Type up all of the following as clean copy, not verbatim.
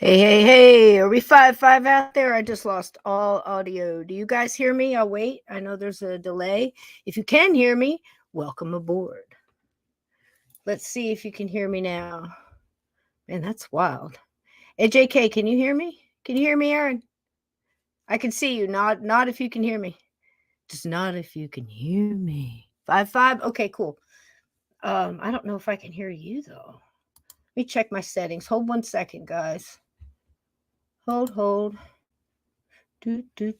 Hey, hey, hey, are we 5-5 out there? I just lost all audio. Do you guys hear me? I'll wait. I know there's a delay. If you can hear me, welcome aboard. Let's see if you can hear me now. Man, that's wild. AJK, can you hear me? Can you hear me, Aaron? I can see you. Not if you can hear me. Just not if you can hear me. 5-5? Okay, cool. I don't know if I can hear you, though. Let me check my settings. Hold 1 second, guys. Hold. Do. Do.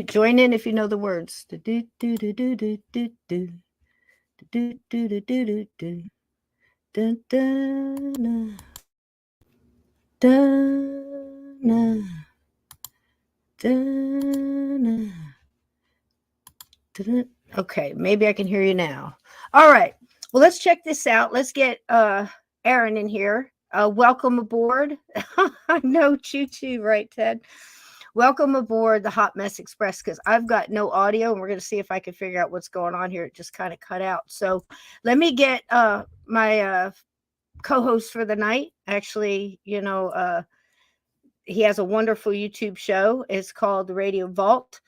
Join in if you know the words. Do. Dun, dun, dun, dun, dun. Okay, maybe I can hear you now. All right. Well, let's check this out. Let's get Aaron in here. Welcome aboard. I know, choo-choo, right, Ted? Welcome aboard the Hot Mess Express, because I've got no audio, and we're going to see if I can figure out what's going on here. It just kind of cut out. So let me get my co-host for the night. Actually, he has a wonderful YouTube show. It's called The Radio Vault.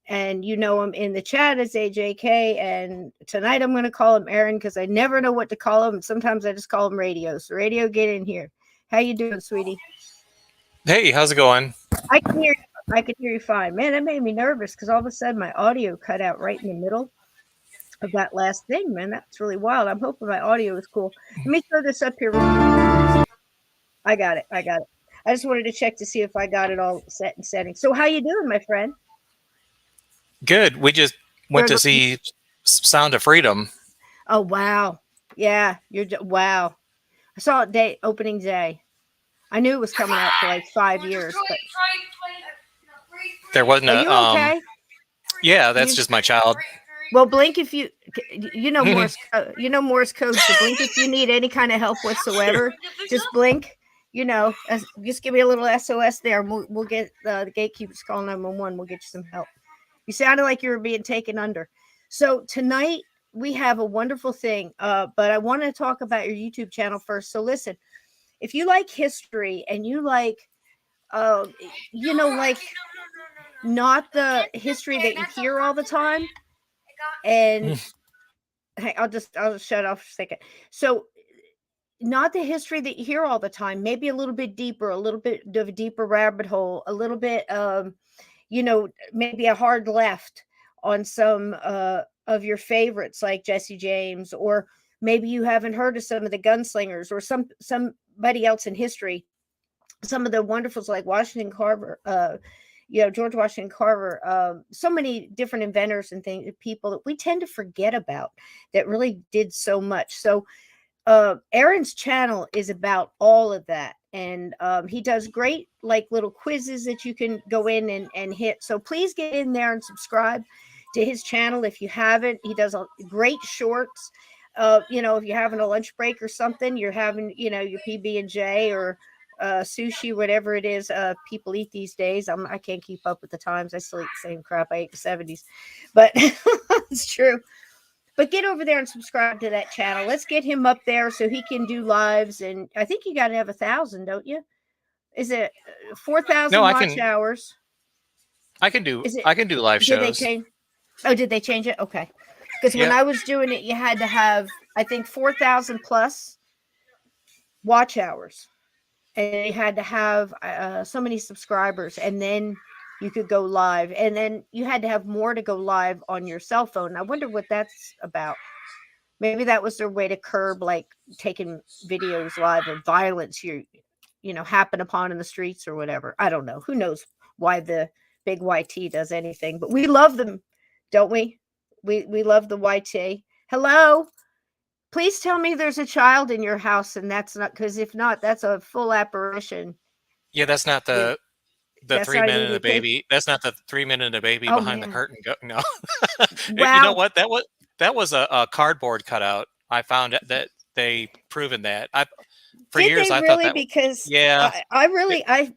And you know him in the chat as AJK. And tonight I'm going to call him Aaron because I never know what to call him. And sometimes I just call him Radio. So Radio, get in here. How you doing, sweetie? Hey, how's it going? I can hear you fine. Man, that made me nervous because all of a sudden my audio cut out right in the middle of that last thing, man. That's really wild. I'm hoping my audio is cool. Let me throw this up here. I got it. I just wanted to check to see if I got it all set in settings. So how you doing, my friend? Good. We just went to see Sound of Freedom. Oh, wow. Yeah, wow. I saw it opening day. I knew it was coming out for like 5 years. But there wasn't Are you okay? Yeah, that's just my child. Well, blink if you know Morse code. You know Morse code. So blink if you need any kind of help whatsoever. Just blink. Just give me a little SOS there. We'll get the gatekeepers call 911. We'll get you some help. You sounded like you were being taken under. So tonight we have a wonderful thing. But I want to talk about your YouTube channel first. So listen, if you like history and you like, not the history that you hear all the time. And I'll shut off for a second. So not the history that you hear all the time, maybe a little bit deeper, a little bit of a deeper rabbit hole, a little bit, maybe a hard left on some of your favorites like Jesse James, or maybe you haven't heard of some of the gunslingers or somebody else in history, some of the wonderfuls like Washington Carver, George Washington Carver, so many different inventors and people that we tend to forget about that really did so much. So Aaron's channel is about all of that. And he does great like little quizzes that you can go in and hit. So please get in there and subscribe to his channel if you haven't. He does great shorts. If you're having a lunch break or something, you're having, your PB&J or sushi, whatever it is people eat these days. I can't keep up with the times. I still eat the same crap I ate in the 70s. But it's true. But get over there and subscribe to that channel. Let's get him up there so he can do lives. And I think you got to have 1,000, don't you? Is it 4,000 watch hours? I can do live shows. Did they change it? Okay. Because when I was doing it, you had to have, I think, 4,000 plus watch hours. And you had to have so many subscribers. And then you could go live, and then you had to have more to go live on your cell phone. I wonder what that's about. Maybe that was their way to curb like taking videos live of violence happen upon in the streets or whatever. I don't know. Who knows why the big YT does anything, but we love them, don't we? We love the YT. Hello. Please tell me there's a child in your house, and that's not, because if not, that's a full apparition. Yeah, that's not the 3 minute and a baby. That's not the 3 minute and a baby behind the curtain. No. Wow. You know what? That was a cardboard cutout. I found that they proven that. For years I thought that. Because I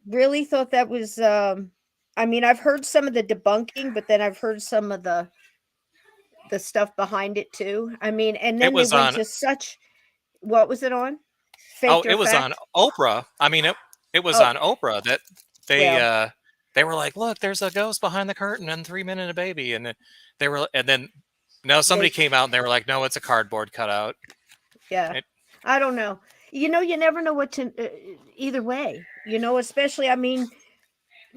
really thought that was. I've heard some of the debunking, but then I've heard some of the stuff behind it too. And then it went to such. What was it on? Oh, faked or it was on fact? Oprah. I mean, it was Oh, on Oprah that they well, uh they were like, "Look, there's a ghost behind the curtain and 3 Men and a Baby," and then no, somebody they, came out and they were like, "No, it's a cardboard cutout." yeah. It, I don't know. You never know what to, either way, especially, I mean,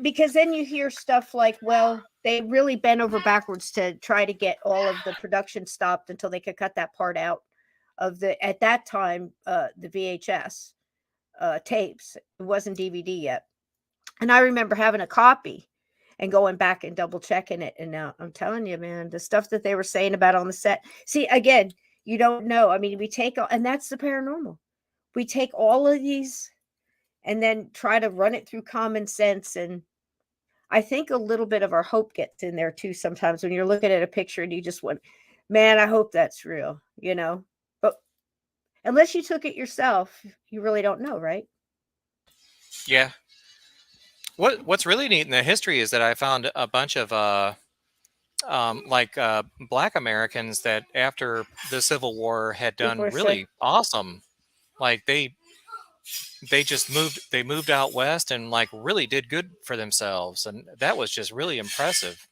because then you hear stuff like, well, they really bent over backwards to try to get all of the production stopped until they could cut that part out of at that time, the VHS tapes. It wasn't DVD yet. And I remember having a copy and going back and double checking it. And now I'm telling you, man, the stuff that they were saying about on the set. See, again, you don't know. I mean, and that's the paranormal. We take all of these and then try to run it through common sense. And I think a little bit of our hope gets in there too sometimes when you're looking at a picture and you just want, man, I hope that's real. But unless you took it yourself, you really don't know, right? yeah. What's really neat in the history is that I found a bunch of Black Americans that after the Civil War had People done are saying, really awesome. Like they moved out west and like really did good for themselves, and that was just really impressive.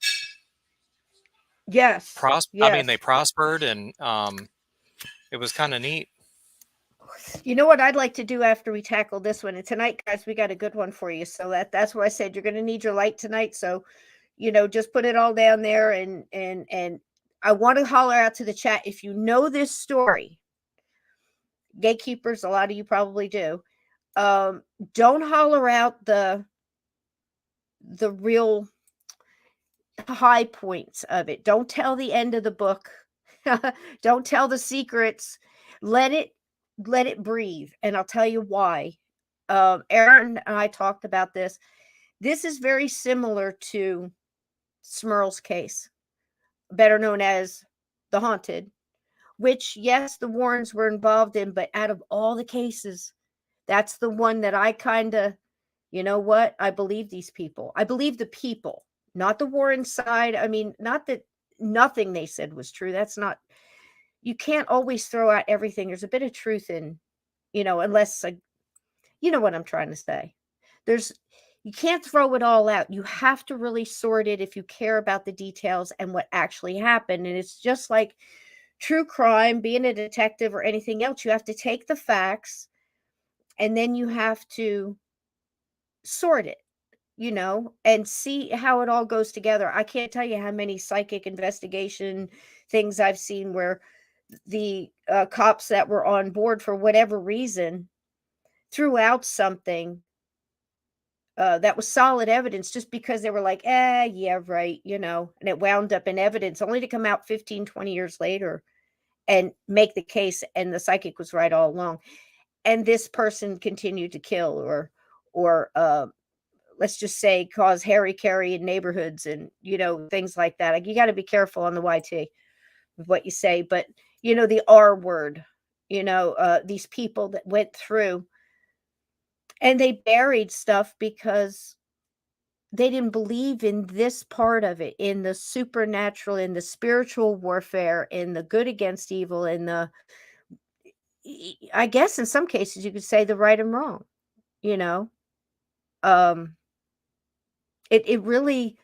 yes, I mean, they yes. prospered, and it was kind of neat. You know what I'd like to do after we tackle this one? And tonight, guys, we got a good one for you. So that's why I said you're going to need your light tonight. So, just put it all down there, and I want to holler out to the chat if you know this story. Gatekeepers, a lot of you probably do. Don't holler out the real high points of it. Don't tell the end of the book. Don't tell the secrets. Let it breathe. And I'll tell you why. Aaron and I talked about this. This is very similar to Smurl's case, better known as The Haunted, which, yes, the Warrens were involved in, but out of all the cases, that's the one that I kind of, you know what? I believe these people. I believe the people, not the Warren side. I mean, not that nothing they said was true. That's not, you can't always throw out everything. There's a bit of truth in, unless, you know what I'm trying to say. You can't throw it all out. You have to really sort it if you care about the details and what actually happened. And it's just like true crime, being a detective or anything else. You have to take the facts and then you have to sort it, and see how it all goes together. I can't tell you how many psychic investigation things I've seen where the cops that were on board for whatever reason threw out something that was solid evidence just because they were like, yeah, right, and it wound up in evidence only to come out 15, 20 years later and make the case, and the psychic was right all along. And this person continued to kill or let's just say cause carry in neighborhoods and, things like that. Like, you got to be careful on the YT with what you say, but the R word, these people that went through and they buried stuff because they didn't believe in this part of it, in the supernatural, in the spiritual warfare, in the good against evil, in I guess in some cases you could say the right and wrong, you know. Um it really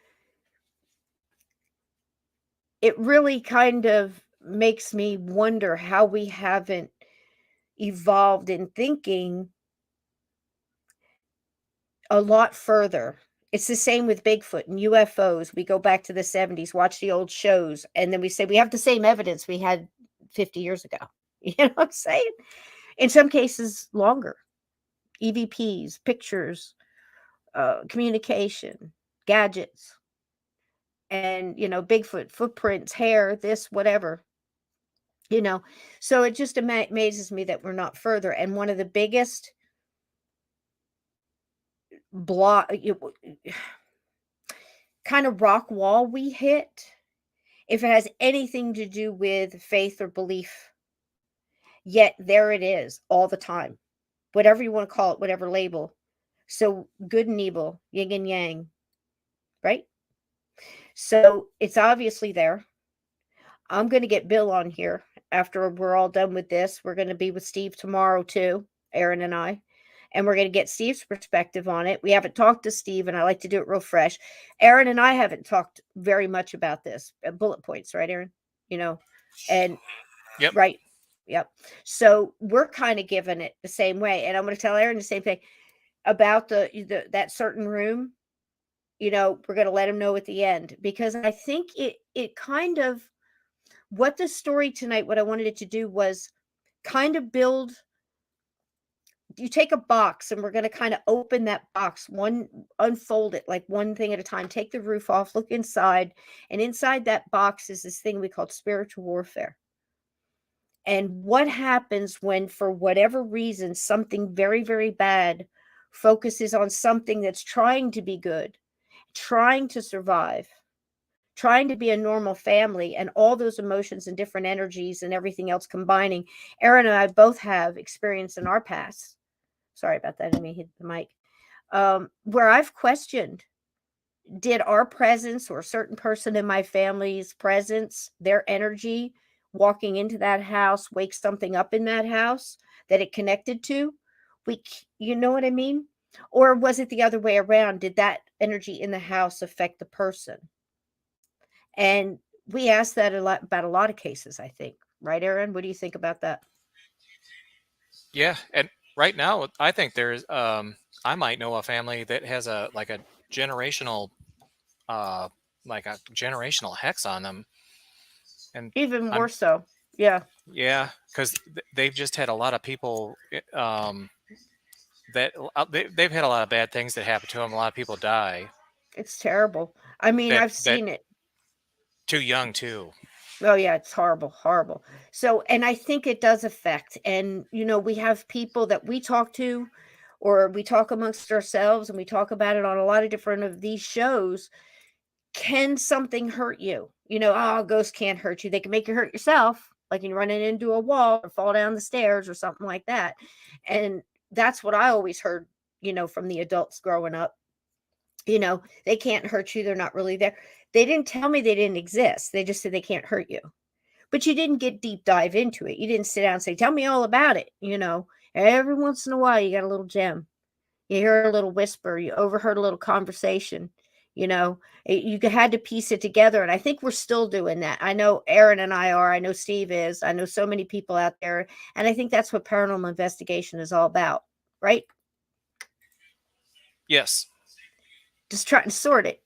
kind of makes me wonder how we haven't evolved in thinking a lot further. It's the same with Bigfoot and UFOs. We go back to the 70s, watch the old shows, and then we say we have the same evidence we had 50 years ago. You know what I'm saying? In some cases, longer. EVPs, pictures, communication, gadgets, and, Bigfoot, footprints, hair, this, whatever, So it just amazes me that we're not further. And one of the biggest block, kind of rock wall we hit, if it has anything to do with faith or belief, yet there it is all the time, whatever you want to call it, whatever label. So good and evil, yin and yang, right? So it's obviously there. I'm going to get Bill on here after we're all done with this. We're going to be with Steve tomorrow too. Aaron and I, and we're going to get Steve's perspective on it. We haven't talked to Steve, and I like to do it real fresh. Aaron and I haven't talked very much about this. Bullet points, right, Aaron? And Yep. Right. Yep. So we're kind of giving it the same way, and I'm going to tell Aaron the same thing about that certain room. We're going to let him know at the end, because I think it kind of, what the story tonight, what I wanted it to do was kind of build. You take a box, and we're going to kind of open that box, unfold it like one thing at a time, take the roof off, look inside, and inside that box is this thing we call spiritual warfare. And what happens when, for whatever reason, something very, very bad focuses on something that's trying to be good, trying to survive, trying to be a normal family, and all those emotions and different energies and everything else combining. Aaron and I both have experience in our past. Sorry about that. I mean, hit the mic. Where I've questioned, did our presence or a certain person in my family's presence, their energy walking into that house, wake something up in that house that it connected to? You know what I mean? Or was it the other way around? Did that energy in the house affect the person? And we asked that a lot about a lot of cases, I think. Right, Aaron? What do you think about that? Yeah, and right now, I think there's I might know a family that has a generational hex on them, and even more so. Yeah, because they've just had a lot of people that they've had a lot of bad things that happen to them. A lot of people die. It's terrible. I mean, I've seen it. Too young too. Oh yeah, it's horrible, horrible. So, and I think it does affect. And we have people that we talk to, or we talk amongst ourselves, and we talk about it on a lot of different of these shows. Can something hurt you? Ghosts can't hurt you. They can make you hurt yourself, like you running into a wall or fall down the stairs or something like that. And that's what I always heard, from the adults growing up. They can't hurt you. They're not really there. They didn't tell me they didn't exist. They just said they can't hurt you. But you didn't get deep dive into it. You didn't sit down and say, tell me all about it. Every once in a while, you got a little gem. You hear a little whisper. You overheard a little conversation. You had to piece it together. And I think we're still doing that. I know Aaron and I are. I know Steve is. I know so many people out there. And I think that's what paranormal investigation is all about. Right? Yes. Just trying to sort it.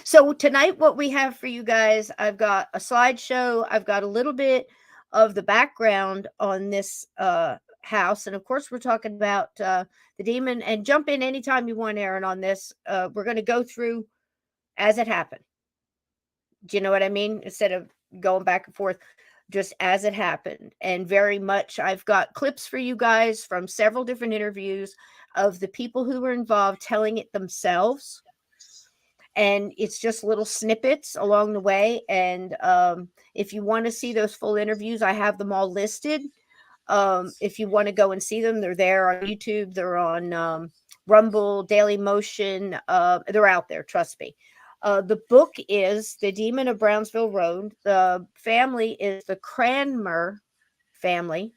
So tonight, what we have for you guys, I've got a slideshow. I've got a little bit of the background on this house. And of course, we're talking about the demon, and jump in anytime you want, Aaron, on this. We're going to go through as it happened. Do you know what I mean? Instead of going back and forth, just as it happened. And very much, I've got clips for you guys from several different interviews of the people who were involved telling it themselves. And it's just little snippets along the way. And if you want to see those full interviews, I have them all listed. If you want to go and see them, they're there on YouTube. They're on Rumble, Daily Motion. They're out there. Trust me. The book is The Demon of Brownsville Road. The family is the Cranmer family.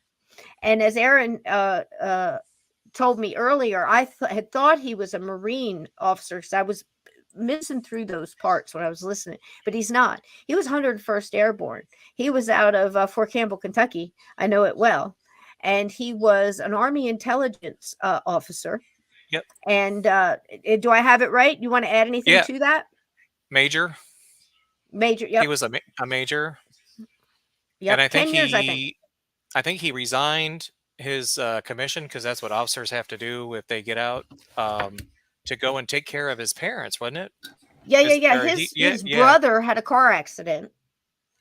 And as Aaron told me earlier, I had thought he was a Marine officer, because I was missing through those parts when I was listening, but he's not. He was 101st Airborne. He was out of Fort Campbell, Kentucky. I know it well. And he was an Army intelligence officer. Yep. And do I have it right? You want to add anything to that? Major. Yep. He was a major. Yep. And I think 10 years, I think he resigned his commission, because that's what officers have to do if they get out, to go and take care of his parents, wasn't it? Yeah. His brother had a car accident,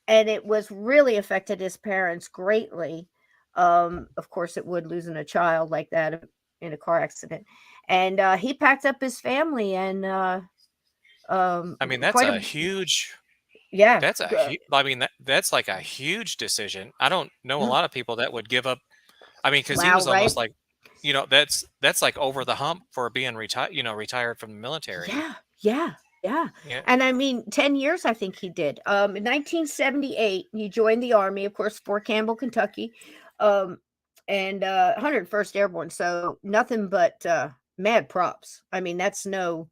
and it was really affected his parents greatly. Of course, it would, losing a child like that in a car accident. And he packed up his family, and I mean, that's a huge. Yeah, that's that's like a huge decision. I don't know a lot of people that would give up. I mean, because he was almost like, that's like over the hump for being retired from the military. Yeah. And I mean, 10 years, I think he did. In 1978, he joined the Army, of course, Fort Campbell, Kentucky. and 101st Airborne. So nothing but mad props. I mean, that's no,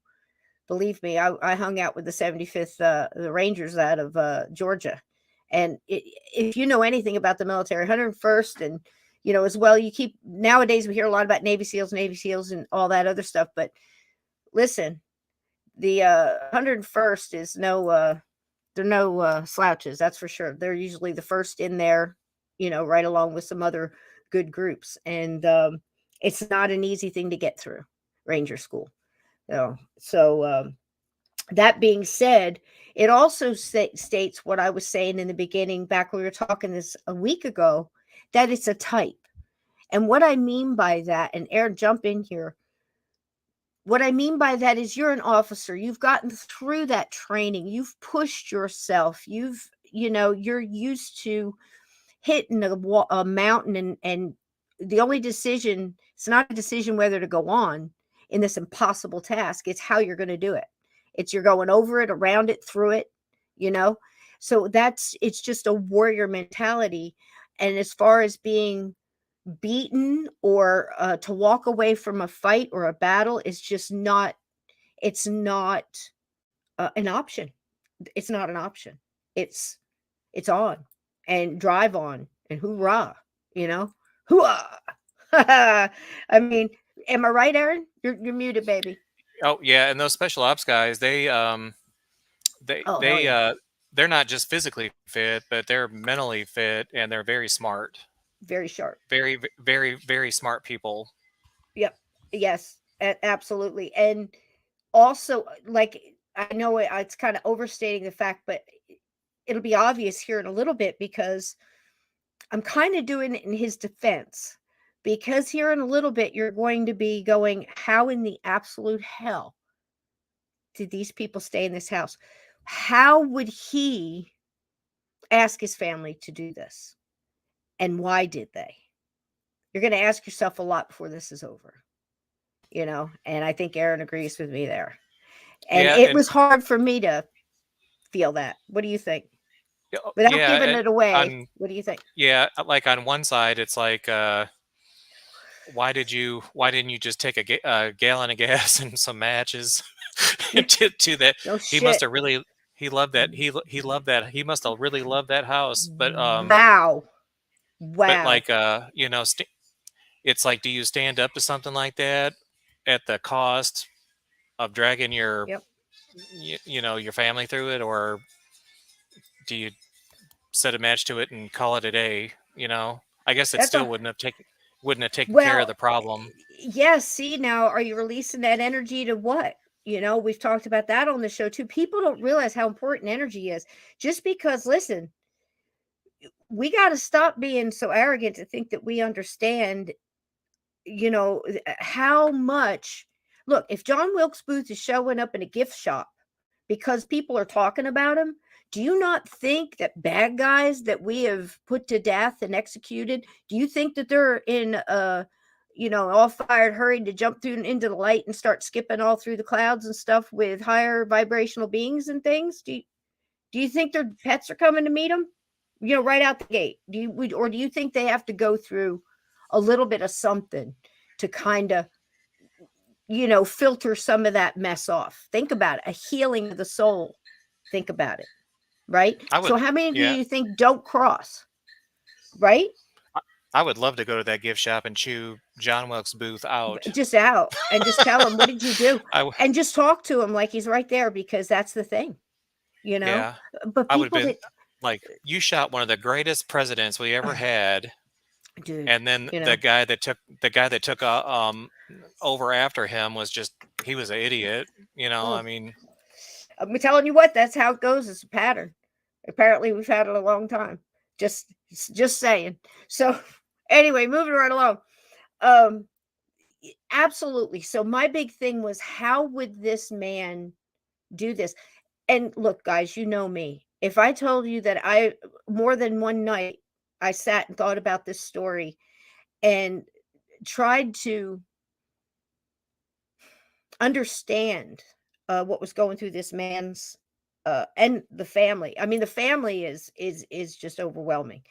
believe me, I hung out with the 75th, the Rangers out of Georgia. And if you know anything about the military, 101st, and as well, nowadays we hear a lot about Navy SEALs, and all that other stuff. But listen, the 101st is they're no slouches, that's for sure. They're usually the first in there, right along with some other good groups. And it's not an easy thing to get through Ranger School. So that being said, it also states what I was saying in the beginning, back when we were talking this a week ago, that it's a type. And what I mean by that, and Aaron, jump in here. What I mean by that is you're an officer. You've gotten through that training. You've pushed yourself. You're used to hitting a mountain, and the only decision, it's not a decision whether to go on in this impossible task. It's how you're going to do it. It's you're going over it, around it, through it, So it's just a warrior mentality. And as far as being beaten or to walk away from a fight or a battle is just not, it's not an option. It's not an option. It's on, and drive on, and hoorah, hoorah. I mean, am I right, Aaron? You're muted, baby. Oh yeah, and those special ops guys, they're not just physically fit, but they're mentally fit, and they're very smart. Very sharp. Very, very, very smart people. Yep. Yes, absolutely. And also, like, I know it's kind of overstating the fact, but it'll be obvious here in a little bit, because I'm kind of doing it in his defense. Because here in a little bit, you're going to be going, how in the absolute hell did these people stay in this house? How would he ask his family to do this? And why did they? You're going to ask yourself a lot before this is over, and I think Aaron agrees with me there. And it was hard for me to feel that. What do you think? Without giving it away, what do you think? Yeah, like on one side, it's like, why didn't you just take a gallon of gas and some matches to that? No he shit. must have really, he loved that. He loved that. He must have really loved that house. But wow. But like it's like, do you stand up to something like that at the cost of dragging your your family through it, or do you set a match to it and call it a day? I guess it still wouldn't have taken care of the problem. Yes. See, now, are you releasing that energy to what? We've talked about that on the show too. People don't realize how important energy is. Just because, listen, we got to stop being so arrogant to think that we understand, how much. Look, if John Wilkes Booth is showing up in a gift shop because people are talking about him, do you not think that bad guys that we have put to death and executed, do you think that they're in all fired, hurried to jump through into the light and start skipping all through the clouds and stuff with higher vibrational beings and things? Do you think their pets are coming to meet them, right out the gate? Or do you think they have to go through a little bit of something to kind of, filter some of that mess off? Think about it. A healing of the soul. Think about it. Right? So how many do you think don't cross? Right? I would love to go to that gift shop and chew John Wilkes Booth out. Just out. And just tell him, what did you do? And just talk to him like he's right there, because that's the thing. Yeah. But I would have been like, you shot one of the greatest presidents we ever had. Dude, and then the guy that took over after him he was an idiot. I mean, I'm telling you what, that's how it goes. It's a pattern. Apparently we've had it a long time. Just saying. So anyway, moving right along. Absolutely. So my big thing was, how would this man do this? And look, guys, you know me. If I told you that more than one night, I sat and thought about this story and tried to understand what was going through this man's and the family. I mean, the family is just overwhelming.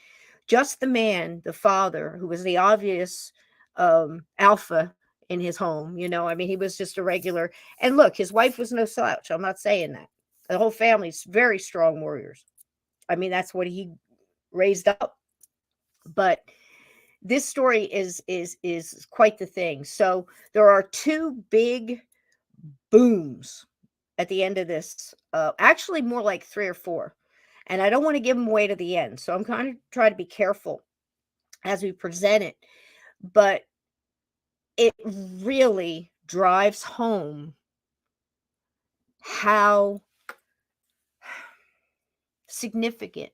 just the man, the father, who was the obvious alpha in his home. I mean, he was just a regular. And look, his wife was no slouch. I'm not saying that. The whole family's very strong warriors. I mean, that's what he raised up. But this story is quite the thing. So there are two big booms at the end of this. Actually, more like three or four. And I don't want to give them away to the end. So I'm kind of trying to be careful as we present it. But it really drives home how significant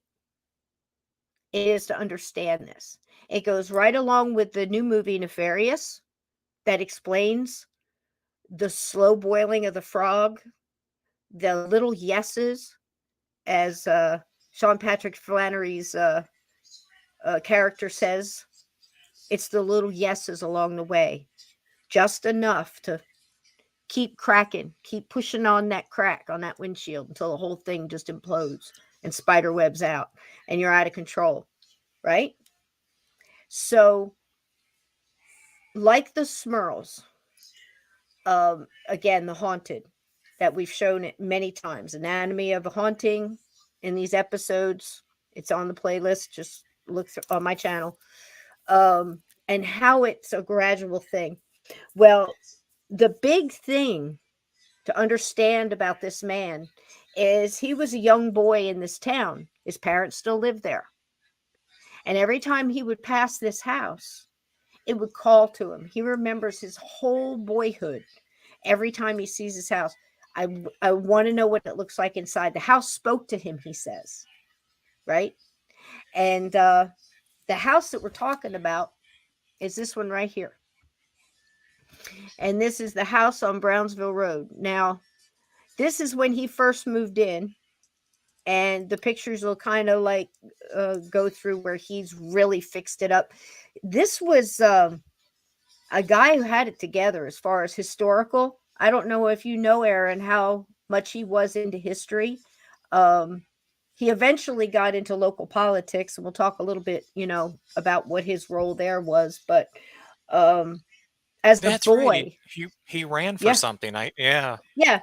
it is to understand this. It goes right along with the new movie Nefarious that explains the slow boiling of the frog, the little yeses, as Sean Patrick Flannery's character says. It's the little yeses along the way, just enough to keep cracking, keep pushing on that crack on that windshield until the whole thing just implodes and spider webs out and you're out of control, right? So, like the Smurls, again, the haunted, that we've shown it many times, Anatomy of a Haunting in these episodes. It's on the playlist. Just look on my channel. And how it's a gradual thing. Well, the big thing to understand about this man is he was a young boy in this town. His parents still lived there. And every time he would pass this house, it would call to him. He remembers his whole boyhood. Every time he sees his house, I want to know what it looks like inside. The house spoke to him, he says, right? And the house that we're talking about is this one right here. And this is the house on Brownsville Road. Now, this is when he first moved in. And the pictures will kind of like go through where he's really fixed it up. This was a guy who had it together as far as historical. I don't know if you know, Aaron, how much he was into history. He eventually got into local politics, and we'll talk a little bit, about what his role there was. But as the boy, right. He ran for something. Yeah.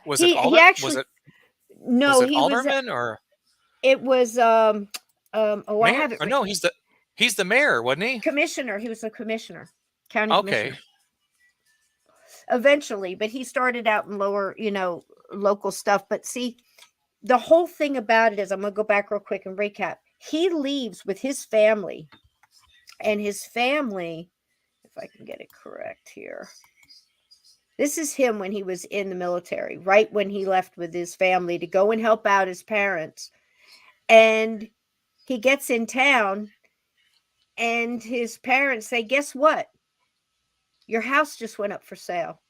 Was he actually was it alderman or it was mayor? I have it. Or no, he's the mayor, wasn't he? Commissioner. He was a commissioner, county Okay. commissioner. Eventually, but he started out in lower, local stuff. But see, the whole thing about it is, I'm going to go back real quick and recap. He leaves with his family, and his family, if I can get it correct here, this is him when he was in the military, right when he left with his family to go and help out his parents. And he gets in town, and his parents say, guess what? Your house just went up for sale.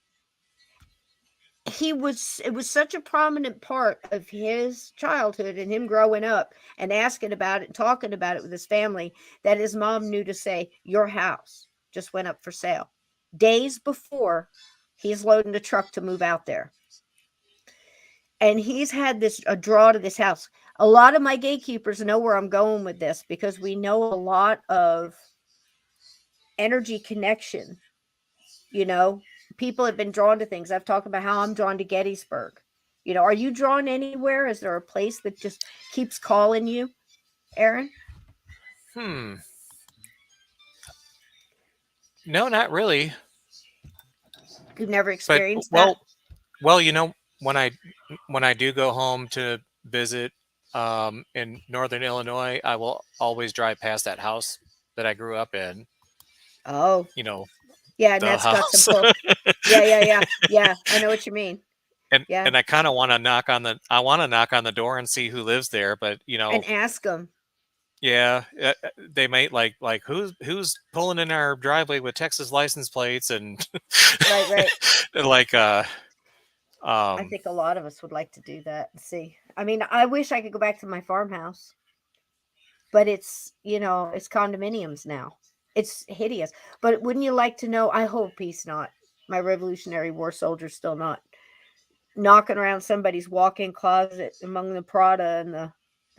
It was such a prominent part of his childhood and him growing up and asking about it and talking about it with his family that his mom knew to say, your house just went up for sale. Days before he's loading a truck to move out there. And he's had a draw to this house. A lot of my gatekeepers know where I'm going with this because we know a lot of energy connection. People have been drawn to things. I've talked about how I'm drawn to Gettysburg. Are you drawn anywhere? Is there a place that just keeps calling you, Aaron? No, not really. You've never experienced that? Well, when I do go home to visit in Northern Illinois, I will always drive past that house that I grew up in. Oh. Yeah, and the that's house. got some pull. Yeah. I know what you mean. And I kind of want to knock on the door and see who lives there, but and ask them. Yeah, they might like who's pulling in our driveway with Texas license plates and right. Like I think a lot of us would like to do that and see. I mean, I wish I could go back to my farmhouse, but it's it's condominiums now. It's hideous. But wouldn't you like to know? I hope he's not. My Revolutionary War soldier's still not knocking around somebody's walk-in closet among the Prada and the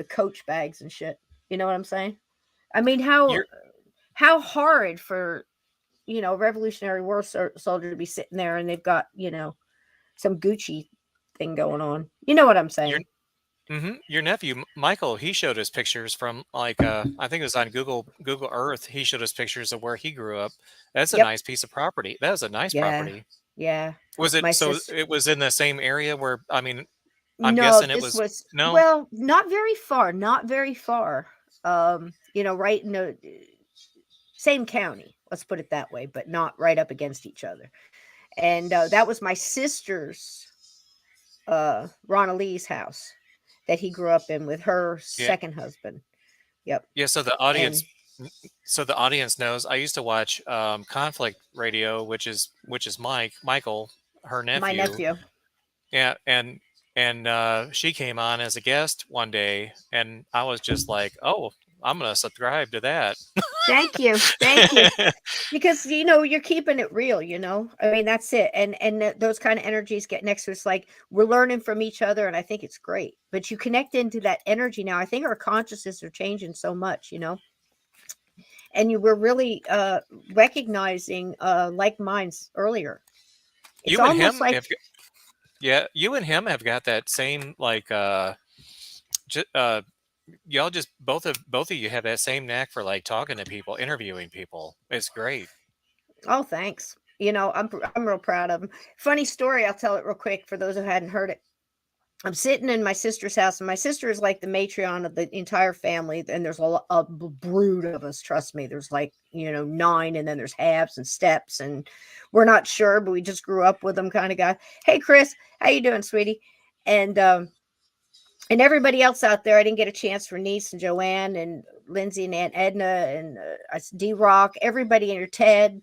Coach bags and shit. You know what I'm saying? I mean, You're how hard for, Revolutionary War soldier to be sitting there and they've got, some Gucci thing going on. You know what I'm your saying? your nephew Michael, he showed us pictures from like I think it was on Google Earth. He showed us pictures of where he grew up. That's a Yep. nice piece of property. That was a nice Yeah. property. Yeah. Was it My so sister. it was in the same area where I mean, I'm No, guessing it this was was, no? well, not very far, not very far. Right in the same county. Let's put it that way, but not right up against each other. And that was my sister's Ronald Lee's house that he grew up in with her Yeah. second husband. Yep. Yeah, And so the audience knows I used to watch Conflict Radio, which is Michael, her my nephew. nephew. Yeah, and she came on as a guest one day, and I was just like, "Oh, I'm gonna subscribe to that." Thank you. Thank you. Because you're keeping it real. I mean, that's it. And those kind of energies get next to us, like we're learning from each other, and I think it's great. But you connect into that energy now. I think our consciousness are changing so much, and you were really recognizing like minds earlier. It's You and almost him like, have, yeah, you and him have got that same like y'all just both of you have that same knack for like talking to people, interviewing people. It's great. oh, thanks. I'm real proud of them. Funny story, I'll tell it real quick for those who hadn't heard it. I'm sitting in my sister's house, and my sister is like the matriarch of the entire family. And there's a brood of us. Trust me. There's like, 9, and then there's halves and steps, and we're not sure, but we just grew up with them kind of guy. Hey, Chris, how you doing, sweetie? And everybody else out there, I didn't get a chance for Niece and Joanne and Lindsay and Aunt Edna and D-Rock, everybody in your Ted,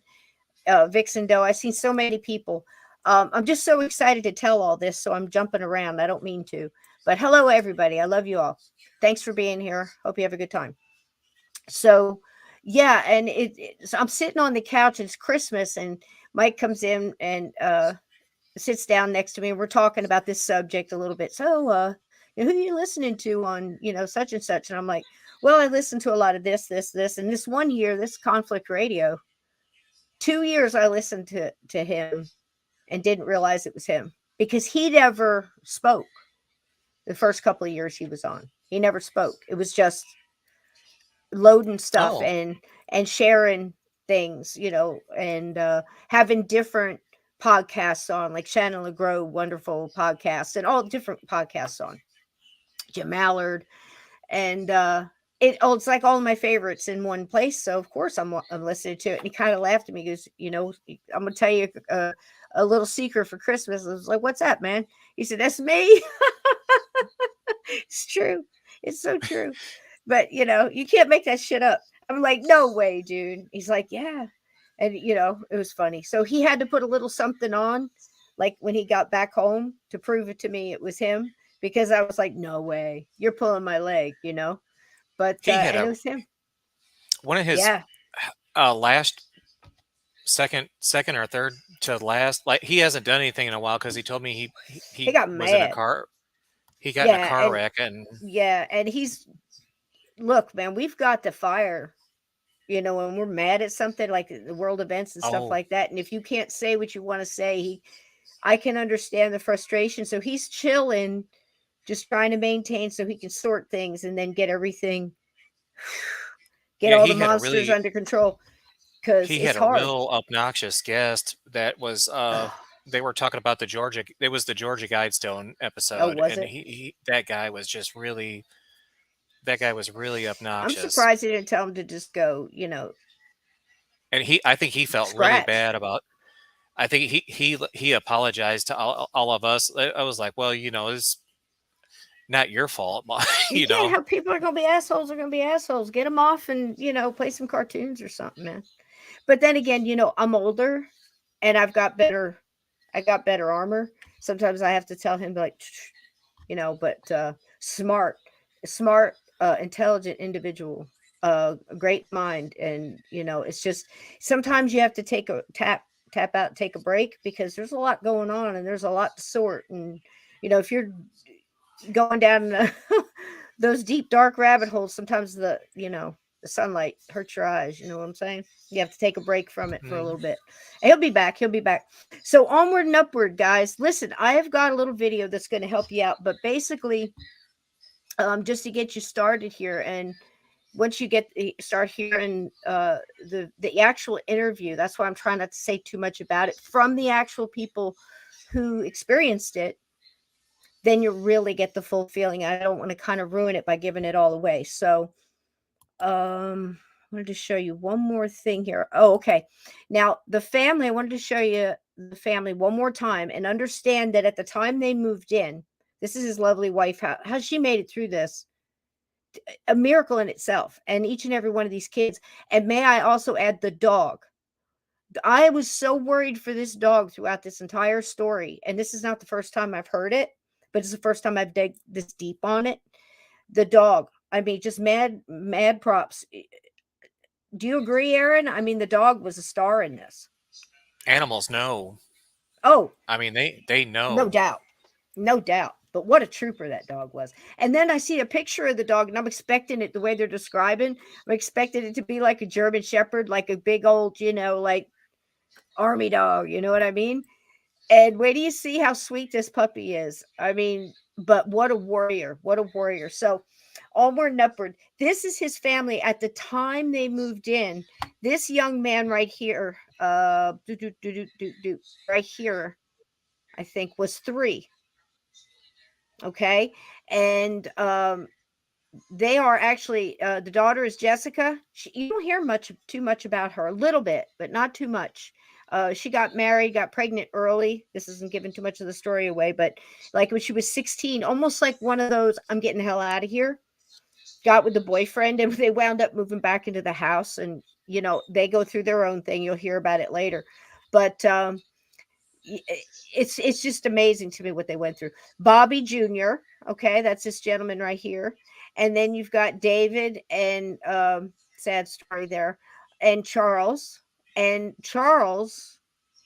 Vixen Doe. I've seen so many people. I'm just so excited to tell all this, so I'm jumping around. I don't mean to. But hello, everybody. I love you all. Thanks for being here. Hope you have a good time. So, yeah, and so I'm sitting on the couch. It's Christmas, and Mike comes in and sits down next to me, and we're talking about this subject a little bit. So, who are you listening to on, such and such? And I'm like, well, I listen to a lot of this, and this one year, this Conflict Radio. 2 years I listened to him and didn't realize it was him because he never spoke the first couple of years he was on. He never spoke. It was just loading stuff Oh, and sharing things, and having different podcasts on, like Shannon LeGros, wonderful podcast, and all different podcasts on. Jim Mallard, and it's like all of my favorites in one place. So of course I'm listening to it. And he kind of laughed at me. He goes, I'm gonna tell you a little secret for Christmas. I was like, what's that, man? He said, that's me. It's true. It's so true. But you can't make that shit up. I'm like, no way, dude. He's like, yeah. And it was funny. So he had to put a little something on, like when he got back home, to prove it to me it was him, because I was like, no way, you're pulling my leg, But he had and it a was him. one of his Yeah. last second or third to last. Like he hasn't done anything in a while because he told me He he got was in a mad. car. He got in a Yeah, car and wreck and he's, look, man, we've got the fire. When we're mad at something like the world events and stuff oh like that, and if you can't say what you want to say, I can understand the frustration. So he's chilling, just trying to maintain so he can sort things and then get everything, get yeah, all the monsters under control, because he it's had a hard. real obnoxious guest that was they were talking about it was the Georgia Guidestone Oh, episode, was and it? that guy was really I'm obnoxious, surprised he didn't tell him to just go, and I think he felt really scratch. bad about. I think he apologized to all of us. I was like, well, it's not your fault, You can't help, people are gonna be assholes. Are gonna be assholes. Get them off and play some cartoons or something, man. But then again, I'm older, and I got better armor. Sometimes I have to tell him, like, but smart, smart, intelligent individual, a great mind, and it's just sometimes you have to take a tap out, take a break, because there's a lot going on and there's a lot to sort. And if you're going down those deep dark rabbit holes, sometimes The sunlight hurts your eyes. You know what I'm saying? You have to take a break from it for a little bit. He'll be back. He'll be back. So onward and upward, guys. Listen, I have got a little video that's going to help you out. But basically, just to get you started here, and once you start hearing the actual interview, that's why I'm trying not to say too much about it, from the actual people who experienced it, then you'll really get the full feeling. I don't want to kind of ruin it by giving it all away. So I wanted to show you one more thing here. Oh, okay. Now the family, I wanted to show you the family one more time and understand that at the time they moved in, this is his lovely wife, how she made it through this. A miracle in itself, and each and every one of these kids. And may I also add the dog. I was so worried for this dog throughout this entire story. And this is not the first time I've heard it, but it's the first time I've dug this deep on it. The dog, I mean, just mad props. Do you agree, Aaron? I mean, the dog was a star in this. Animals know. Oh, I mean, they know. No doubt. No doubt. But what a trooper that dog was. And then I see a picture of the dog, and I'm expecting it the way they're describing. I'm expecting it to be like a German Shepherd, like a big old, like army dog. You know what I mean? And wait do you see how sweet this puppy is? I mean, but what a warrior. What a warrior. So onward and upward. This is his family at the time they moved in. This young man right here, right here, I think was 3. Okay. And they are actually, the daughter is Jessica. You don't hear too much about her, a little bit, but not too much. She got married, got pregnant early. This isn't giving too much of the story away, but like when she was 16, almost like one of those, I'm getting the hell out of here, got with the boyfriend, and they wound up moving back into the house, and, they go through their own thing. You'll hear about it later. But, it's just amazing to me what they went through. Bobby Jr. Okay. That's this gentleman right here. And then you've got David and, sad story there, and Charles. And Charles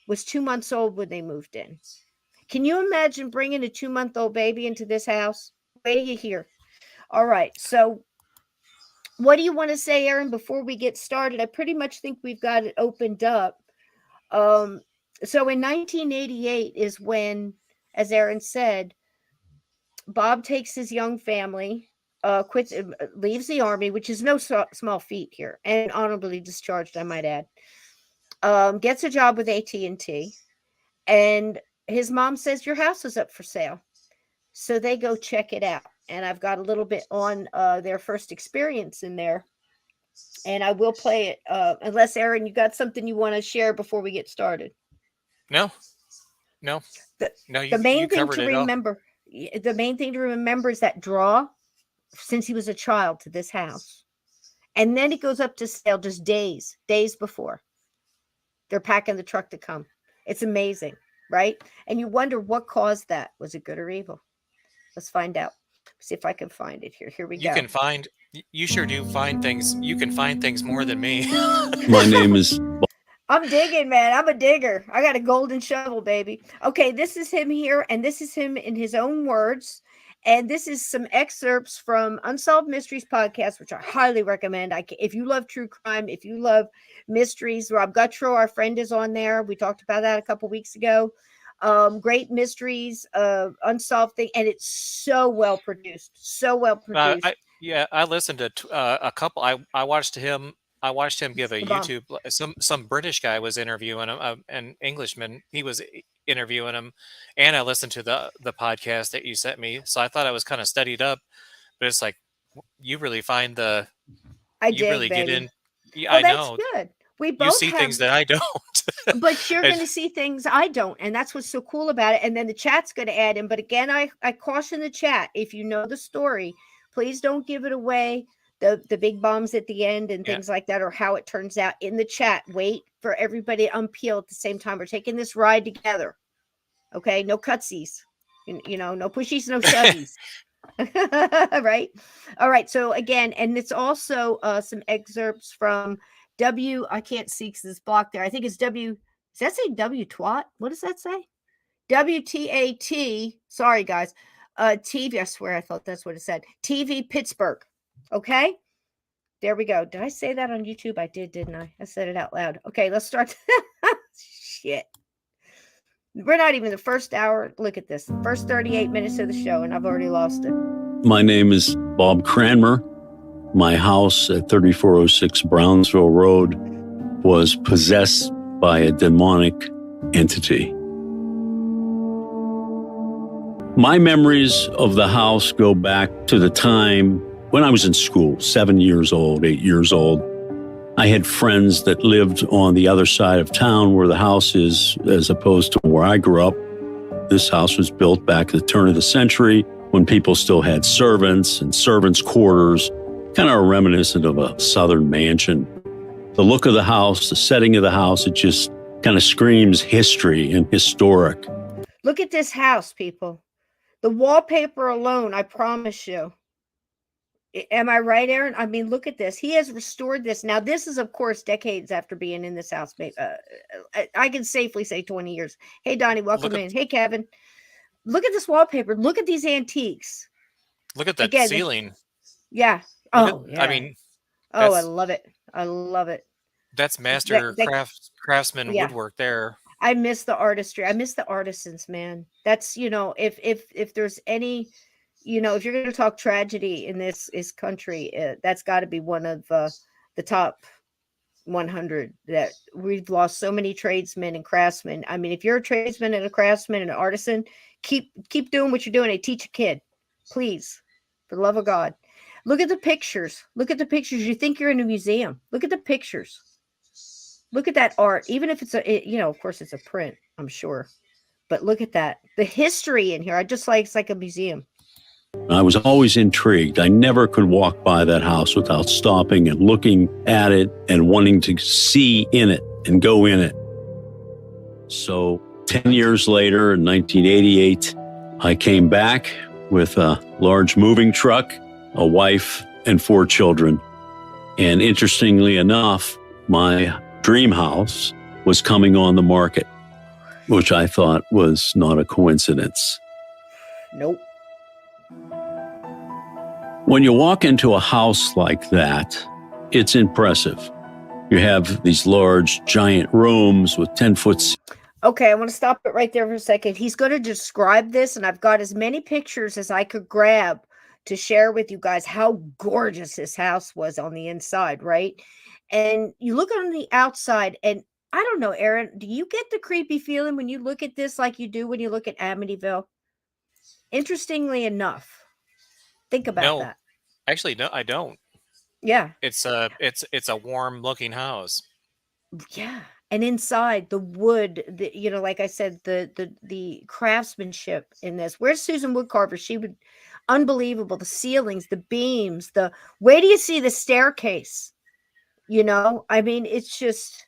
was 2 months old when they moved in. Can you imagine bringing a 2-month-old baby into this house? Wait till you hear. All right. So what do you want to say, Aaron, before we get started? I pretty much think we've got it opened up. So in 1988 is when, as Aaron said, Bob takes his young family, quits, leaves the Army, which is no small feat here, and honorably discharged, I might add. Gets a job with AT&T, and his mom says, your house is up for sale. So they go check it out. And I've got a little bit on their first experience in there. And I will play it, unless, Aaron, you got something you want to share before we get started. No. The main thing to remember, is that draw since he was a child to this house. And then it goes up to sale just days before. They're packing the truck to come. It's amazing, right? And you wonder what caused that. Was it good or evil? Let's find out. See if I can find it here. Here we go. You sure do find things. You can find things more than me. My name is... I'm digging, man. I'm a digger. I got a golden shovel, baby. Okay, this is him here, and this is him in his own words. And this is some excerpts from Unsolved Mysteries podcast, which I highly recommend. If you love true crime, if you love mysteries, Rob Guttrow, our friend, is on there. We talked about that a couple weeks ago. Great mysteries, unsolved thing, and it's so well produced. So well produced. I listened to a couple. I watched him give a YouTube. Some British guy was interviewing him, an Englishman. He was interviewing him, and I listened to the podcast that you sent me. So I thought I was kind of studied up, but it's like you really find the. Really get in. Yeah, I know. That's good. We both see things that I don't. But you're going to see things I don't, and that's what's so cool about it. And then the chat's going to add in. But again, I caution the chat, if you know the story, please don't give it away. The big bombs at the end and things like that, or how it turns out in the chat. Wait for everybody to unpeel at the same time. We're taking this ride together. Okay. No cutsies, no pushies, no shovies. Right. All right. So again, and it's also some excerpts from I can't see because it's blocked there. I think it's does that say W twat? What does that say? WTAT. Sorry, guys. TV. I swear I thought that's what it said. TV Pittsburgh. Okay. There we go. Did I say that on YouTube? I did, didn't I? I said it out loud. Okay, let's start. Shit. We're not even the first hour. Look at this. First 38 minutes of the show, and I've already lost it. My name is Bob Cranmer. My house at 3406 Brownsville Road was possessed by a demonic entity. My memories of the house go back to the time when I was in school, 7 years old, 8 years old. I had friends that lived on the other side of town where the house is, as opposed to where I grew up. This house was built back at the turn of the century when people still had servants and servants' quarters, kind of reminiscent of a southern mansion. The look of the house, the setting of the house, it just kind of screams history and historic. Look at this house, people. The wallpaper alone, I promise you. Am I right, Aaron? I mean, look at this. He has restored this. Now, this is, of course, decades after being in this house. I can safely say 20 years. Hey, Donnie, welcome in. Hey, Kevin. Look at this wallpaper. Look at these antiques. Look at that ceiling. Yeah. Yeah. I mean, I love it. I love it. That's master craftsman woodwork there. I miss the artistry. I miss the artisans, man. That's, if there's any, if you're going to talk tragedy in this country, that's got to be one of the top 100, that we've lost so many tradesmen and craftsmen. I mean, if you're a tradesman and a craftsman and an artisan, keep doing what you're doing and teach a kid, please, for the love of God. Look at the pictures. Look at the pictures. You think you're in a museum. Look at the pictures. Look at that art. Even if it's of course it's a print, I'm sure. But look at that. The history in here. It's like a museum. I was always intrigued. I never could walk by that house without stopping and looking at it and wanting to see in it and go in it. So 10 years later, in 1988, I came back with a large moving truck, a wife, and 4 children. And interestingly enough, my dream house was coming on the market, which I thought was not a coincidence. Nope. When you walk into a house like that, it's impressive. You have these large, giant rooms with 10-foot. Okay, I want to stop it right there for a second. He's going to describe this, and I've got as many pictures as I could grab to share with you guys how gorgeous this house was on the inside, right? And you look on the outside, and I don't know, Aaron, do you get the creepy feeling when you look at this like you do when you look at Amityville? Interestingly enough. Think about that. Actually, no, I don't. Yeah. It's a warm looking house. Yeah. And inside the wood, like I said, the craftsmanship in this. Where's Susan Woodcarver? She would unbelievable. The ceilings, the beams, where do you see the staircase? I mean, it's just,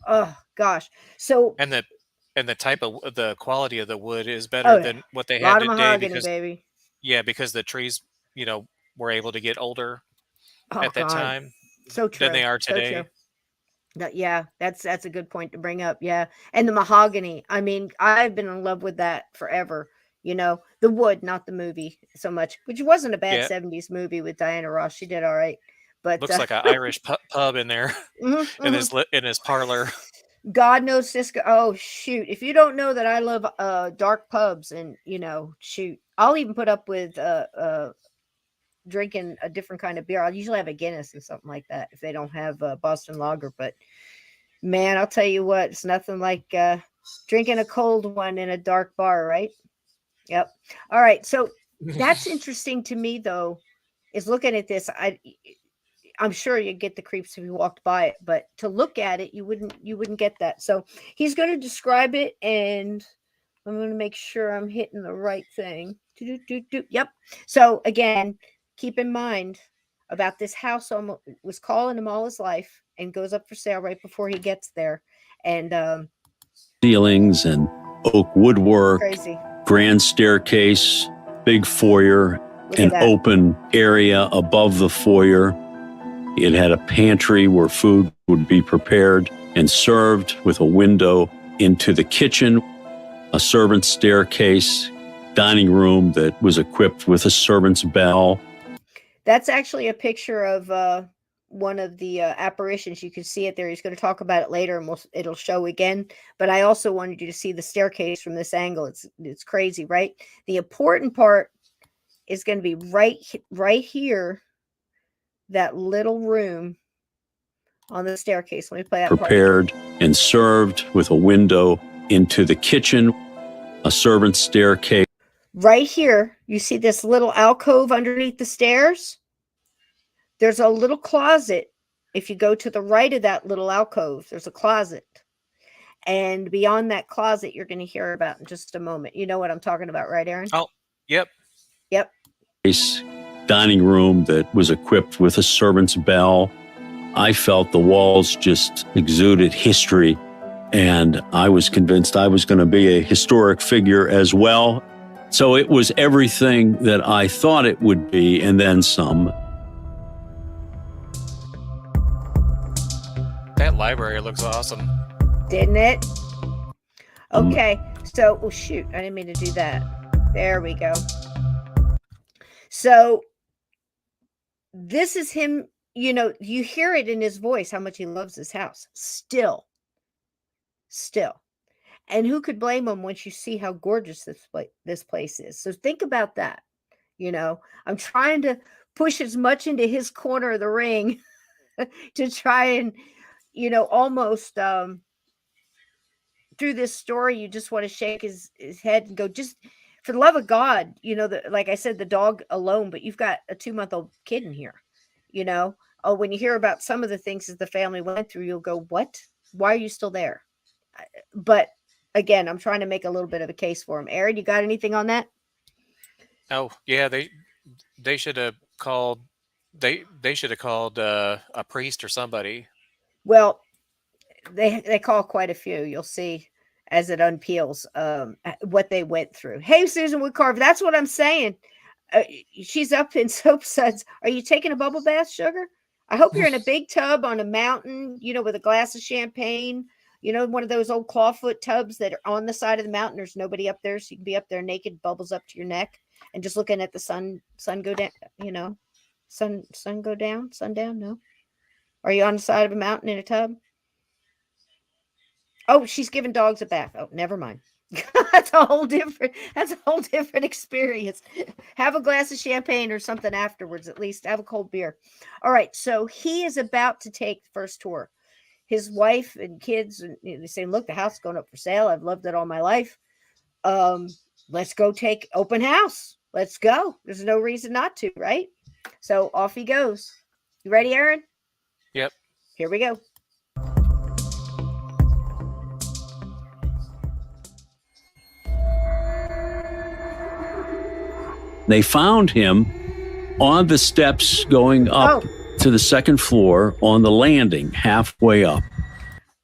oh gosh. So and the type of the quality of the wood is better than what they had today because baby. Yeah, because the trees, were able to get older at that time. So true. Than they are today. So yeah, that's a good point to bring up. Yeah. And the mahogany. I mean, I've been in love with that forever. The wood, not the movie so much, which wasn't a bad 70s movie with Diana Ross. She did all right. But looks like an Irish pub in there in his parlor. God knows Cisco. Oh shoot! If you don't know that I love dark pubs, and shoot, I'll even put up with drinking a different kind of beer. I'll usually have a Guinness or something like that if they don't have Boston Lager. But man, I'll tell you what, it's nothing like drinking a cold one in a dark bar, right? Yep. All right. So that's interesting to me, though, is looking at this. I'm sure you get the creeps if you walked by it, but to look at it, you wouldn't get that. So he's going to describe it, and I'm going to make sure I'm hitting the right thing. Yep. So again, keep in mind about this house. Was calling him all his life and goes up for sale right before he gets there. And ceilings and oak woodwork, crazy. Grand staircase, big foyer, an open area above the foyer. It had a pantry where food would be prepared and served with a window into the kitchen, a servant's staircase, dining room that was equipped with a servant's bell. That's actually a picture of apparitions. You can see it there. He's going to talk about it later, and it'll show again. But I also wanted you to see the staircase from this angle. It's crazy, right? The important part is going to be right here, that little room on the staircase. Let me play that prepared and served with a window into the kitchen, a servant's staircase. Right here, you see this little alcove underneath the stairs? There's a little closet. If you go to the right of that little alcove, there's a closet. And beyond that closet, you're going to hear about in just a moment. You know what I'm talking about, right, Aaron? Oh, yep. Yep. Dining room that was equipped with a servant's bell. I felt the walls just exuded history, and I was convinced I was going to be a historic figure as well. So it was everything that I thought it would be, and then some. That library looks awesome. Didn't it? Okay. So, oh shoot, I didn't mean to do that. There we go. So this is him, you hear it in his voice, how much he loves his house. Still. And who could blame him once you see how gorgeous this place is? So think about that. I'm trying to push as much into his corner of the ring to try and, almost through this story, you just want to shake his head and go, just for the love of God, like I said, the dog alone, but you've got a 2-month-old kid in here, when you hear about some of the things that the family went through, you'll go, what? Why are you still there? But again, I'm trying to make a little bit of a case for him. Aaron, you got anything on that? Oh yeah, they should have called. They should have called a priest or somebody. Well, they call quite a few. You'll see as it unpeels what they went through. Hey, Susan Woodcarver, that's what I'm saying. She's up in soap suds. Are you taking a bubble bath, sugar? I hope you're in a big tub on a mountain, with a glass of champagne. One of those old clawfoot tubs that are on the side of the mountain. There's nobody up there, so you can be up there naked, bubbles up to your neck, and just looking at the sun go down. Sun go down, sundown. No, are you on the side of a mountain in a tub? Oh, she's giving dogs a bath. Oh, never mind. That's a whole different experience. Have a glass of champagne or something afterwards. At least have a cold beer. All right, so he is about to take the first tour. His wife and kids, and they say, look, the house is going up for sale. I've loved it all my life. Let's go take open house. Let's go. There's no reason not to, right? So off he goes. You ready, Aaron? Yep. Here we go. They found him on the steps going up to the second floor on the landing, halfway up.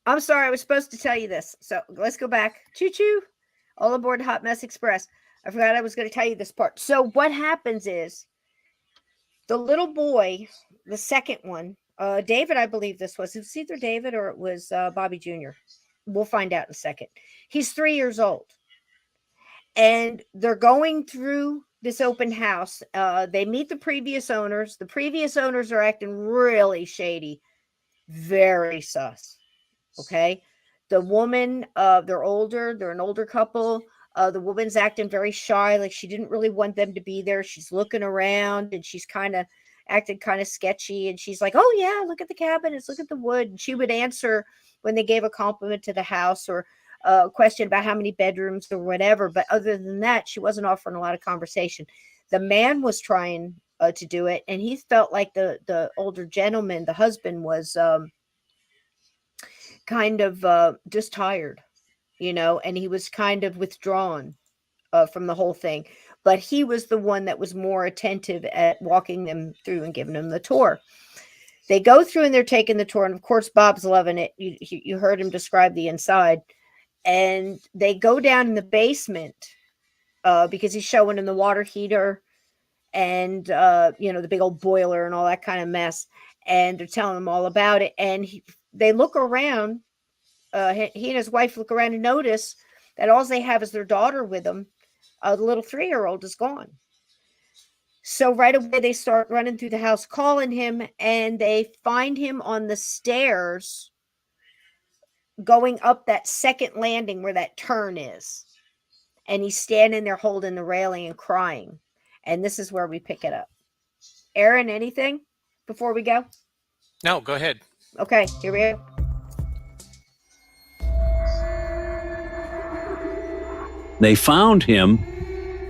I'm sorry, I was supposed to tell you this. So let's go back. Choo-choo. All aboard Hot Mess Express. I forgot I was going to tell you this part. So what happens is the little boy, the second one, David, I believe this was. It was either David or it was Bobby Jr. We'll find out in a second. He's 3 years old. And they're going through this open house. They meet the previous owners. The previous owners are acting really shady. Very sus. Okay. The woman, they're older. They're an older couple. The woman's acting very shy. Like she didn't really want them to be there. She's looking around and she's acting kind of sketchy. And she's like, oh yeah, look at the cabinets, look at the wood. And she would answer when they gave a compliment to the house or a question about how many bedrooms or whatever. But other than that, she wasn't offering a lot of conversation. The man was trying to do it. And he felt like the older gentleman, the husband, was kind of just tired, and he was kind of withdrawn from the whole thing. But he was the one that was more attentive at walking them through and giving them the tour. They go through and they're taking the tour. And of course, Bob's loving it. You heard him describe the inside. And they go down in the basement because he's showing him the water heater and, the big old boiler and all that kind of mess. And they're telling him all about it. And they look around. He and his wife look around and notice that all they have is their daughter with them. The little 3-year-old is gone. So right away they start running through the house calling him, and they find him on the stairs going up that second landing where that turn is. And he's standing there holding the railing and crying. And this is where we pick it up. Aaron, anything before we go? No, go ahead. Okay, here we go. They found him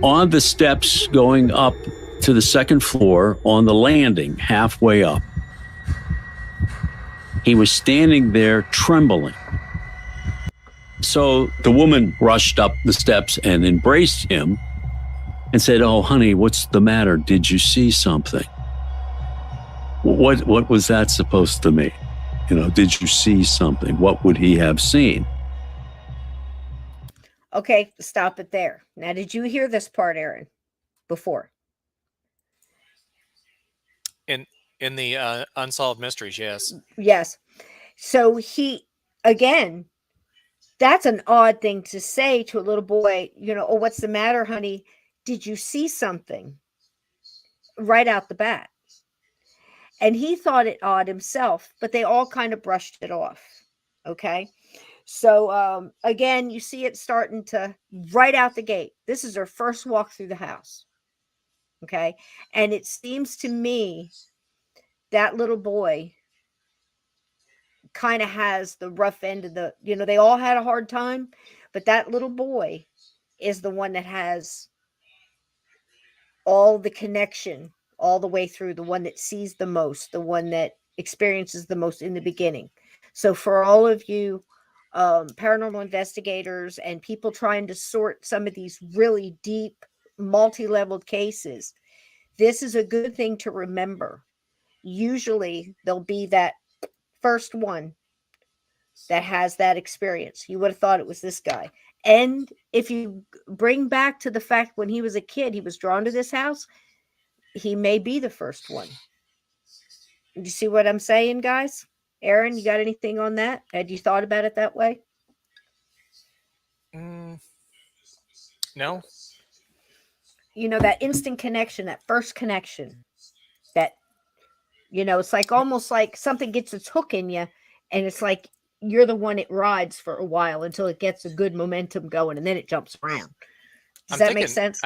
on the steps going up to the second floor on the landing, halfway up. He was standing there trembling. So the woman rushed up the steps and embraced him and said, "Oh, honey, what's the matter? Did you see something?" What was that supposed to mean? Did you see something? What would he have seen? Okay, stop it there. Now, did you hear this part, Aaron, before? In the Unsolved Mysteries, yes. Yes. So again, that's an odd thing to say to a little boy, "Oh, what's the matter, honey? Did you see something?" Right out the bat. And he thought it odd himself, but they all kind of brushed it off. Okay. So, again, you see it starting to right out the gate. This is her first walk through the house. Okay. And it seems to me that little boy kind of has the rough end of they all had a hard time, but that little boy is the one that has all the connection all the way through, the one that sees the most, the one that experiences the most in the beginning. So for all of you paranormal investigators and people trying to sort some of these really deep, multi-leveled cases, this is a good thing to remember. Usually there'll be that first one that has that experience. You would have thought it was this guy. And if you bring back to the fact when he was a kid, he was drawn to this house, he may be the first one. You see what I'm saying, guys? Aaron, you got anything on that? Had you thought about it that way? No. That instant connection, that first connection, that, it's like almost like something gets its hook in you, and it's like you're the one it rides for a while until it gets a good momentum going, and then it jumps around. Does that make sense?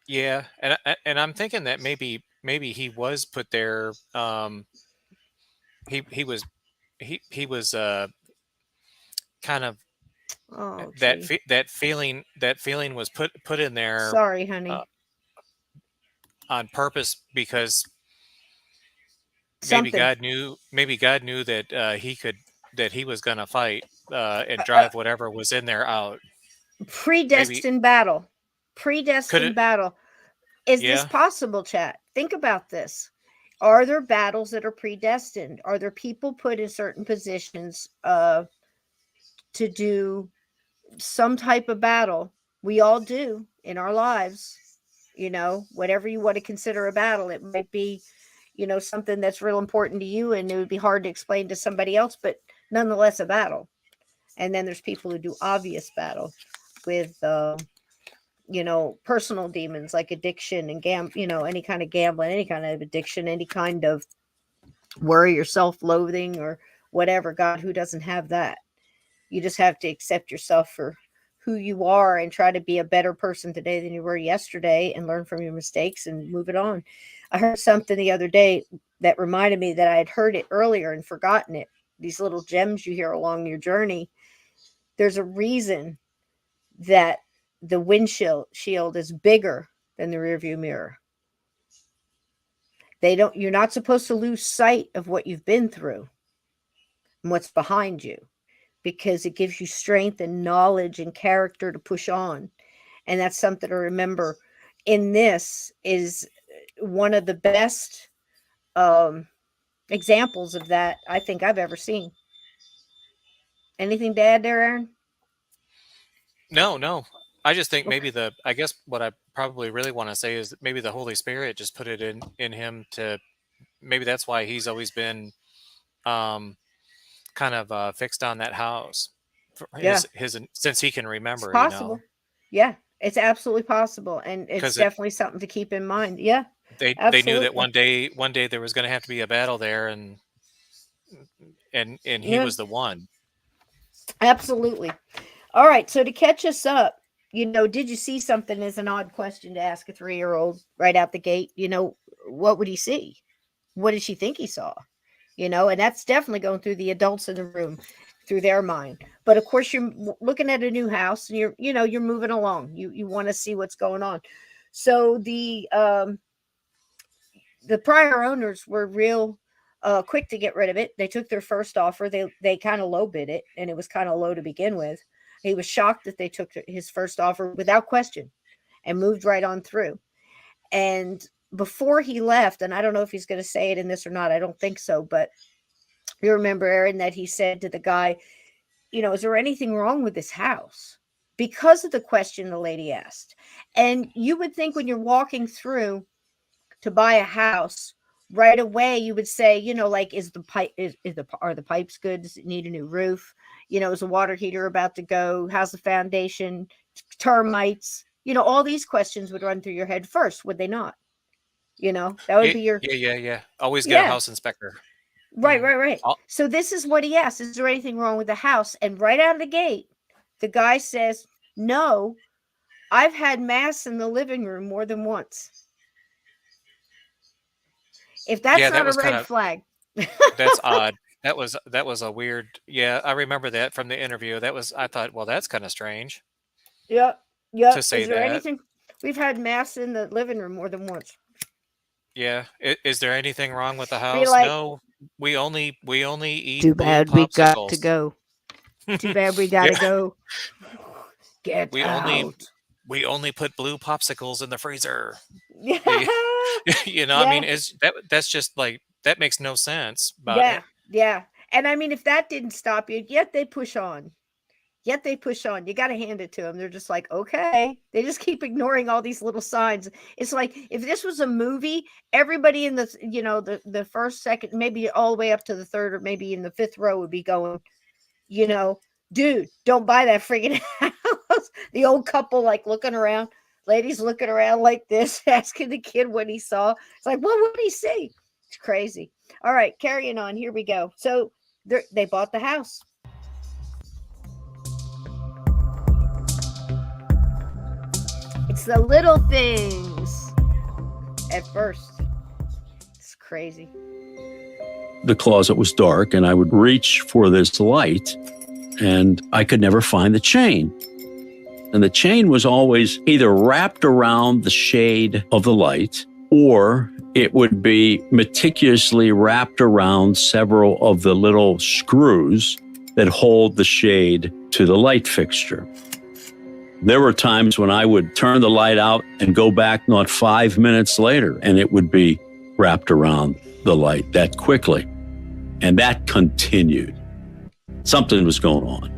Yeah, and I'm thinking that maybe he was put there. He was kind of that feeling was put in there. Sorry, honey. On purpose, because maybe God knew that he was going to fight and drive whatever was in there out. Predestined battle. Battle. Is this possible, chat? Think about this. Are there battles that are predestined? Are there people put in certain positions to do some type of battle? We all do in our lives. Whatever you want to consider a battle, it might be, something that's real important to you, and it would be hard to explain to somebody else, but nonetheless a battle. And then there's people who do obvious battle with personal demons like addiction and any kind of gambling, any kind of addiction, any kind of worry or self-loathing or whatever. God, who doesn't have that? You just have to accept yourself for who you are and try to be a better person today than you were yesterday, and learn from your mistakes and move it on. I heard something the other day that reminded me that I had heard it earlier and forgotten it. These little gems you hear along your journey. There's a reason that the windshield is bigger than the rearview mirror. You're not supposed to lose sight of what you've been through and what's behind you, because it gives you strength and knowledge and character to push on. And that's something to remember. In this is one of the best examples of that I think I've ever seen. Anything to add there, Aaron? No. I just think maybe I guess what I probably really want to say is that maybe the Holy Spirit just put it in him to, maybe that's why he's always been kind of fixed on that house. His since he can remember. It's possible. Yeah, it's absolutely possible. And it's definitely something to keep in mind. Yeah. They knew that one day there was going to have to be a battle there, and he was the one. Absolutely. All right. So to catch us up, did you see something is an odd question to ask a 3-year-old right out the gate. What would he see? What did she think he saw? And that's definitely going through the adults in the room, through their mind. But of course, you're looking at a new house, and you're moving along. You want to see what's going on. So the prior owners were real quick to get rid of it. They took their first offer. They kind of low bid it, and it was kind of low to begin with. He was shocked that they took his first offer without question and moved right on through. And before he left, and I don't know if he's going to say it in this or not, I don't think so, but you remember, Aaron, that he said to the guy, is there anything wrong with this house? Because of the question the lady asked. And you would think when you're walking through to buy a house, right away you would say, like, are the pipes good? Does it need a new roof? Is the water heater about to go? How's the foundation? Termites? All these questions would run through your head first, would they not? That would be your... Yeah. Always get a house inspector. Right. So this is what he asked. Is there anything wrong with the house? And right out of the gate, the guy says, no, I've had mass in the living room more than once. If that's not a red flag. That's odd. That was a weird. Yeah, I remember that from the interview. I thought, well, that's kind of strange. Yep. To say is there that. anything? We've had mass in the living room more than once. Yeah. Is there anything wrong with the house? No. We only eat. Too bad we got to go. Too bad we gotta go. Get out. We only put blue popsicles in the freezer. Yeah. I mean, that's just like, that makes no sense. But yeah. And I mean, if that didn't stop you, yet they push on. You got to hand it to them. They're just like, okay. They just keep ignoring all these little signs. It's like, if this was a movie, everybody in the first, second, maybe all the way up to the third, or maybe in the fifth row would be going, dude, don't buy that friggin' house. The old couple, like, looking around, ladies looking around like this, asking the kid what he saw. It's like, what would he see? It's crazy. All right, carrying on. Here we go. So they bought the house. It's the little things at first. It's crazy. The closet was dark, and I would reach for this light, and I could never find the chain. And the chain was always either wrapped around the shade of the light, or it would be meticulously wrapped around several of the little screws that hold the shade to the light fixture. There were times when I would turn the light out and go back not 5 minutes later, and it would be wrapped around the light that quickly. And that continued. Something was going on.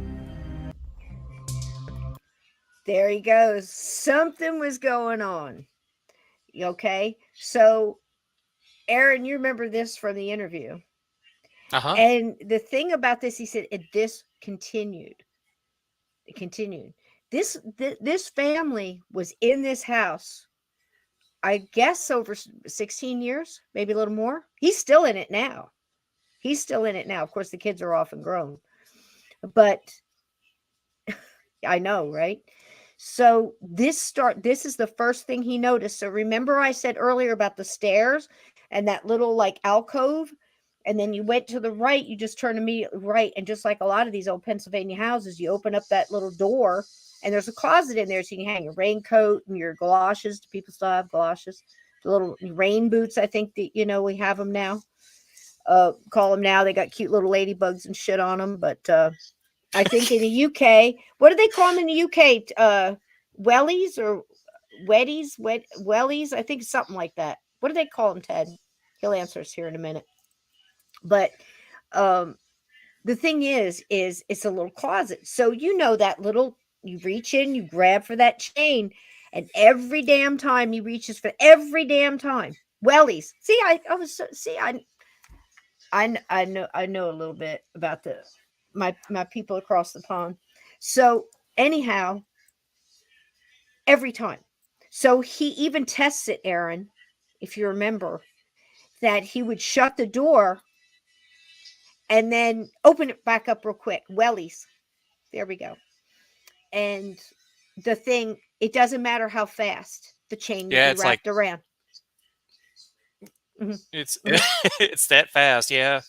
There he goes. Something was going on. Okay. So, Aaron, you remember this from the interview. Uh-huh. And the thing about this, he said, this continued. It continued. This family was in this house, I guess, over 16 years, maybe a little more. He's still in it now. Of course, the kids are off and grown. But I know, right? So this is the first thing he noticed. So remember I said earlier about the stairs and that little like alcove, and then you went to the right, you just turn immediately right. And just like a lot of these old Pennsylvania houses, you open up that little door and there's a closet in there so you can hang your raincoat and your galoshes. Do people still have galoshes? The little rain boots, I think that, we have them now. Call them now. They got cute little ladybugs and shit on them. But I think in the UK, what do they call them in the UK? Wellies or wetties? Wellies? I think something like that. What do they call them, Ted? He'll answer us here in a minute. But the thing is it's a little closet. So that little, you reach in, you grab for that chain, and every damn time he reaches for every damn time. Wellies. See, I know a little bit about my people across the pond. So anyhow, every time. So he even tests it, Aaron, if you remember, that he would shut the door and then open it back up real quick. Wellies. There we go. And the thing, it doesn't matter how fast the chain would be it's like wrapped around. it's it's that fast, yeah.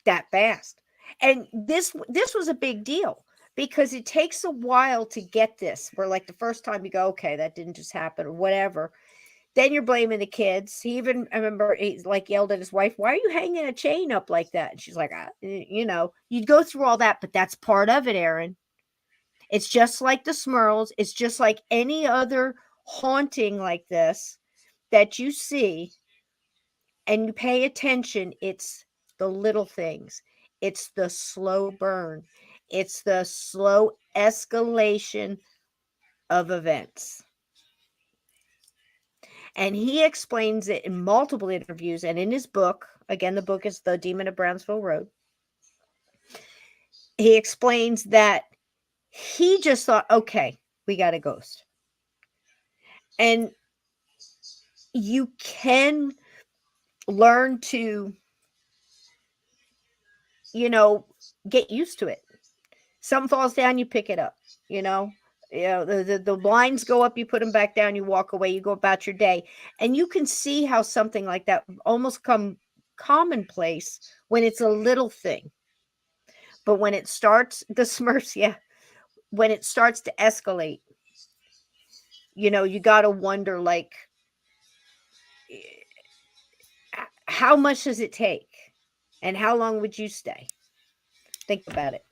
That fast. And this was a big deal because it takes a while to get this. Where like the first time you go, okay, that didn't just happen or whatever. Then you're blaming the kids. He even, I remember, he like yelled at his wife, "Why are you hanging a chain up like that?" And she's like, you know, you'd go through all that, but that's part of it, Aaron. It's just like the Smurls. It's just like any other haunting like this that you see and you pay attention. It's the little things. It's the slow burn. It's the slow escalation of events. And he explains it in multiple interviews and in his book. Again, the book is The Demon of Brownsville Road. He explains that he just thought, okay, we got a ghost. And you can learn to, you know, get used to it. Something falls down, you pick it up, you know. You know, the blinds go up, you put them back down, you walk away, you go about your day. And you can see how something like that almost come commonplace when it's a little thing. But when it starts, the Smurfs, when it starts to escalate, you know, you got to wonder, like, how much does it take? And how long would you stay? Think about it.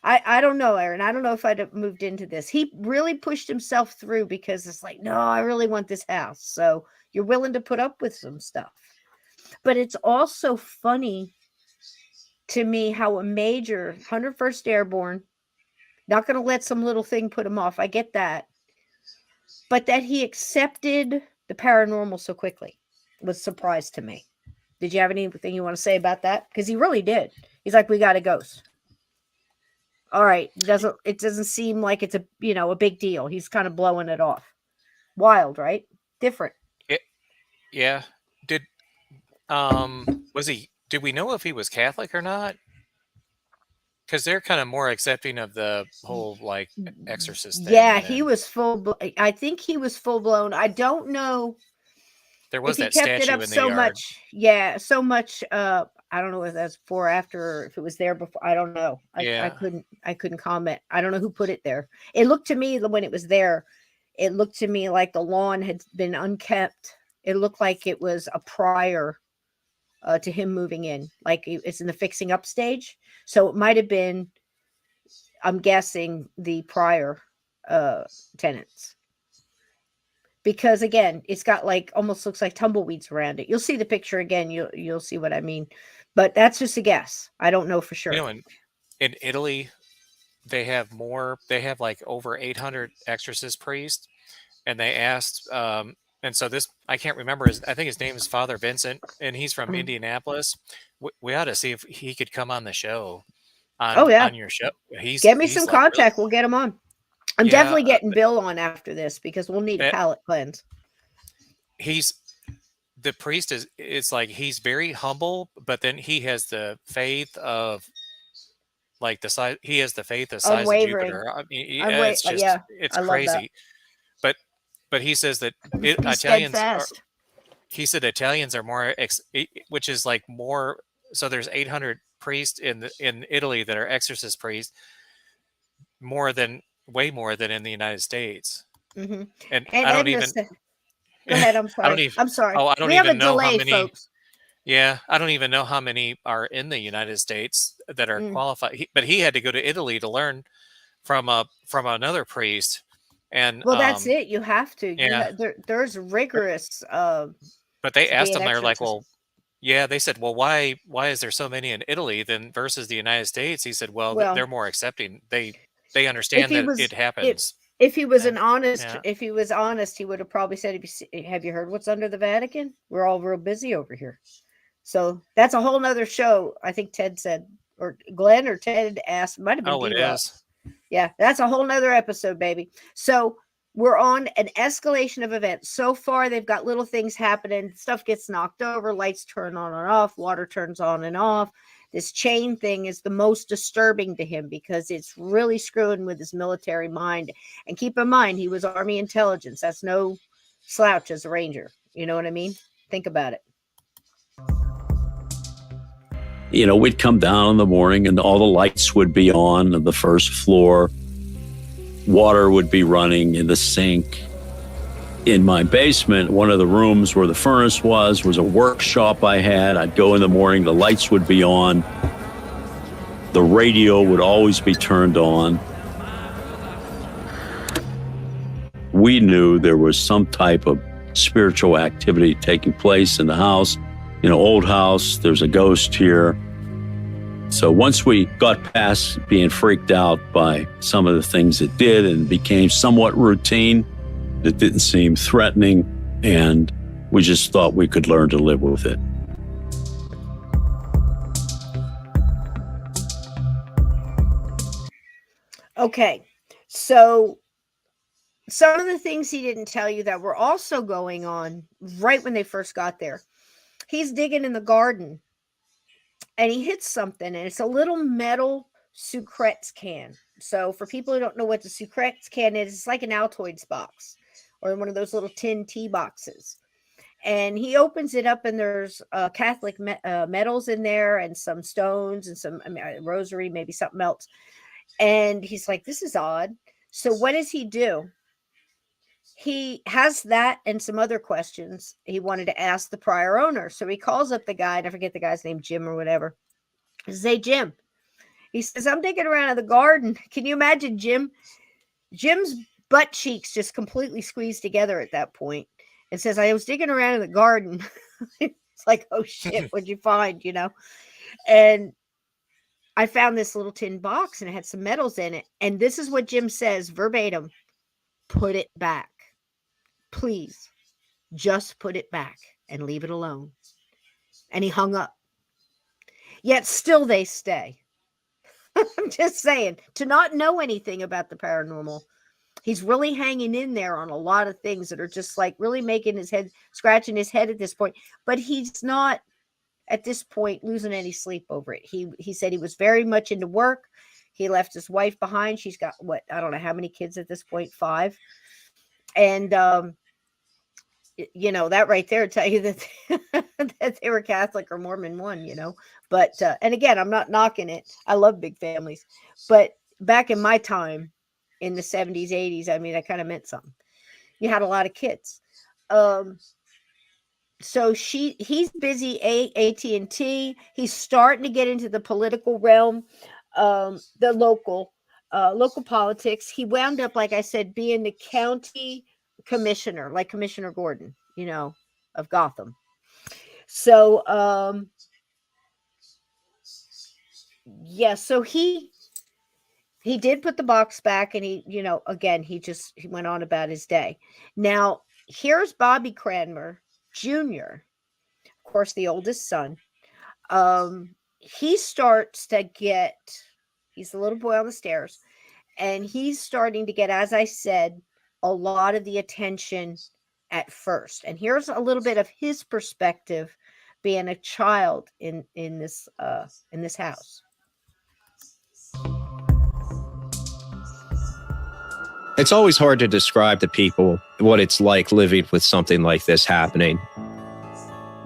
I don't know, Aaron. I don't know if I'd have moved into this. He really pushed himself through because it's like, no, I really want this house. So you're willing to put up with some stuff. But it's also funny to me how a major 101st Airborne, not going to let some little thing put him off. I get that. But that he accepted the paranormal so quickly was a surprise to me. Did you have anything you want to say about that? Because he really did. He's like, we got a ghost. All right. It doesn't seem like it's a big deal. He's kind of blowing it off. Wild, right? Different. Yeah. Did we know if he was Catholic or not? Because they're kind of more accepting of the whole like exorcist thing. Yeah, he was I think he was full blown. I don't know. There was if that he kept statue it up in the so yard. much. Yeah, so much. I don't know if that's before or after, or if it was there before. I don't know. I couldn't comment. I don't know who put it there. It looked to me when it was there, it looked to me like the lawn had been unkept. It looked like it was a prior to him moving in, like it's in the fixing up stage. So it might have been, I'm guessing, the prior tenants. Because again, it's got like almost looks like tumbleweeds around it. You'll see the picture again. You'll see what I mean. But that's just a guess. I don't know for sure. You know, in Italy, they have like over 800 exorcist priests, and they asked, and so this, I can't remember I think his name is Father Vincent, and he's from Indianapolis. We ought to see if he could come on the show. On your show. Get me some like contact. really, we'll get him on. I'm definitely getting Bill on after this because we'll need a palate cleanse. The priest it's like he's very humble, but then he has the faith of like the size. He has the faith the size of Jupiter. I mean, it's just it's crazy. But he says that Italians he said Italians are more, which is like more. So there's 800 priests in Italy that are exorcist priests, way more than in the United States. Mm-hmm. And I don't even. Go ahead. I'm sorry. I'm sorry. Oh, I don't even know how many. Folks. Yeah, I don't even know how many are in the United States that are qualified. But he had to go to Italy to learn from another priest. And well, that's it. You have to. Yeah. There's rigorous. But they asked him. They're like, well, yeah. They said, well, why is there so many in Italy then versus the United States? He said, well, they're more accepting. They understand that it happens. If he was if he was honest, he would have probably said, have you heard what's under the Vatican? We're all real busy over here. So that's a whole nother show. I think Ted said, or Glenn or Ted asked, might have been. Oh, it is. Yeah, that's a whole nother episode, baby. So we're on an escalation of events. So far, they've got little things happening. Stuff gets knocked over. Lights turn on and off. Water turns on and off. This chain thing is the most disturbing to him because it's really screwing with his military mind. And keep in mind, he was Army intelligence. That's no slouch as a Ranger. You know what I mean? Think about it. You know, we'd come down in the morning and all the lights would be on the first floor. Water would be running in the sink. In my basement, one of the rooms where the furnace was a workshop I had. I'd go in the morning, the lights would be on. The radio would always be turned on. We knew there was some type of spiritual activity taking place in the house. You know, old house, there's a ghost here. So once we got past being freaked out by some of the things it did and became somewhat routine, it didn't seem threatening, and we just thought we could learn to live with it. Okay, so some of the things he didn't tell you that were also going on right when they first got there. He's digging in the garden and he hits something, and it's a little metal Sucrets can. So for people who don't know what the Sucrets can is, it's like an Altoids box or one of those little tin tea boxes. And he opens it up, and there's Catholic medals in there and some stones and some rosary, maybe something else. And he's like, this is odd. So what does he do? He has that and some other questions he wanted to ask the prior owner. So he calls up the guy, and I forget the guy's name, Jim or whatever. He says, hey, Jim. He says, I'm digging around in the garden. Can you imagine Jim? Jim's butt cheeks just completely squeezed together at that point. And says, I was digging around in the garden. It's like, oh, shit, what'd you find, you know? And I found this little tin box, and it had some medals in it. And this is what Jim says verbatim. Put it back. Please, just put it back and leave it alone. And he hung up. Yet still they stay. I'm just saying, to not know anything about the paranormal, he's really hanging in there on a lot of things that are just like really making his head, scratching his head at this point. But he's not, at this point, losing any sleep over it. He said he was very much into work. He left his wife behind. She's got, what, I don't know how many kids at this point, 5. And, you know, that right there tell you that, that they were Catholic or Mormon one, you know. But, and again, I'm not knocking it. I love big families. But back in my time, in the 70s, 80s, I mean, that kind of meant something. You had a lot of kids. So he's busy AT&T. He's starting to get into the political realm, the local politics. He wound up, like I said, being the county commissioner, like Commissioner Gordon, you know, of Gotham. So, yeah, so he did put the box back, and he, you know, again, he went on about his day. Now, here's Bobby Cranmer Jr., of course, the oldest son. He starts to get, he's the little boy on the stairs, and he's starting to get, as I said, a lot of the attention at first. And here's a little bit of his perspective being a child in this house. It's always hard to describe to people what it's like living with something like this happening.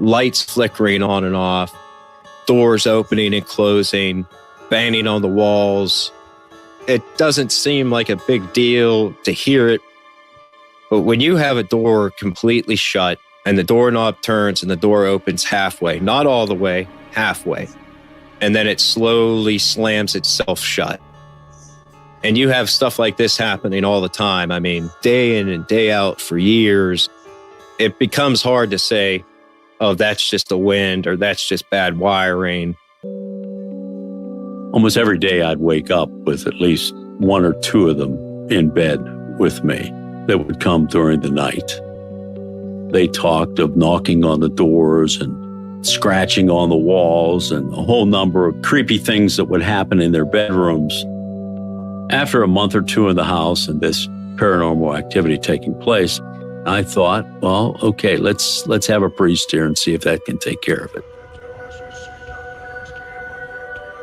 Lights flickering on and off, doors opening and closing, banging on the walls. It doesn't seem like a big deal to hear it, but when you have a door completely shut and the doorknob turns and the door opens halfway, not all the way, halfway, and then it slowly slams itself shut, and you have stuff like this happening all the time, I mean, day in and day out for years, it becomes hard to say, oh, that's just the wind or that's just bad wiring. Almost every day I'd wake up with at least one or two of them in bed with me that would come during the night. They talked of knocking on the doors and scratching on the walls and a whole number of creepy things that would happen in their bedrooms. After a month or two in the house and this paranormal activity taking place. I thought, well, okay, let's have a priest here and see if that can take care of it.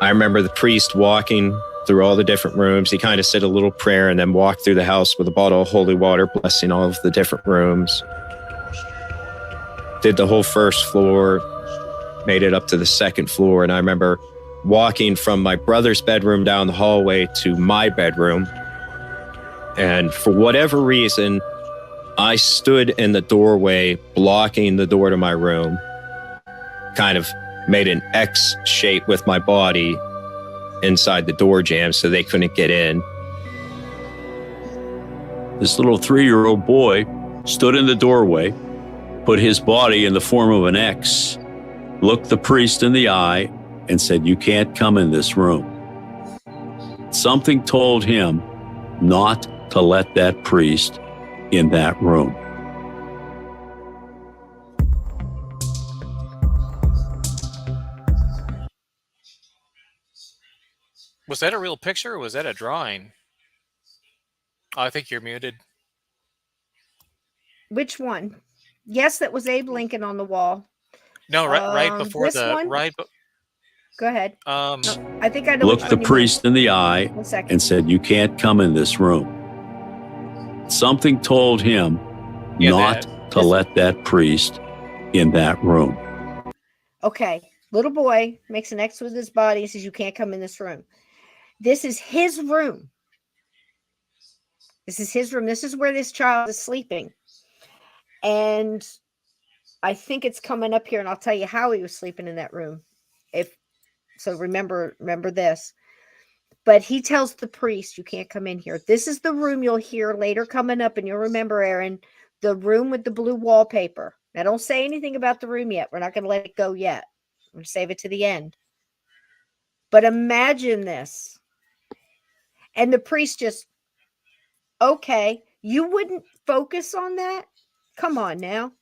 I remember the priest walking through all the different rooms. He kind of said a little prayer and then walked through the house with a bottle of holy water, blessing all of the different rooms. Did the whole first floor, made it up to the second floor. And I remember walking from my brother's bedroom down the hallway to my bedroom. And for whatever reason, I stood in the doorway, blocking the door to my room, kind of made an X shape with my body inside the door jamb so they couldn't get in. This little 3-year-old boy stood in the doorway, put his body in the form of an X, looked the priest in the eye, and said, "You can't come in this room." Something told him not to let that priest in that room. Was that a real picture or was that a drawing? Oh, I think you're muted. Which one? Yes, that was Abe Lincoln on the wall. No, right before this the one? right. Go ahead. No, I think I know. Looked the priest in the eye and said, "You can't come in this room." Something told him not to let that priest in that room. Okay. Little boy makes an X with his body and says, "You can't come in this room." This is his room. This is his room. This is where this child is sleeping. And I think it's coming up here, and I'll tell you how he was sleeping in that room. Remember this. But he tells the priest, "You can't come in here." This is the room you'll hear later coming up, and you'll remember, Aaron, the room with the blue wallpaper. Now, don't say anything about the room yet. We're not going to let it go yet. We're going to save it to the end. But imagine this. And the priest just, okay, you wouldn't focus on that? Come on now.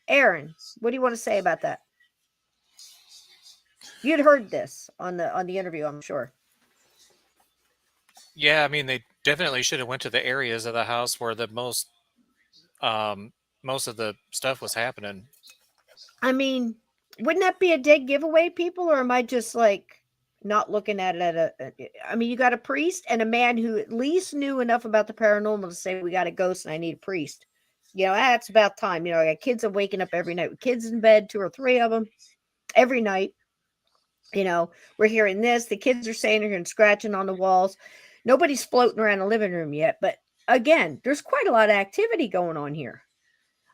Aaron, what do you want to say about that? You'd heard this on the interview, I'm sure. Yeah, I mean, they definitely should have went to the areas of the house where the most of the stuff was happening. I mean, wouldn't that be a dead giveaway, people? Or am I just like not looking at it I mean, you got a priest and a man who at least knew enough about the paranormal to say, "We got a ghost and I need a priest." That's about time. I got kids are waking up every night with kids in bed, 2 or 3 of them every night. We're hearing this. The kids are saying they're hearing scratching on the walls. Nobody's floating around the living room yet. But again, there's quite a lot of activity going on here.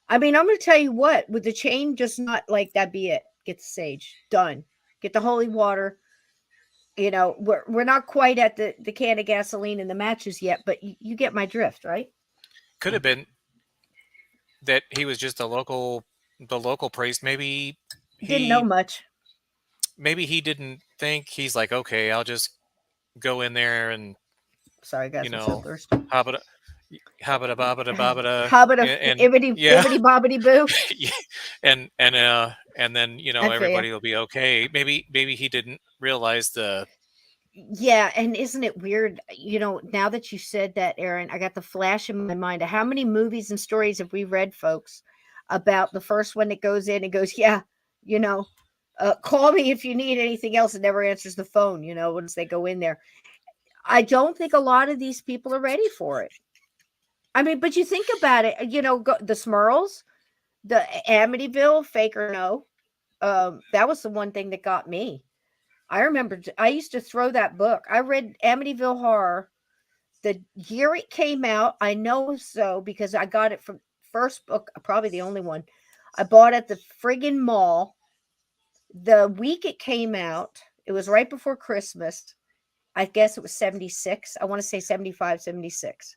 I mean, I'm going to tell you what, with the chain, just not like that be it. Get the sage done. Get the holy water. We're not quite at the can of gasoline and the matches yet, but you get my drift, right? Could have been that he was just the local priest. Maybe he didn't know much. Maybe he didn't think. He's like, okay, I'll just go in there and sorry guys, I'm so thirsty. Hobbita ibbity bobbity boo. and then everybody will be okay. Maybe he didn't realize the. Yeah, and isn't it weird? Now that you said that, Aaron, I got the flash in my mind of how many movies and stories have we read, folks, about the first one that goes in and goes, "Yeah, call me if you need anything else," and never answers the phone. Once they go in there, I don't think a lot of these people are ready for it. I mean, but you think about it, the Smurls, the Amityville, fake or no, that was the one thing that got me. I remember I used to throw that book. I read Amityville Horror the year it came out. I know so because I got it from first book, probably the only one. I bought at the friggin' mall. The week it came out, it was right before Christmas. I guess it was 76. I want to say 75, 76.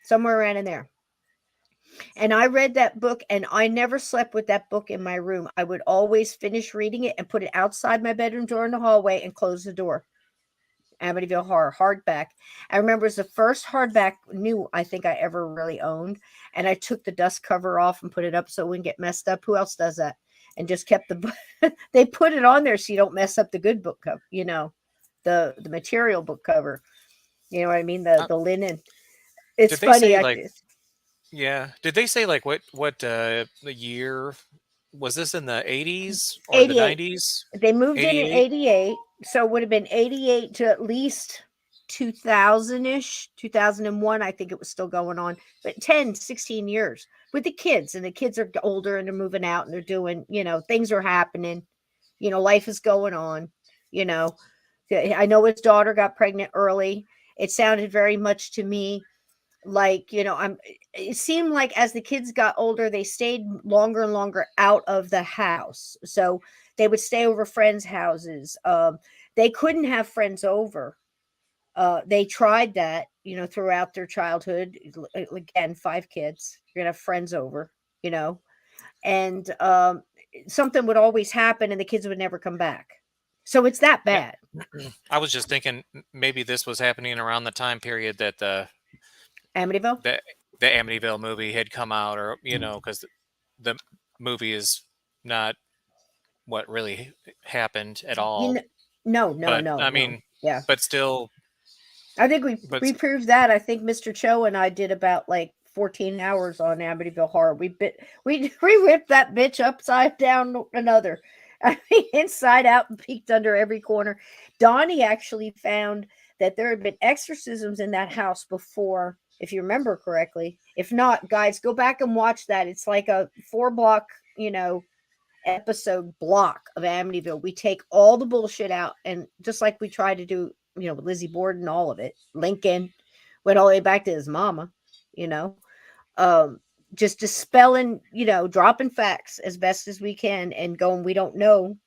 Somewhere around in there. And I read that book, and I never slept with that book in my room. I would always finish reading it and put it outside my bedroom door in the hallway and close the door. Amityville Horror, hardback. I remember it was the first hardback I think I ever really owned. And I took the dust cover off and put it up so it wouldn't get messed up. Who else does that? And just kept the book. They put it on there so you don't mess up the good book cover, the material book cover. You know what I mean? The linen. It's Did they funny. say like, yeah. Did they say like what the year was this in the 80s or the 88. 90s? They moved in 88? 88, so it would have been 88 to at least 2000-ish, 2001. I think it was still going on, but 10, 16 years with the kids, and the kids are older and they're moving out and they're doing, things are happening, life is going on, I know his daughter got pregnant early. It sounded very much to me like, it seemed like as the kids got older, they stayed longer and longer out of the house. So they would stay over friends' houses. They couldn't have friends over. They tried that, throughout their childhood. Again, 5 kids, you're gonna have friends over, and something would always happen and the kids would never come back. So it's that bad. Yeah. I was just thinking maybe this was happening around the time period that the Amityville? the Amityville movie had come out, or because the movie is not what really happened at all. No. I mean, yeah, but still, I think we proved that. I think Mr. Cho and I did about like 14 hours on Amityville Horror. We ripped that bitch upside down another. I mean, inside out and peeked under every corner. Donnie actually found that there had been exorcisms in that house before, if you remember correctly. If not, guys, go back and watch that. It's like a 4-block, episode block of Amityville. We take all the bullshit out, and just like we tried to do, with Lizzie Borden, all of it. Lincoln went all the way back to his mama, just dispelling, dropping facts as best as we can and going, we don't know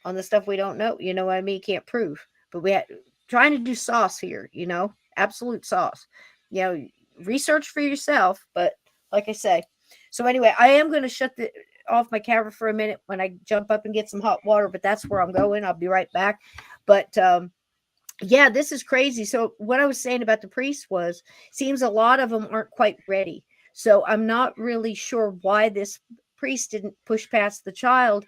on the stuff we don't know. You know what I mean? Can't prove, but we had trying to do sauce here, absolute sauce, research for yourself. But like I say, so anyway, I am going to shut off my camera for a minute when I jump up and get some hot water, but that's where I'm going. I'll be right back. But, yeah, this is crazy. So what I was saying about the priests was, seems a lot of them aren't quite ready. So I'm not really sure why this priest didn't push past the child,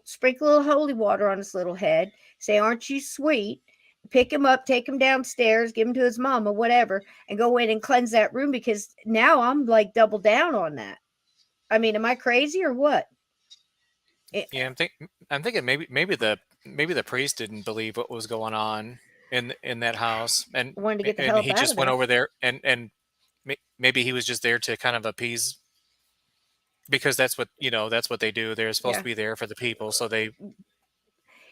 sprinkle a little holy water on his little head, say, aren't you sweet? Pick him up, take him downstairs, give him to his mama, whatever, and go in and cleanse that room, because now I'm like double down on that. I mean, am I crazy or what? Yeah, I'm thinking maybe the priest didn't believe what was going on in that house, and wanted to get the hell he out just of went there. over there, and maybe he was just there to kind of appease, because that's what they do. They're supposed to be there for the people, so they.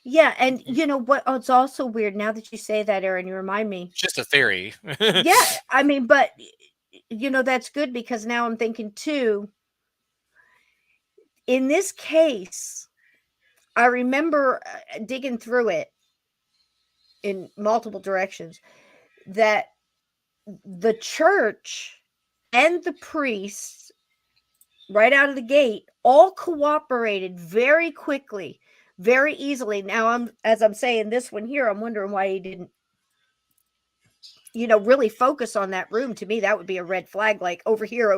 Yeah, and you know what? Oh, it's also weird now that you say that, Aaron. You remind me. Just a theory. Yeah, I mean, but that's good, because now I'm thinking too. In this case, I remember digging through it in multiple directions, that the church and the priests, right out of the gate, all cooperated very quickly, very easily. Now, as I'm saying this one here, I'm wondering why he didn't, really focus on that room. To me, that would be a red flag, like over here,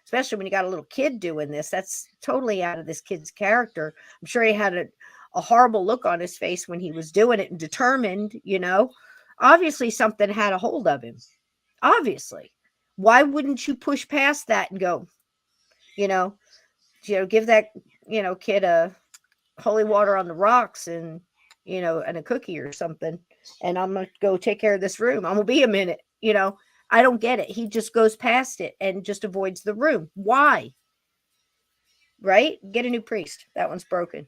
especially when you got a little kid doing this. That's totally out of this kid's character. I'm sure he had a horrible look on his face when he was doing it, and determined, obviously something had a hold of him. Obviously. Why wouldn't you push past that and go, give that, kid a holy water on the rocks and, and a cookie or something. And I'm going to go take care of this room. I'm going to be a minute, I don't get it. He just goes past it and just avoids the room. Why? Right? Get a new priest. That one's broken.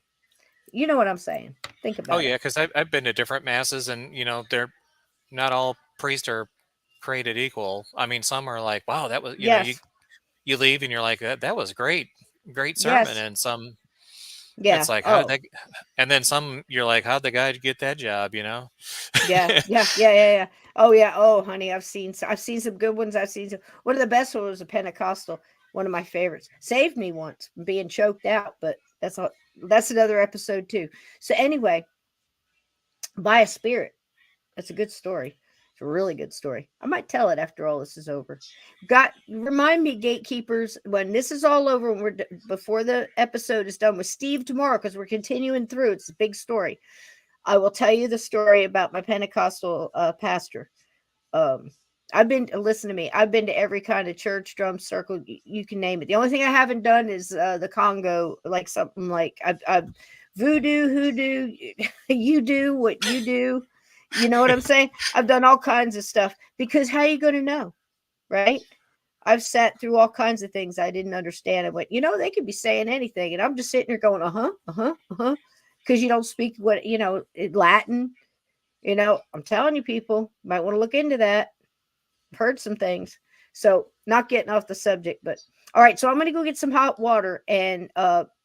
You know what I'm saying? Think about it. Oh yeah, because I've been to different masses, and they're not all priests are created equal. I mean, some are like, wow, that was you leave and you're like, that was great sermon, Yes. and some. Yeah. It's like, and then some, you're like, how'd the guy get that job? Yeah. Oh yeah. Oh, honey, I've seen some good ones. One of the best ones was a Pentecostal. One of my favorites. Saved me once from being choked out, but that's another episode too. So anyway, by a spirit. That's a good story. It's a really good story. I might tell it after all this is over. Remind me, gatekeepers, when this is all over, before the episode is done with Steve tomorrow, because we're continuing through. It's a big story. I will tell you the story about my Pentecostal pastor. listen to me. I've been to every kind of church, drum circle, you can name it. The only thing I haven't done is the Congo, like something like I've voodoo, hoodoo, you do what you do. You know what I'm saying? I've done all kinds of stuff because how are you going to know? Right? I've sat through all kinds of things I didn't understand. I went, they could be saying anything. And I'm just sitting there going, because you don't speak Latin. I'm telling you, people might want to look into that. I've heard some things. So not getting off the subject, but all right. So I'm going to go get some hot water. And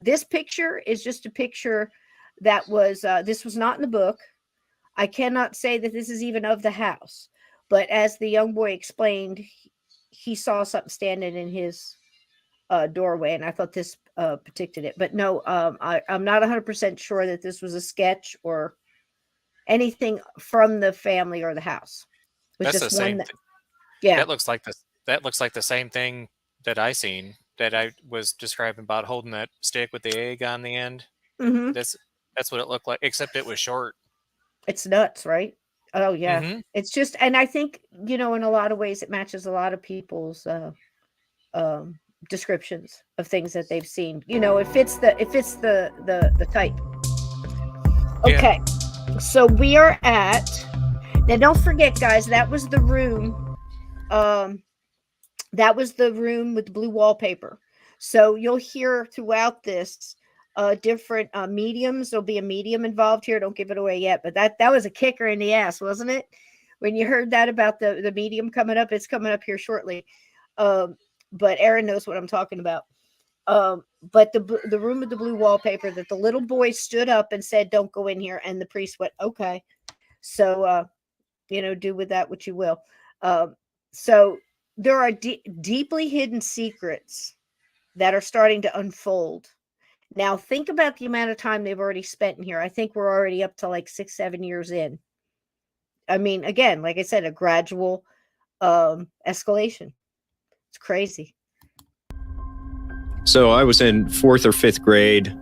this picture is just a picture that was, this was not in the book. I cannot say that this is even of the house, but as the young boy explained, he saw something standing in his doorway, and I thought this predicted it. But no, I'm not 100% sure that this was a sketch or anything from the family or the house. It was That's just the same. Yeah, that looks like the same thing that I seen that I was describing about holding that stick with the egg on the end. Mm-hmm. That's what it looked like, except it was short. It's nuts, right? Oh yeah. Mm-hmm. It's just, and I think in a lot of ways it matches a lot of people's descriptions of things that they've seen. It fits the type. Okay. Yeah. So we are at, now don't forget, guys, that was the room. That was the room with the blue wallpaper. So you'll hear throughout this different mediums. There'll be a medium involved here. Don't give it away yet, but that was a kicker in the ass, wasn't it? When you heard that about the medium coming up, it's coming up here shortly. But Aaron knows what I'm talking about. But the room with the blue wallpaper, that the little boy stood up and said, "Don't go in here," and the priest went, "Okay." So do with that what you will. So there are deeply hidden secrets that are starting to unfold. Now, think about the amount of time they've already spent in here. I think we're already up to like 6-7 years in. I mean, again, like I said, a gradual escalation. It's crazy. So I was in 4th or 5th grade.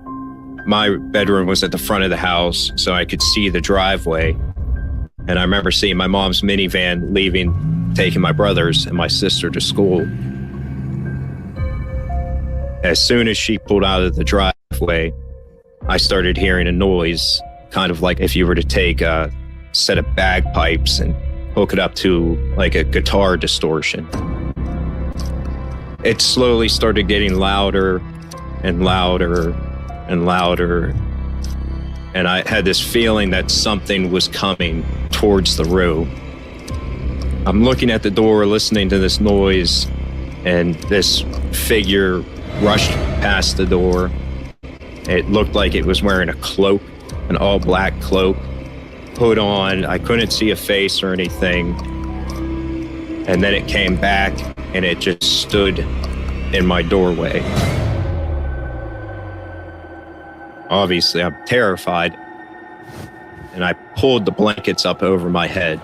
My bedroom was at the front of the house, so I could see the driveway. And I remember seeing my mom's minivan leaving, taking my brothers and my sister to school. As soon as she pulled out of the driveway, I started hearing a noise, kind of like if you were to take a set of bagpipes and hook it up to like a guitar distortion. It slowly started getting louder and louder and louder. And I had this feeling that something was coming towards the room. I'm looking at the door, listening to this noise, and this figure rushed past the door. It looked like it was wearing a cloak, an all black cloak, hood on. I couldn't see a face or anything. And then it came back and it just stood in my doorway. Obviously, I'm terrified, and I pulled the blankets up over my head.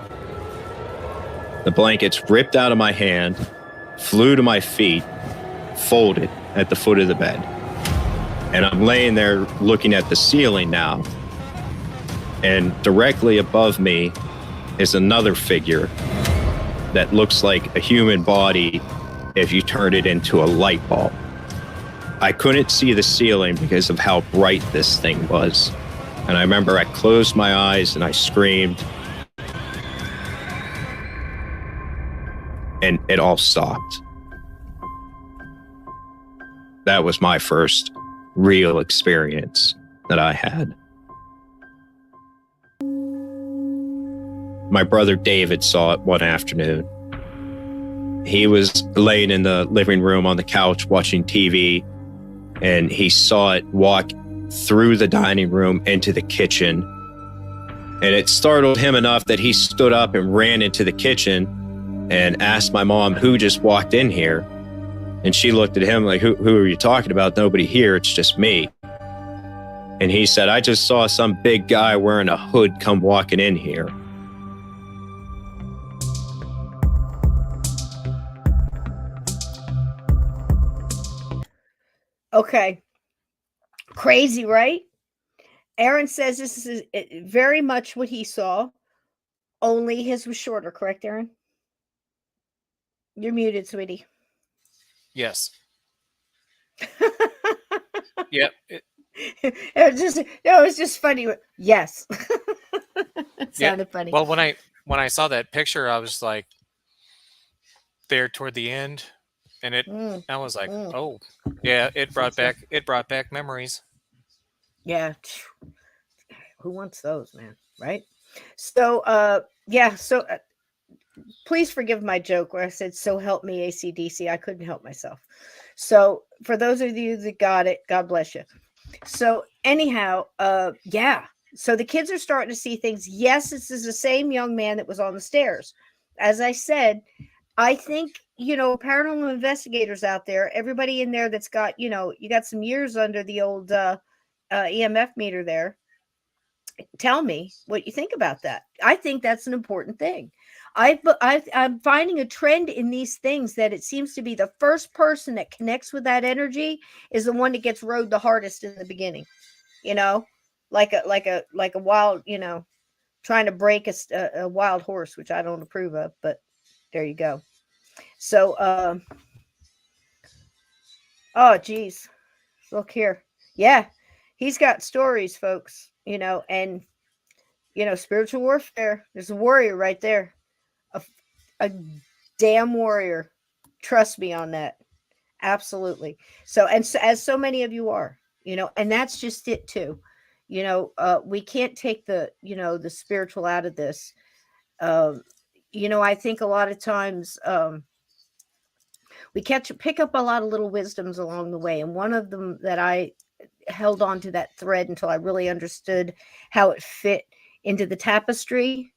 The blankets ripped out of my hand, flew to my feet, folded at the foot of the bed. And I'm laying there looking at the ceiling now, and directly above me is another figure that looks like a human body if you turned it into a light bulb. I couldn't see the ceiling because of how bright this thing was. And I remember I closed my eyes and I screamed. And it all stopped. That was my first real experience that I had. My brother David saw it one afternoon. He was laying in the living room on the couch watching TV, and he saw it walk through the dining room into the kitchen. And it startled him enough that he stood up and ran into the kitchen and asked my mom who just walked in here. And she looked at him like, who are you talking about? Nobody here, it's just me. And he said, I just saw some big guy wearing a hood come walking in here. Okay. Crazy, right? Aaron says this is very much what he saw, only his was shorter, correct, Aaron? You're muted, sweetie. Yes. Yep. It was just funny. Yes. It sounded funny. Well, when I saw that picture, I was like, there toward the end, and I was like, oh, yeah, it brought back memories. Yeah. Who wants those, man? Right? So, so please forgive my joke where I said, so help me, AC/DC. I couldn't help myself. So for those of you that got it, God bless you. So anyhow, so the kids are starting to see things. Yes, this is the same young man that was on the stairs. As I said, I think, paranormal investigators out there, everybody in there that's got, you got some years under the old EMF meter there. Tell me what you think about that. I think that's an important thing. I'm finding a trend in these things that it seems to be the first person that connects with that energy is the one that gets rode the hardest in the beginning. Like a wild, trying to break a wild horse, which I don't approve of, but there you go. So, oh geez, look here. Yeah, he's got stories, folks, and spiritual warfare. There's a warrior right there. A damn warrior. Trust me on that. Absolutely. So, as so many of you are, and that's just it too. We can't take the spiritual out of this. I think a lot of times we pick up a lot of little wisdoms along the way. And one of them that I held on to that thread until I really understood how it fit into the tapestry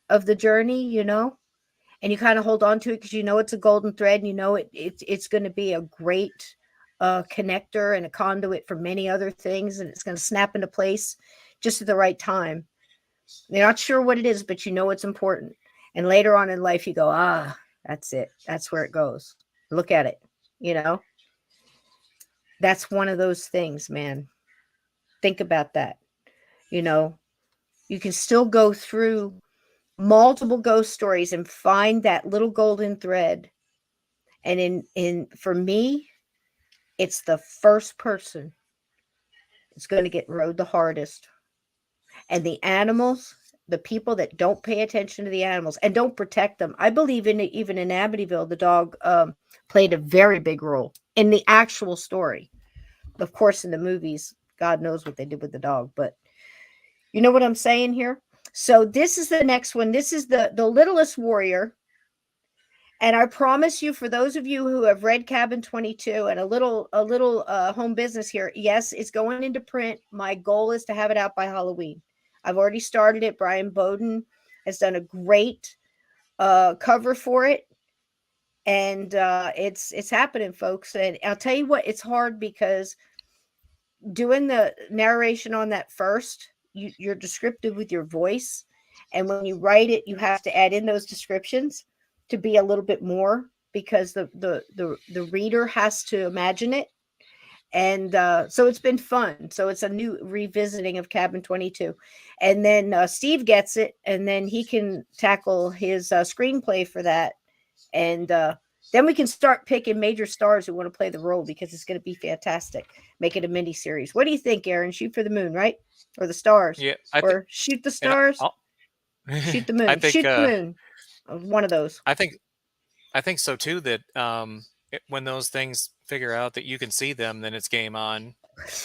of the journey, and you kind of hold on to it because it's a golden thread, and it's going to be a great connector and a conduit for many other things, and it's going to snap into place just at the right time. You're not sure what it is, but it's important. And later on in life, you go, that's it. That's where it goes. Look at it. That's one of those things, man. Think about that. You can still go through multiple ghost stories and find that little golden thread. And for me, it's the first person that's going to get rode the hardest. And the animals, the people that don't pay attention to the animals and don't protect them. I believe even in Amityville, the dog played a very big role in the actual story. Of course, in the movies, God knows what they did with the dog, but you know what I'm saying here? So this is the next one. This is the littlest warrior. And I promise you, for those of you who have read Cabin 22 and a little home business here, yes, it's going into print. My goal is to have it out by Halloween. I've already started it. Brian Bowden has done a great cover for it. And it's happening, folks. And I'll tell you what, it's hard because doing the narration on that first, you're descriptive with your voice. And when you write it, you have to add in those descriptions to be a little bit more because the reader has to imagine it. And so it's been fun. So it's a new revisiting of Cabin 22. And then Steve gets it, and then he can tackle his screenplay for that. And then we can start picking major stars who want to play the role because it's going to be fantastic. Make it a mini series. What do you think, Aaron? Shoot for the moon, right? Or the stars? Yeah. Shoot the stars? Shoot the moon. I think, shoot the moon. One of those. I think so too, that when those things figure out that you can see them, then it's game on.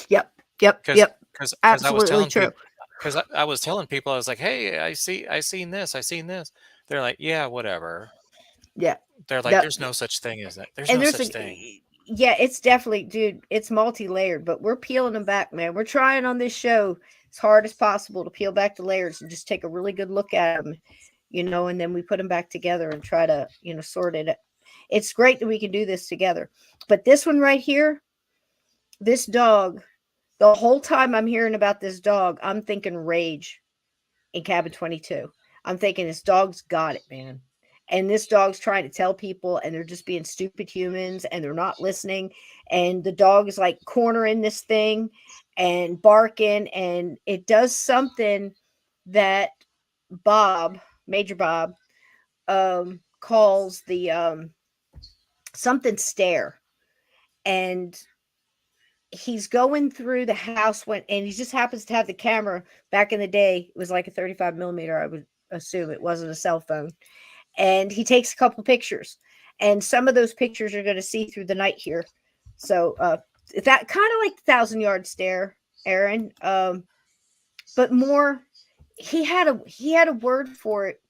Yep. Because absolutely true. Because I was telling people, I was like, hey, I seen this. They're like, yeah, whatever. Yeah. They're like, there's no such thing as that. There's no such thing. Yeah, it's definitely, dude, it's multi-layered, but we're peeling them back, man. We're trying on this show as hard as possible to peel back the layers and just take a really good look at them, and then we put them back together and try to, sort it. It's great that we can do this together. But this one right here, this dog, the whole time I'm hearing about this dog, I'm thinking rage in Cabin 22. I'm thinking this dog's got it, man. And this dog's trying to tell people, and they're just being stupid humans, and they're not listening. And the dog is like cornering this thing and barking, and it does something that Major Bob, calls the something stare, and he's going through the house and he just happens to have the camera. Back in the day, it was like a 35 millimeter. I would assume it wasn't a cell phone. And he takes a couple pictures, and some of those pictures are going to see through the night here. So that kind of like the 1,000-yard stare, Aaron. But more, he had a word for it,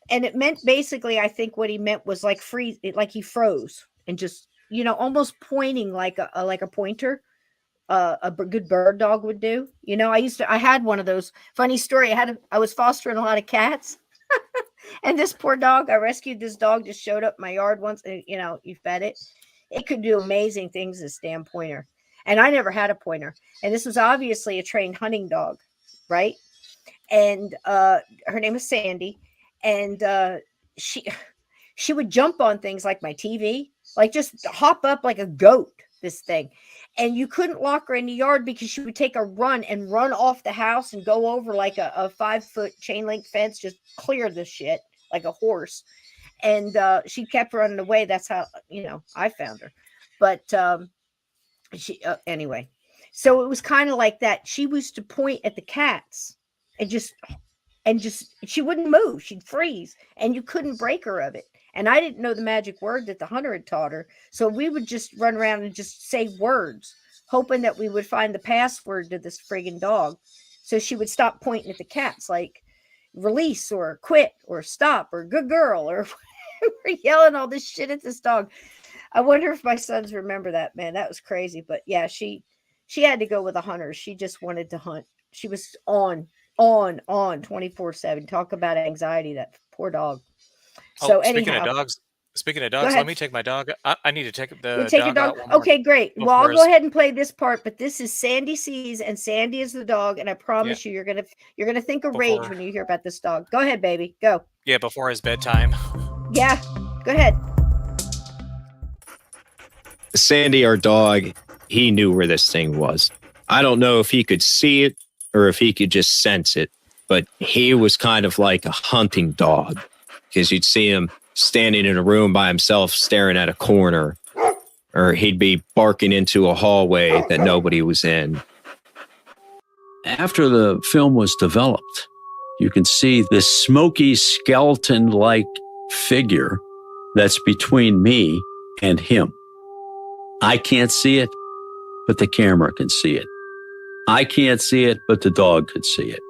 and it meant basically, I think what he meant was like freeze, like he froze and just, almost pointing like a pointer. A good bird dog would do. I had one of those. Funny story. I was fostering a lot of cats, and this poor dog, I rescued this dog, just showed up in my yard once. And, you fed it. It could do amazing things, this damn pointer. And I never had a pointer. And this was obviously a trained hunting dog, right? And her name is Sandy. And she would jump on things like my TV, like just hop up like a goat, this thing. And you couldn't lock her in the yard because she would take a run and run off the house and go over like a 5-foot chain link fence, just clear the shit like a horse. And she kept running away. That's how, I found her. But anyway, so it was kind of like that. She used to point at the cats and just she wouldn't move. She'd freeze, and you couldn't break her of it. And I didn't know the magic word that the hunter had taught her. So we would just run around and just say words, hoping that we would find the password to this friggin' dog. So she would stop pointing at the cats, like release or quit or stop or good girl, or we're yelling all this shit at this dog. I wonder if my sons remember that, man. That was crazy. But yeah, she had to go with a hunter. She just wanted to hunt. She was on 24/7. Talk about anxiety, that poor dog. So speaking of dogs, let me take my dog. I need to take the dog out. Okay, great. Well, I'll go ahead and play this part, but this is Sandy Sees, and Sandy is the dog, and I promise you, you're gonna think of rage when you hear about this dog. Go ahead, baby. Go. Yeah, before his bedtime. Yeah, go ahead. Sandy, our dog, he knew where this thing was. I don't know if he could see it or if he could just sense it, but he was kind of like a hunting dog, because you'd see him standing in a room by himself staring at a corner, or he'd be barking into a hallway that nobody was in. After the film was developed, you can see this smoky skeleton-like figure that's between me and him. I can't see it, but the camera can see it. I can't see it, but the dog could see it.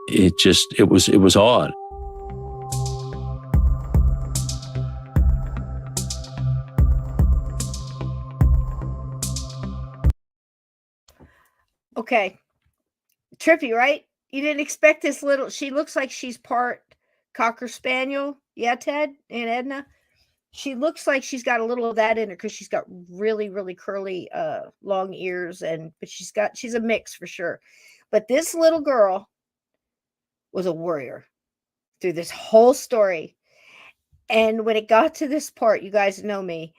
It was odd. Okay. Trippy, right? You didn't expect this little, she looks like she's part Cocker Spaniel. Yeah, Ted and Edna. She looks like she's got a little of that in her because she's got really, really curly, long ears, but she's a mix for sure. But this little girl was a warrior through this whole story. And when it got to this part, you guys know me,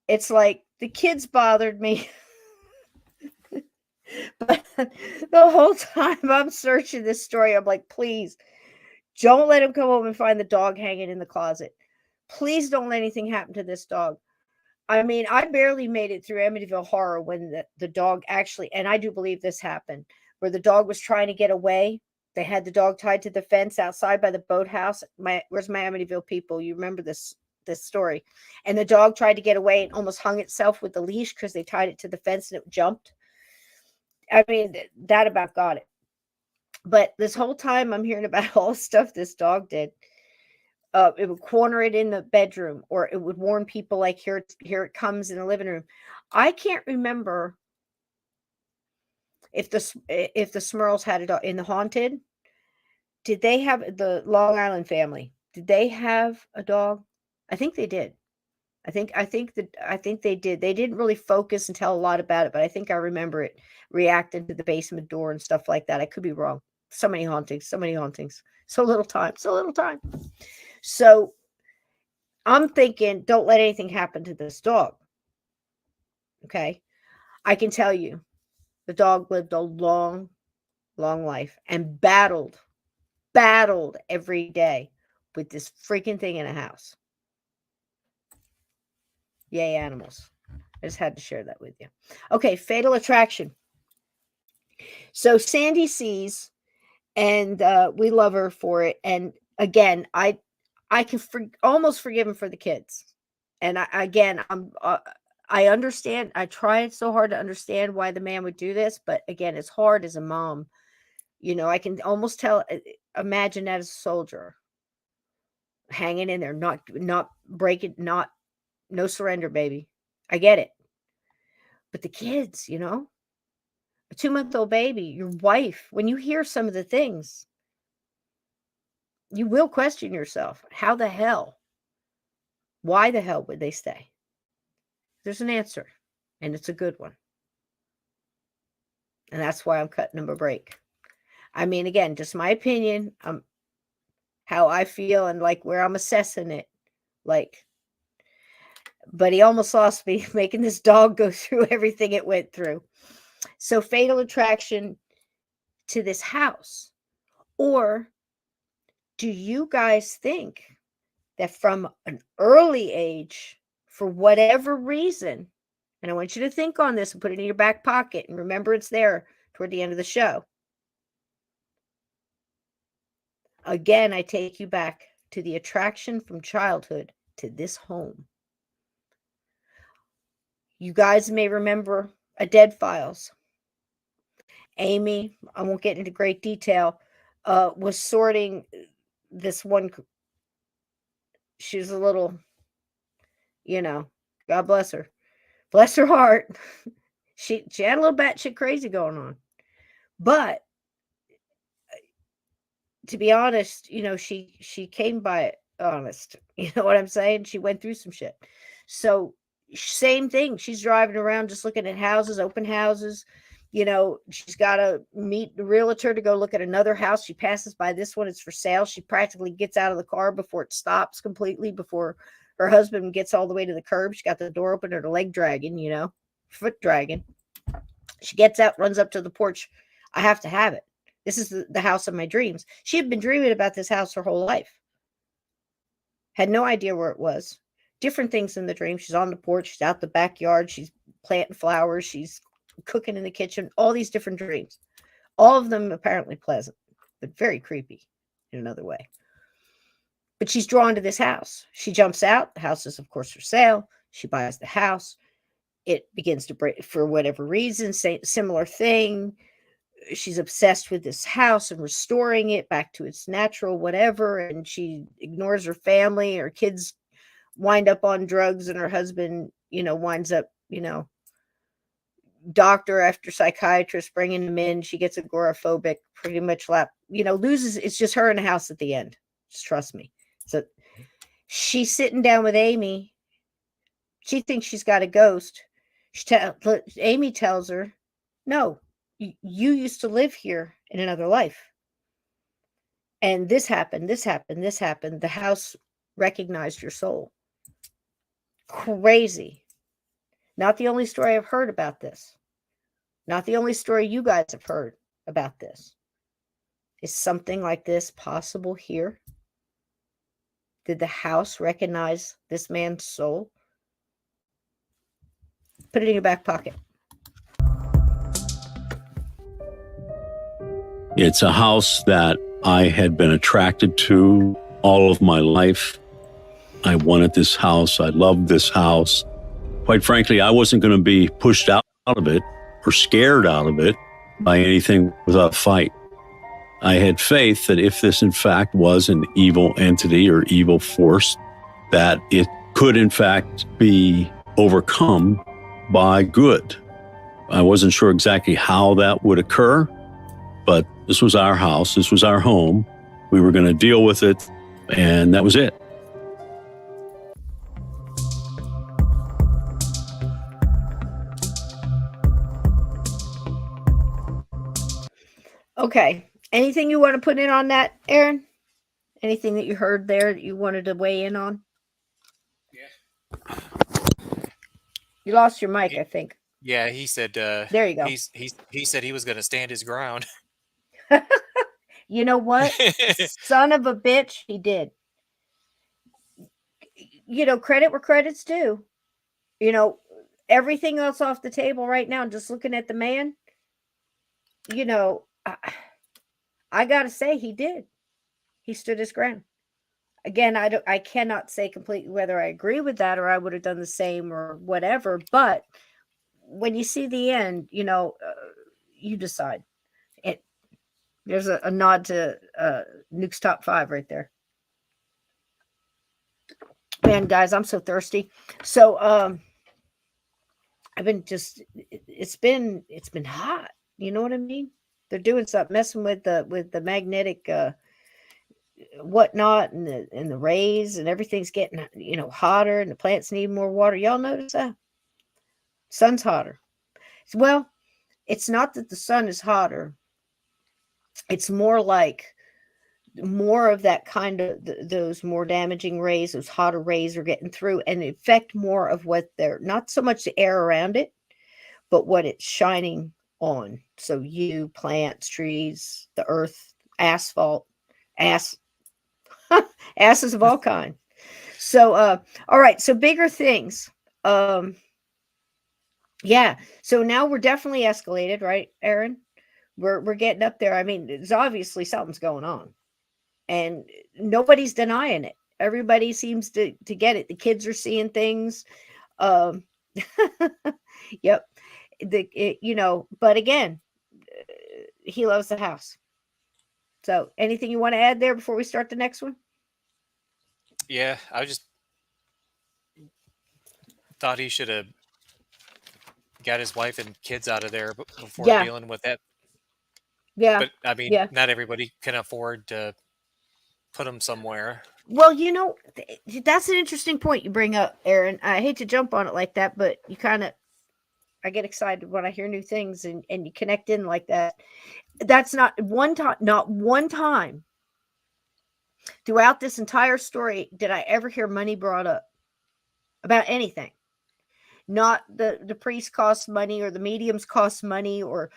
it's like the kids bothered me. But the whole time I'm searching this story, I'm like, please don't let him come home and find the dog hanging in the closet. Please don't let anything happen to this dog. I mean, I barely made it through Amityville Horror when the dog actually, and I do believe this happened, where the dog was trying to get away. They had the dog tied to the fence outside by the boathouse. Where's my Amityville people? You remember this story. And the dog tried to get away and almost hung itself with the leash because they tied it to the fence and it jumped. I mean, that about got it. But this whole time I'm hearing about all the stuff this dog did. It would corner it in the bedroom, or it would warn people like, here it comes in the living room. I can't remember if the Smurls had a dog in the Haunted. Did they have the Long Island family? Did they have a dog? I think they did. I think they did. They didn't really focus and tell a lot about it, but I think I remember it reacting to the basement door and stuff like that. I could be wrong. So many hauntings. So little time. So I'm thinking, don't let anything happen to this dog. Okay. I can tell you the dog lived a long, long life and battled every day with this freaking thing in a house. Yay, animals. I just had to share that with you. Okay, fatal attraction. So Sandy sees, and we love her for it. And again, I can almost forgive him for the kids. And I understand. I tried so hard to understand why the man would do this, but again, it's hard as a mom. I can almost imagine that as a soldier hanging in there, not breaking, no surrender, baby. I get it. But the kids, a 2-month-old baby, your wife, when you hear some of the things, you will question yourself. How the hell? Why the hell would they stay? There's an answer, and it's a good one. And that's why I'm cutting them a break. I mean, again, just my opinion, how I feel and like where I'm assessing it. But he almost lost me making this dog go through everything it went through. So fatal attraction to this house. Or do you guys think that from an early age, for whatever reason, and I want you to think on this and put it in your back pocket and remember it's there toward the end of the show. Again, I take you back to the attraction from childhood to this home. You guys may remember a Dead Files. Amy, I won't get into great detail, was sorting this one. She was a little, God bless her. Bless her heart. She had a little batshit crazy going on. But to be honest, she came by it honest. You know what I'm saying? She went through some shit. So same thing. She's driving around just looking at houses, open houses. She's got to meet the realtor to go look at another house. She passes by this one. It's for sale. She practically gets out of the car before it stops completely, before her husband gets all the way to the curb. She got the door open, her leg dragging, foot dragging. She gets out, runs up to the porch. I have to have it. This is the house of my dreams. She had been dreaming about this house her whole life. Had no idea where it was. Different things in the dream. She's on the porch. She's out the backyard. She's planting flowers. She's cooking in the kitchen. All these different dreams. All of them apparently pleasant, but very creepy in another way. But she's drawn to this house. She jumps out. The house is, of course, for sale. She buys the house. It begins to break for whatever reason. Similar thing. She's obsessed with this house and restoring it back to its natural whatever. And she ignores her family. Her kids wind up on drugs, and her husband, winds up, doctor after psychiatrist bringing him in. She gets agoraphobic, pretty much loses. It's just her in the house at the end. Just trust me. So she's sitting down with Amy. She thinks she's got a ghost. Amy tells her, no, you used to live here in another life. And this happened. The house recognized your soul. Crazy. Not the only story I've heard about this. Not the only story you guys have heard about this. Is something like this possible here? Did the house recognize this man's soul? Put it in your back pocket. It's a house that I had been attracted to all of my life. I wanted this house. I loved this house. Quite frankly, I wasn't going to be pushed out of it or scared out of it by anything without a fight. I had faith that if this in fact was an evil entity or evil force, that it could in fact be overcome by good. I wasn't sure exactly how that would occur, but this was our house. This was our home. We were going to deal with it, and that was it. Okay. Anything you want to put in on that, Aaron? Anything that you heard there that you wanted to weigh in on? Yeah. You lost your mic, I think. Yeah, he said. There you go. He said he was going to stand his ground. You know what? Son of a bitch, he did. Credit where credit's due. You know, everything else off the table right now, just looking at the man, you know, I got to say he did. He stood his ground. Again, I cannot say completely whether I agree with that or I would have done the same or whatever, but when you see the end, you know, you decide. There's a nod to Nuke's top 5 right there. Man, guys, I'm so thirsty. So I've been just it's been hot. You know what I mean? They're doing something, messing with the magnetic whatnot and the rays, and everything's getting, you know, hotter, and the plants need more water. Y'all notice that? Sun's hotter. Well, it's not that the sun is hotter. It's more like more of that kind of those more damaging rays, those hotter rays are getting through and affect more of what they're, not so much the air around it, but what it's shining on. So you, plants, trees, the earth, asphalt, asses of all kind. So all right, so bigger things. Yeah, so now we're definitely escalated, right, Aaron? We're getting up there. I mean, it's obviously something's going on, and nobody's denying it. Everybody seems to get it. The kids are seeing things. Yep. You know, but again, he loves the house. So anything you want to add there before we start the next one? Yeah, I just thought he should have got his wife and kids out of there before dealing with that. Yeah. But I mean, not everybody can afford to put them somewhere. Well, you know, that's an interesting point you bring up, Aaron. I hate to jump on it like that, but you kind of, I get excited when I hear new things and you connect in like that. That's not one time throughout this entire story did I ever hear money brought up about anything. Not the priest cost money or the mediums cost money or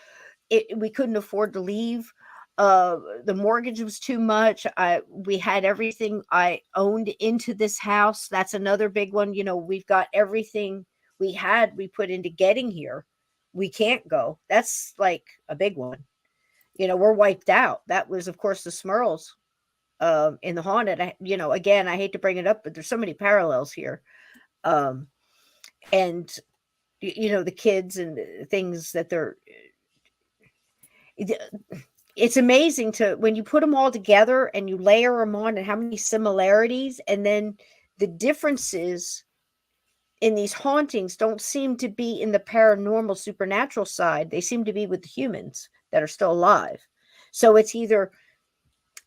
we couldn't afford to leave. The mortgage was too much. We had everything I owned into this house. That's another big one. You know, we've got everything we put into getting here. We can't go. That's like a big one. You know, we're wiped out. That was, of course, the Smurls in the haunted. You know, again, I hate to bring it up, but there's so many parallels here. And you know, the kids and the things that it's amazing to when you put them all together and you layer them on and how many similarities, and then the differences in these hauntings don't seem to be in the paranormal supernatural side. They seem to be with the humans that are still alive. So it's either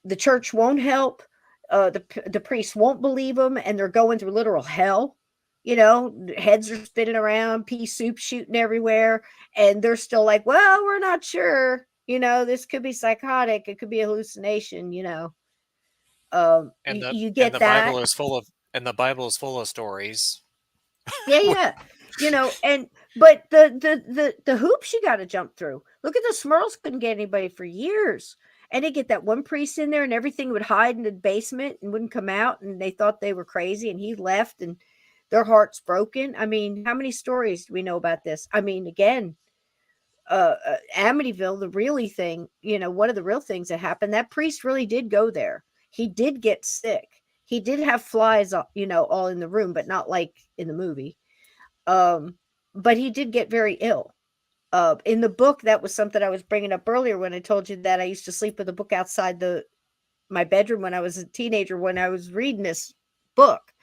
the church won't help, the priests won't believe them, and they're going through literal hell. You know, heads are spinning around, pea soup shooting everywhere, and they're still like, well, we're not sure. You know, this could be psychotic. It could be a hallucination, you know. You get the that. Bible is full of stories. Yeah. You know, but the hoops you got to jump through. Look at the Smurls, couldn't get anybody for years. And they get that one priest in there and everything would hide in the basement and wouldn't come out, and they thought they were crazy, and he left and their heart's broken. I mean, how many stories do we know about this? I mean, again, Amityville, the really thing, you know, one of the real things that happened, that priest really did go there. He did get sick. He did have flies, you know, all in the room, but not like in the movie. But he did get very ill. In the book, that was something I was bringing up earlier when I told you that I used to sleep with a book outside my bedroom when I was a teenager, when I was reading this book.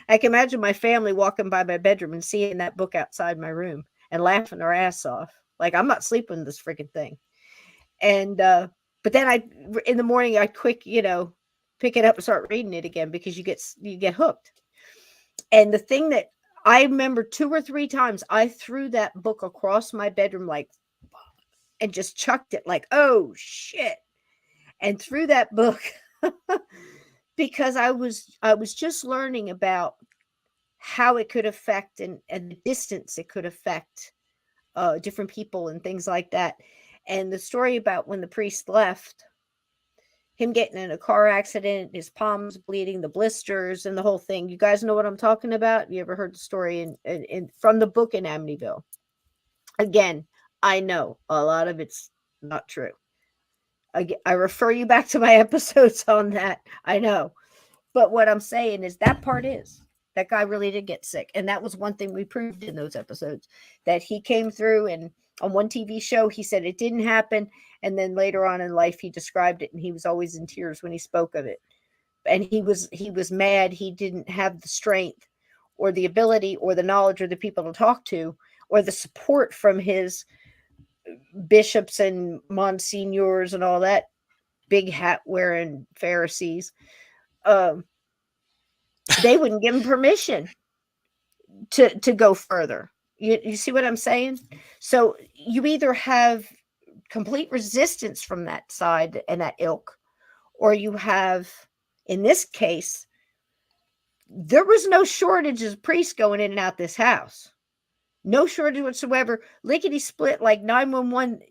I can imagine my family walking by my bedroom and seeing that book outside my room and laughing their ass off. Like, I'm not sleeping in this freaking thing. And, but then in the morning, I quick, you know, pick it up and start reading it again because you get hooked. And the thing that I remember 2 or 3 times, I threw that book across my bedroom, like, and just chucked it like, oh shit. And threw that book because I was just learning about how it could affect and the distance it could affect different people and things like that. And the story about when the priest left, him getting in a car accident, his palms bleeding, the blisters, and the whole thing. You guys know what I'm talking about? You ever heard the story from the book in Amityville? Again, I know a lot of it's not true. I refer you back to my episodes on that. I know. But what I'm saying is that part is that guy really did get sick. And that was one thing we proved in those episodes, that he came through, and on one TV show, he said it didn't happen. And then later on in life, he described it, and he was always in tears when he spoke of it. And he was mad. He didn't have the strength or the ability or the knowledge or the people to talk to or the support from his bishops and monsignors and all that big hat wearing Pharisees. They wouldn't give him permission to go further. You see what I'm saying? So you either have complete resistance from that side and that ilk, or you have, in this case, there was no shortage of priests going in and out this house. No shortage whatsoever. Lickety split, like 911,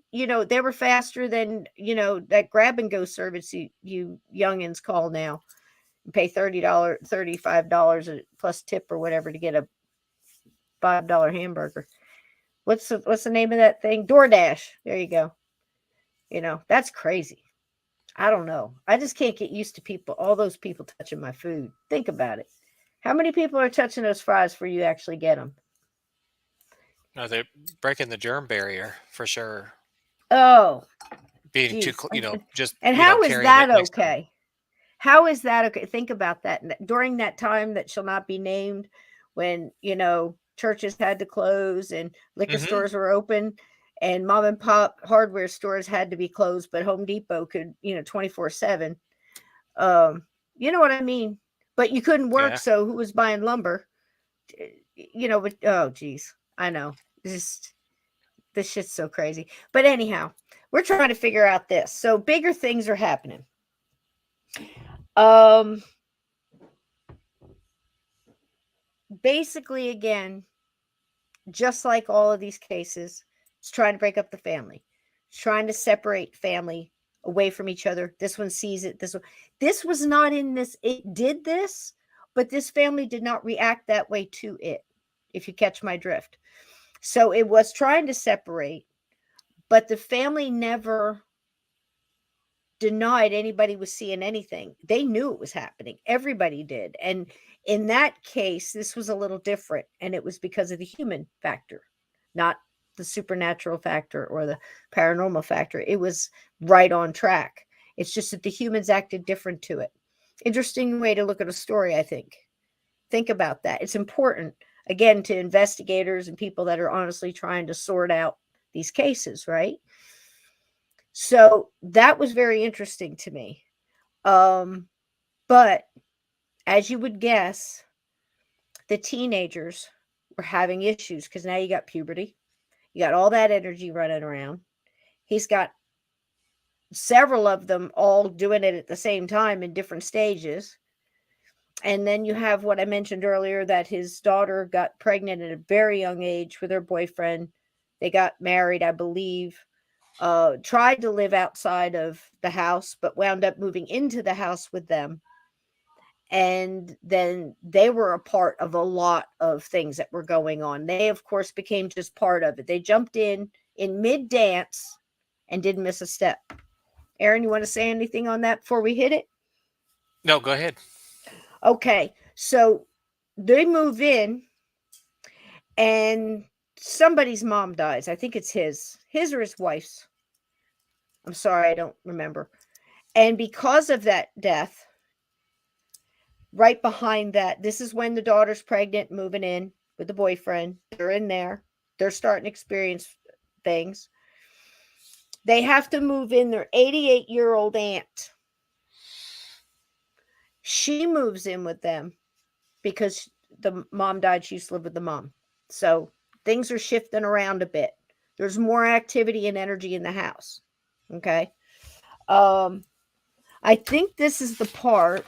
they were faster than, that grab and go service you youngins call now. You pay $30, $35 plus tip or whatever to get a $5 hamburger. What's the name of that thing? DoorDash. There you go. That's crazy. I don't know. I just can't get used to all those people touching my food. Think about it. How many people are touching those fries before you actually get them? No, they're breaking the germ barrier for sure. Oh, being too, just. And how is that okay? How is that okay? Think about that. During that time that shall not be named, when churches had to close and liquor stores were open, and mom and pop hardware stores had to be closed, but Home Depot could 24/7. You know what I mean? But you couldn't work, so who was buying lumber? But oh geez. I know. This shit's so crazy. But anyhow, we're trying to figure out this. So bigger things are happening. Basically, again, just like all of these cases, it's trying to break up the family. It's trying to separate family away from each other. This one sees it. This was not in this. It did this, but this family did not react that way to it, if you catch my drift. So it was trying to separate, but the family never denied anybody was seeing anything. They knew it was happening. Everybody did. And in that case, this was a little different. And it was because of the human factor, not the supernatural factor or the paranormal factor. It was right on track. It's just that the humans acted different to it. Interesting way to look at a story, I think. Think about that. It's important, again, to investigators and people that are honestly trying to sort out these cases, right? So that was very interesting to me. But as you would guess, the teenagers were having issues because now you got puberty. You got all that energy running around. He's got several of them all doing it at the same time in different stages. And then you have what I mentioned earlier, that his daughter got pregnant at a very young age with her boyfriend. They got married, I believe, tried to live outside of the house, but wound up moving into the house with them. And then they were a part of a lot of things that were going on. They, of course, became just part of it. They jumped in mid-dance and didn't miss a step. Aaron, you want to say anything on that before we hit it? No, go ahead. Okay, so they move in and somebody's mom dies. I think it's his or his wife's. I'm sorry, I don't remember. And because of that death, right behind that, this is when the daughter's pregnant, moving in with the boyfriend. They're in there. They're starting to experience things. They have to move in their 88-year-old aunt. She moves in with them because the mom died. She used to live with the mom. So things are shifting around a bit. There's more activity and energy in the house. Okay. I think this is the part,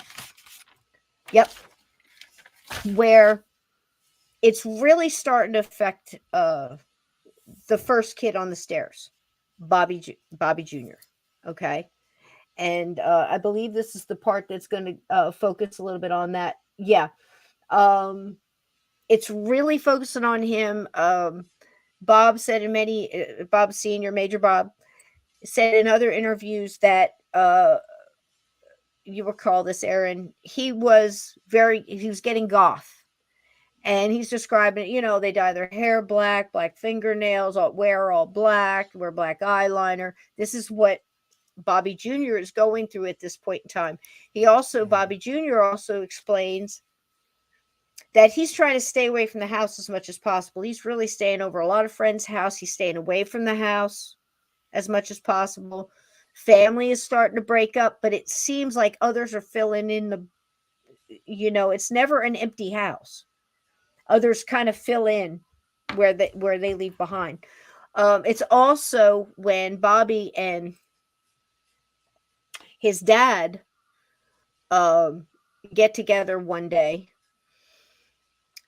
where it's really starting to affect the first kid on the stairs, Bobby Jr. Okay. And I believe this is the part that's going to focus a little bit on that. Yeah. It's really focusing on him. Bob said in many, Bob Sr., Major Bob, said in other interviews that you recall this, Aaron, he was getting goth. And he's describing, they dye their hair black fingernails, wear all black, wear black eyeliner. This is what Bobby Jr. is going through at this point in time. Bobby Jr. also explains that he's trying to stay away from the house as much as possible. He's really staying over a lot of friends' house. He's staying away from the house as much as possible. Family is starting to break up, but it seems like others are filling in it's never an empty house. Others kind of fill in where they leave behind. It's also when Bobby and his dad get together one day.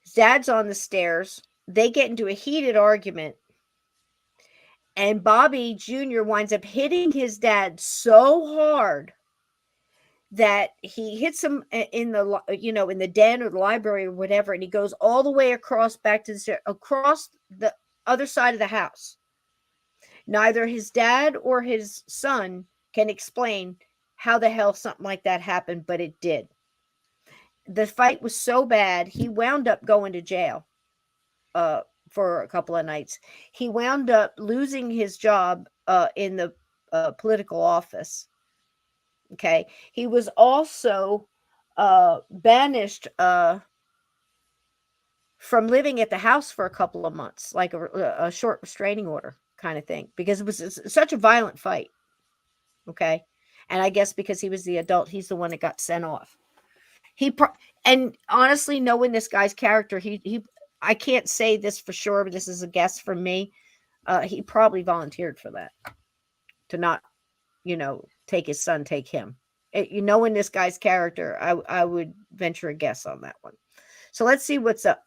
His dad's on the stairs. They get into a heated argument. And Bobby Jr. winds up hitting his dad so hard that he hits him in the den or the library or whatever, and he goes all the way across the other side of the house. Neither his dad or his son can explain how the hell something like that happened, but it did. The fight was so bad, he wound up going to jail for a couple of nights. He wound up losing his job in the political office. Okay. He was also banished from living at the house for a couple of months, like a short restraining order kind of thing, because it was such a violent fight. Okay. And I guess because he was the adult, he's the one that got sent off. And honestly, knowing this guy's character, I can't say this for sure, but this is a guess from me. He probably volunteered for that, to not, take his son, take him. Knowing this guy's character, I would venture a guess on that one. So let's see what's up.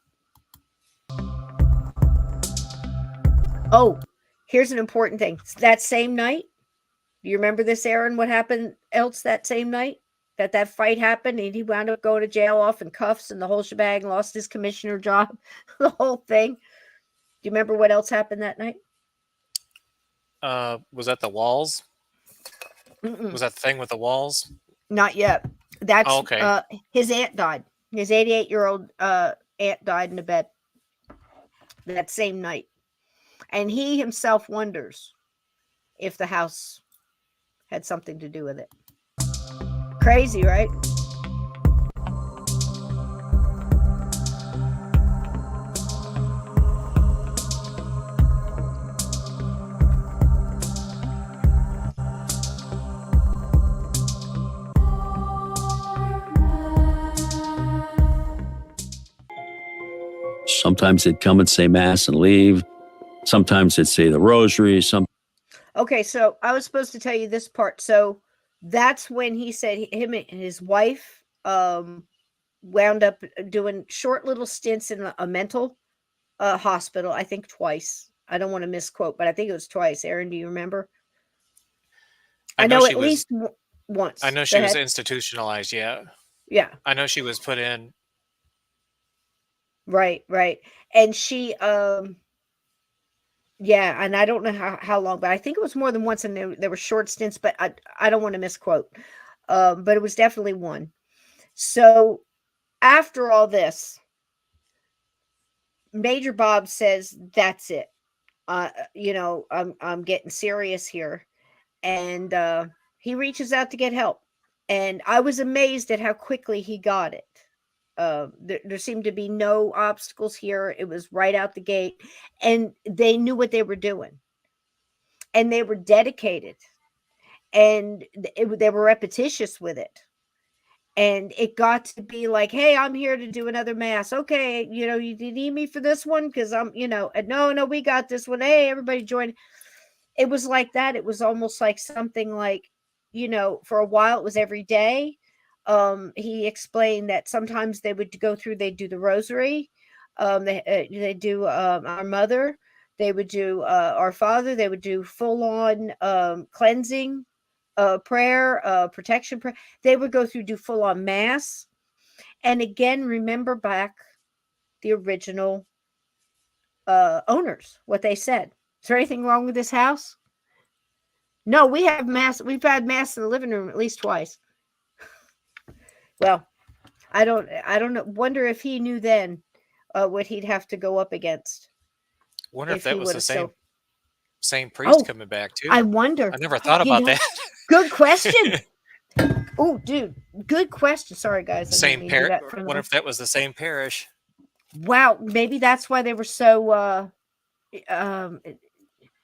Oh, here's an important thing. That same night, do you remember this, Aaron? What happened else that same night? That fight happened, and he wound up going to jail off in cuffs and the whole shebang, lost his commissioner job, the whole thing. Do you remember what else happened that night? Was that the walls? Mm-mm. Was that the thing with the walls? Not yet. That's okay. His aunt died. His 88-year-old aunt died in a bed that same night. And he himself wonders if the house had something to do with it. Crazy, right? Sometimes they'd come and say mass and leave. Sometimes they'd say the rosary. Okay, so I was supposed to tell you this part. So that's when he said him and his wife wound up doing short little stints in a mental hospital, I think twice. I don't want to misquote, but I think it was twice. Aaron, do you remember? I know at least once. I know she was institutionalized, yeah. Yeah. I know she was put in. Right. And she, yeah, and I don't know how long, but I think it was more than once, and there were short stints, but I don't want to misquote. But it was definitely one. So after all this, Major Bob says, that's it. I'm getting serious here. And he reaches out to get help. And I was amazed at how quickly he got it. There seemed to be no obstacles here. It was right out the gate, and they knew what they were doing, and they were dedicated, and they were repetitious with it. And it got to be like, hey, I'm here to do another mass. Okay. You need me for this one? Cause I'm, no, we got this one. Hey, everybody join. It was like that. It was almost like something like, for a while it was every day. He explained that sometimes they would they'd do the rosary. They do Our Mother. They would do Our Father. They would do full on cleansing prayer, protection prayer. They would go through, do full on mass. And again, remember back the original owners, what they said. Is there anything wrong with this house? No, we have mass. We've had mass in the living room at least twice. Well, I don't know. Wonder if he knew then what he'd have to go up against. Wonder if that was the same priest coming back too. I wonder. I never thought about that. Good question. Oh, dude, good question. Sorry, guys. Same parish. Wonder if that was the same parish. Wow, maybe that's why they were so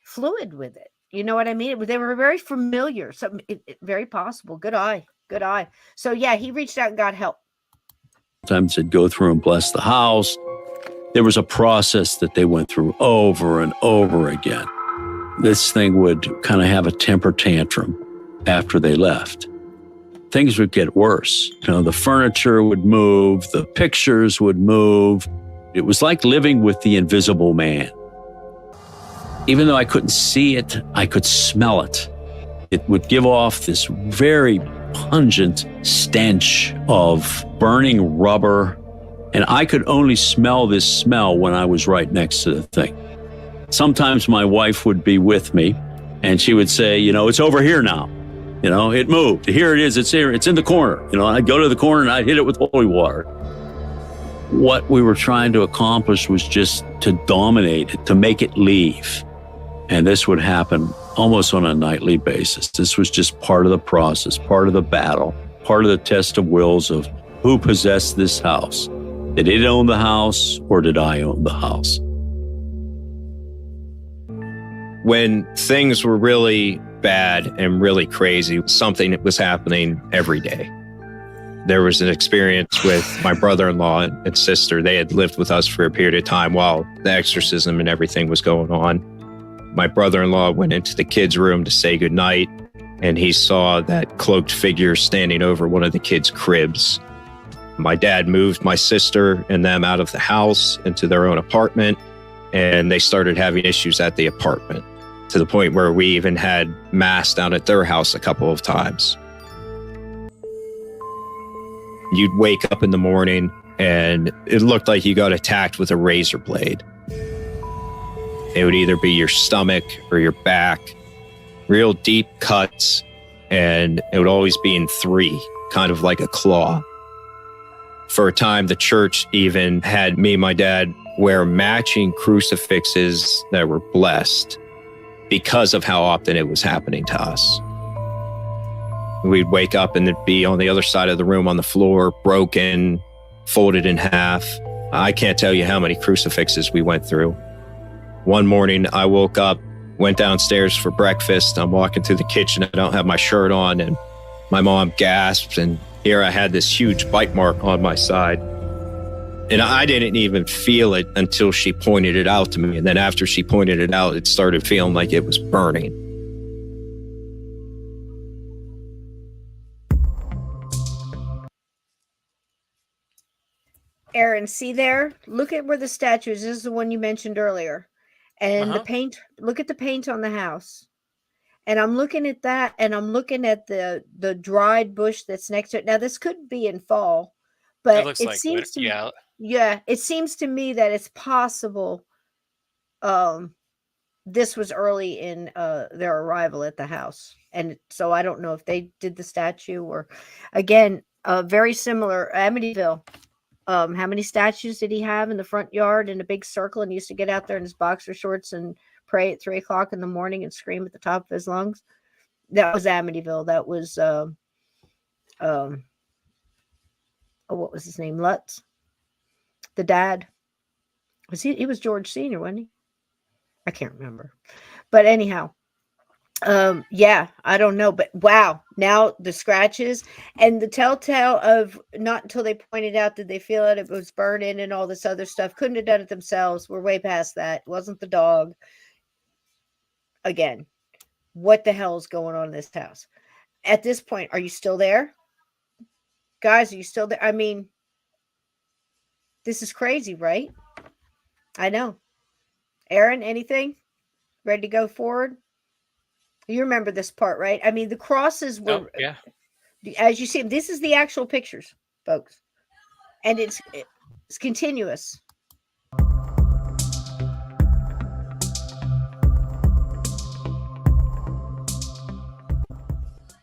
fluid with it. You know what I mean? They were very familiar. So very possible. Good eye. Good eye. So yeah, he reached out and got help. Sometimes they'd go through and bless the house. There was a process that they went through over and over again. This thing would kind of have a temper tantrum after they left. Things would get worse. You know, the furniture would move, the pictures would move. It was like living with the invisible man. Even though I couldn't see it, I could smell it. It would give off this very pungent stench of burning rubber, and I could only smell this smell when I was right next to the thing. Sometimes my wife would be with me, and she would say, you know, it's over here now. You know, it moved. Here it is. It's here. It's in the corner. You know, I'd go to the corner and I'd hit it with holy water. What we were trying to accomplish was just to dominate it, to make it leave. And this would happen almost on a nightly basis. This was just part of the process, part of the battle, part of the test of wills of who possessed this house. Did it own the house or did I own the house? When things were really bad and really crazy, something that was happening every day. There was an experience with my brother-in-law and sister. They had lived with us for a period of time while the exorcism and everything was going on. My brother-in-law went into the kids' room to say goodnight, and he saw that cloaked figure standing over one of the kids' cribs. My dad moved my sister and them out of the house into their own apartment, and they started having issues at the apartment, to the point where we even had mass down at their house a couple of times. You'd wake up in the morning and it looked like you got attacked with a razor blade. It would either be your stomach or your back, real deep cuts, and it would always be in three, kind of like a claw. For a time, the church even had me and my dad wear matching crucifixes that were blessed, because of how often it was happening to us. We'd wake up and it'd be on the other side of the room on the floor, broken, folded in half. I can't tell you how many crucifixes we went through. One morning I woke up, went downstairs for breakfast. I'm walking through the kitchen. I don't have my shirt on, and my mom gasped, and here I had this huge bite mark on my side. And I didn't even feel it until she pointed it out to me. And then after she pointed it out, it started feeling like it was burning. Aaron, see there? Look at where the statue is. This is the one you mentioned earlier. And the paint, look at the paint on the house. And I'm looking at that, and I'm looking at the dried bush that's next to it. Now, this could be in fall, but it seems to me, yeah, it seems to me that it's possible this was early in their arrival at the house. And so I don't know if they did the statue or, again, very similar. Amityville. How many statues did he have in the front yard in a big circle, and he used to get out there in his boxer shorts and pray at 3:00 in the morning and scream at the top of his lungs? That was Amityville. That was what was his name? Lutz. The dad. He was George Sr., wasn't he? I can't remember. But anyhow, yeah, I don't know. But wow, now the scratches and the telltale of not until they pointed out did they feel it was burning and all this other stuff. Couldn't have done it themselves. We're way past that. It wasn't the dog. Again, what the hell is going on in this house? At this point, are you still there? Guys, are you still there? I mean, this is crazy, right? I know. Aaron, anything? Ready to go forward? You remember this part, right? I mean, the crosses were, yeah. As you see, this is the actual pictures, folks, and it's continuous.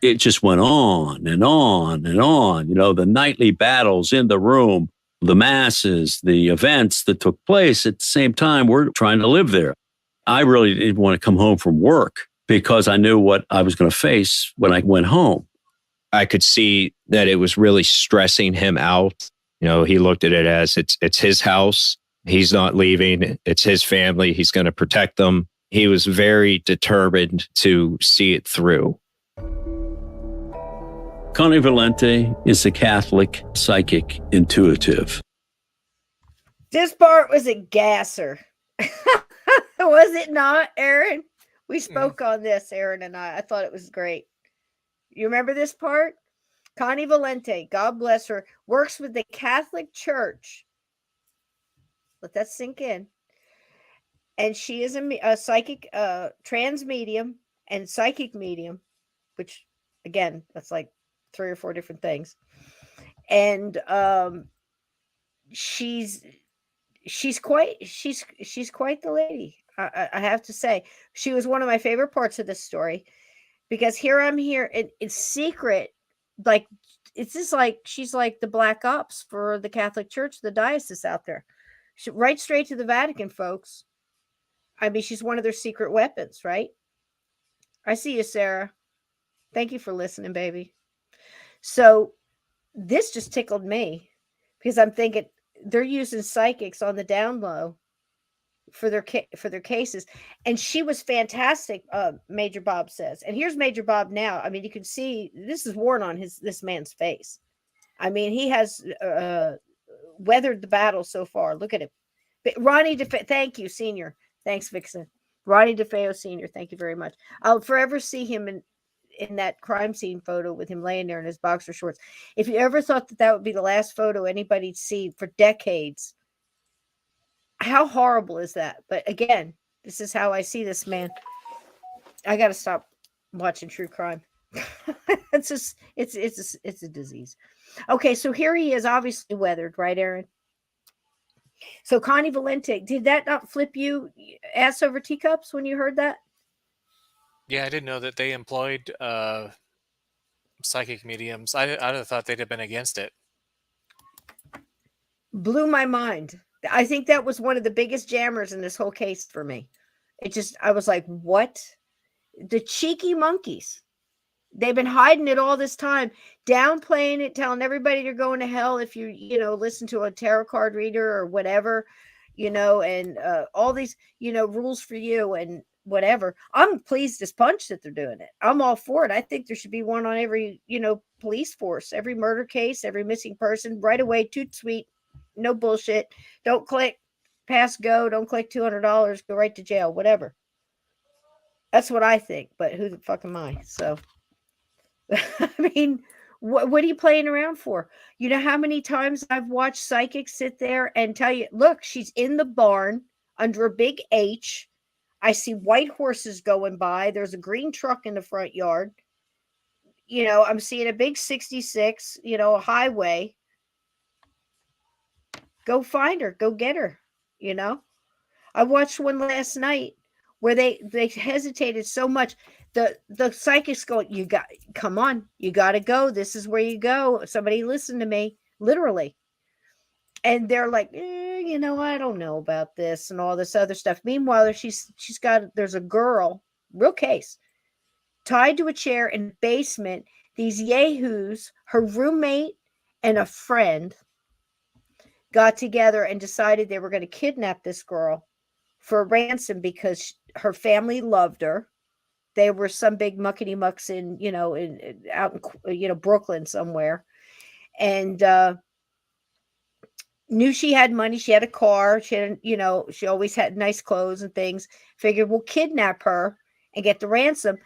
It just went on and on and on. You know, the nightly battles in the room, the masses, the events that took place at the same time. We're trying to live there. I really didn't want to come home from work because I knew what I was going to face when I went home. I could see that it was really stressing him out. You know, he looked at it as it's his house. He's not leaving. It's his family. He's going to protect them. He was very determined to see it through. Connie Valente is a Catholic psychic intuitive. This part was a gasser. Was it not, Aaron? We spoke on this, Aaron and I. I thought it was great. You remember this part? Connie Valente, God bless her, works with the Catholic Church. Let that sink in. And she is a psychic, trans medium and psychic medium, which, again, that's like 3 or 4 different things. And she's quite the lady. I have to say, she was one of my favorite parts of this story, because here I'm here it's secret, like it's just like she's like the black ops for the Catholic Church, the diocese out there. Right straight to the Vatican, folks. I mean, she's one of their secret weapons, right? I see you, Sarah. Thank you for listening, baby. So this just tickled me, because I'm thinking they're using psychics on the down low for their cases. And she was fantastic, Major Bob says. And here's Major Bob now. I mean, you can see this is worn on this man's face. I mean, he has weathered the battle so far. Look at him. But Ronnie thank you, Senior. Thanks, Vixen. Ronnie DeFeo Senior, thank you very much. I'll forever see him in that crime scene photo with him laying there in his boxer shorts. If you ever thought that would be the last photo anybody'd see for decades, how horrible is that? But again, this is how I see this man. I got to stop watching true crime. It's just, it's a disease. Okay, so here he is, obviously weathered, right, Aaron? So Connie Valente, did that not flip you ass over teacups when you heard that? Yeah, I didn't know that they employed psychic mediums. I'd have thought they'd have been against it. Blew my mind. I think that was one of the biggest jammers in this whole case for me. I was like, what? The cheeky monkeys. They've been hiding it all this time, downplaying it, telling everybody you're going to hell if you listen to a tarot card reader or whatever, and all these, rules for you and whatever. I'm pleased as punch that they're doing it. I'm all for it. I think there should be one on every, police force, every murder case, every missing person, right away, toot sweet, no bullshit. Don't click, pass go, don't click $200, go right to jail, whatever. That's what I think, but who the fuck am I? So, I mean, what are you playing around for? You know how many times I've watched psychics sit there and tell you, look, she's in the barn under a big H. I see white horses going by. There's a green truck in the front yard. I'm seeing a big 66, a highway. Go find her. Go get her. I watched one last night where they hesitated so much. The psychics go, come on, you got to go. This is where you go. Somebody listen to me, literally. And they're like, I don't know about this and all this other stuff. Meanwhile, there's a girl, real case, tied to a chair in the basement. These yahoos, her roommate and a friend, got together and decided they were going to kidnap this girl for a ransom because her family loved her. They were some big muckety mucks out in Brooklyn somewhere, and knew she had money. She had a car. She had, she always had nice clothes and things. Figured we'll kidnap her and get the ransom.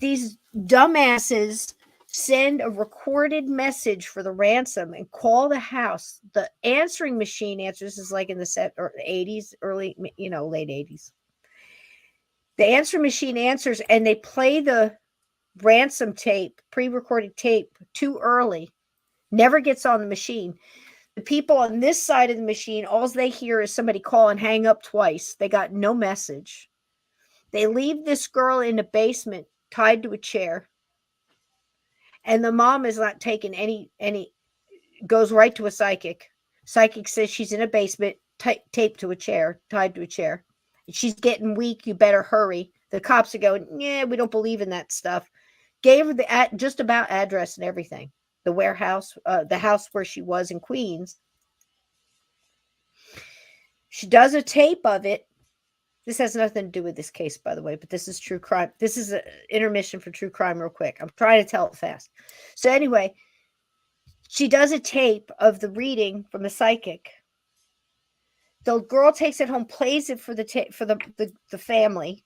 These dumbasses send a recorded message for the ransom and call the house. The answering machine answers. This is like in the 80s, early, late 80s. The answer machine answers, and they play the ransom tape, pre-recorded tape, too early. Never gets on the machine. The people on this side of the machine, all they hear is somebody call and hang up twice. They got no message. They leave this girl in the basement tied to a chair. And the mom is not taking any, goes right to a psychic. Psychic says she's in a basement, taped to a chair, tied to a chair. She's getting weak. You better hurry. The cops are going, yeah, we don't believe in that stuff. Gave her the just about address and everything. The warehouse, the house where she was in Queens. She does a tape of it. This has nothing to do with this case, by the way, but this is true crime. This is an intermission for true crime real quick. I'm trying to tell it fast. So anyway, she does a tape of the reading from the psychic. The girl takes it home, plays it for the family.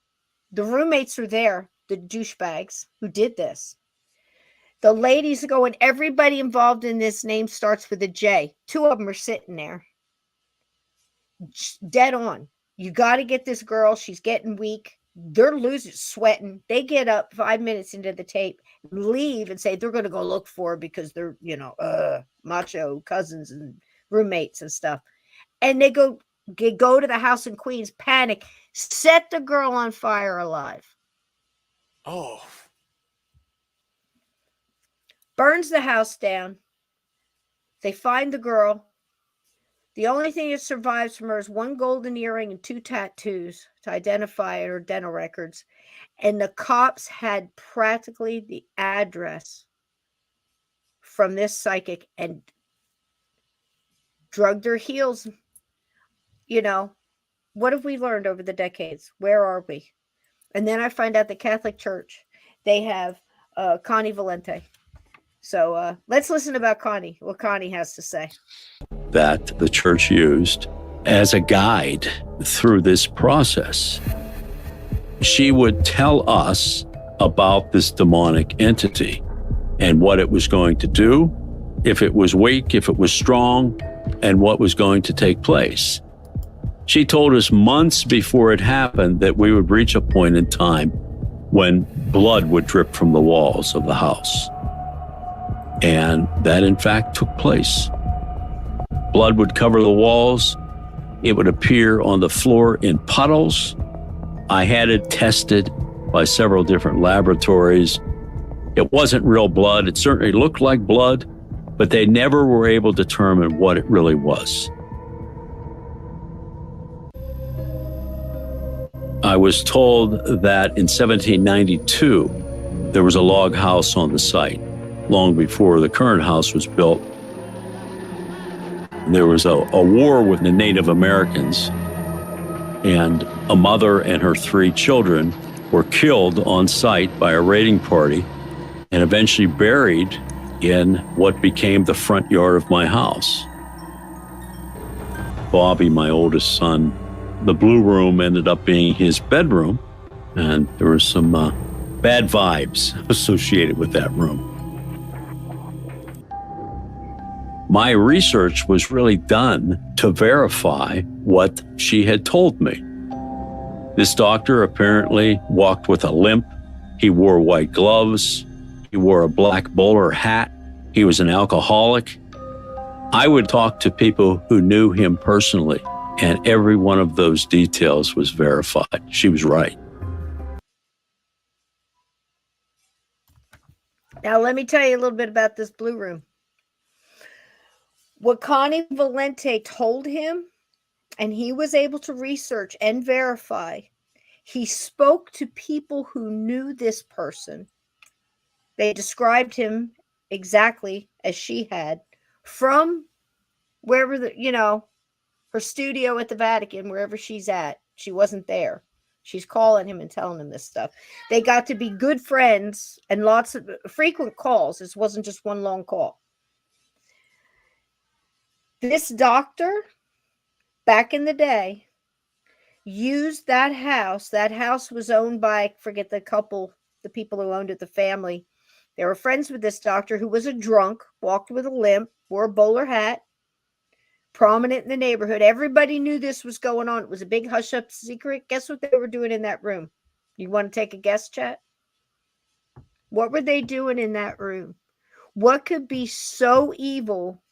The roommates are there, the douchebags who did this. The ladies go, and everybody involved in this name starts with a J. 2 of them are sitting there. Dead on. You got to get this girl. She's getting weak. They're losing, sweating. They get up 5 minutes into the tape, leave, and say they're going to go look for her because they're, macho cousins and roommates and stuff. And they go to the house in Queens, panic, set the girl on fire alive. Oh. Burns the house down. They find the girl. The only thing that survives from her is 1 golden earring and 2 tattoos to identify her dental records. And the cops had practically the address from this psychic and drugged her heels. What have we learned over the decades? Where are we? And then I find out the Catholic Church, they have Connie Valente. So let's listen about Connie, what Connie has to say. That the church used as a guide through this process. She would tell us about this demonic entity and what it was going to do, if it was weak, if it was strong, and what was going to take place. She told us months before it happened that we would reach a point in time when blood would drip from the walls of the house. And that, in fact, took place. Blood would cover the walls. It would appear on the floor in puddles. I had it tested by several different laboratories. It wasn't real blood. It certainly looked like blood, but they never were able to determine what it really was. I was told that in 1792, there was a log house on the site, long before the current house was built. There was a war with the Native Americans, and a mother and her 3 children were killed on site by a raiding party and eventually buried in what became the front yard of my house. Bobby, my oldest son, the blue room ended up being his bedroom, and there were some bad vibes associated with that room. My research was really done to verify what she had told me. This doctor apparently walked with a limp. He wore white gloves. He wore a black bowler hat. He was an alcoholic. I would talk to people who knew him personally, and every one of those details was verified. She was right. Now, let me tell you a little bit about this blue room. What Connie Valente told him, and he was able to research and verify, he spoke to people who knew this person. They described him exactly as she had from wherever her studio at the Vatican, wherever she's at. She wasn't there. She's calling him and telling him this stuff. They got to be good friends and lots of frequent calls. This wasn't just one long call. This doctor, back in the day, used that house. That house was owned by, I forget the people who owned it, the family. They were friends with this doctor who was a drunk, walked with a limp, wore a bowler hat, prominent in the neighborhood. Everybody knew this was going on. It was a big hush-up secret. Guess what they were doing in that room? You want to take a guess, chat? What were they doing in that room? What could be so evil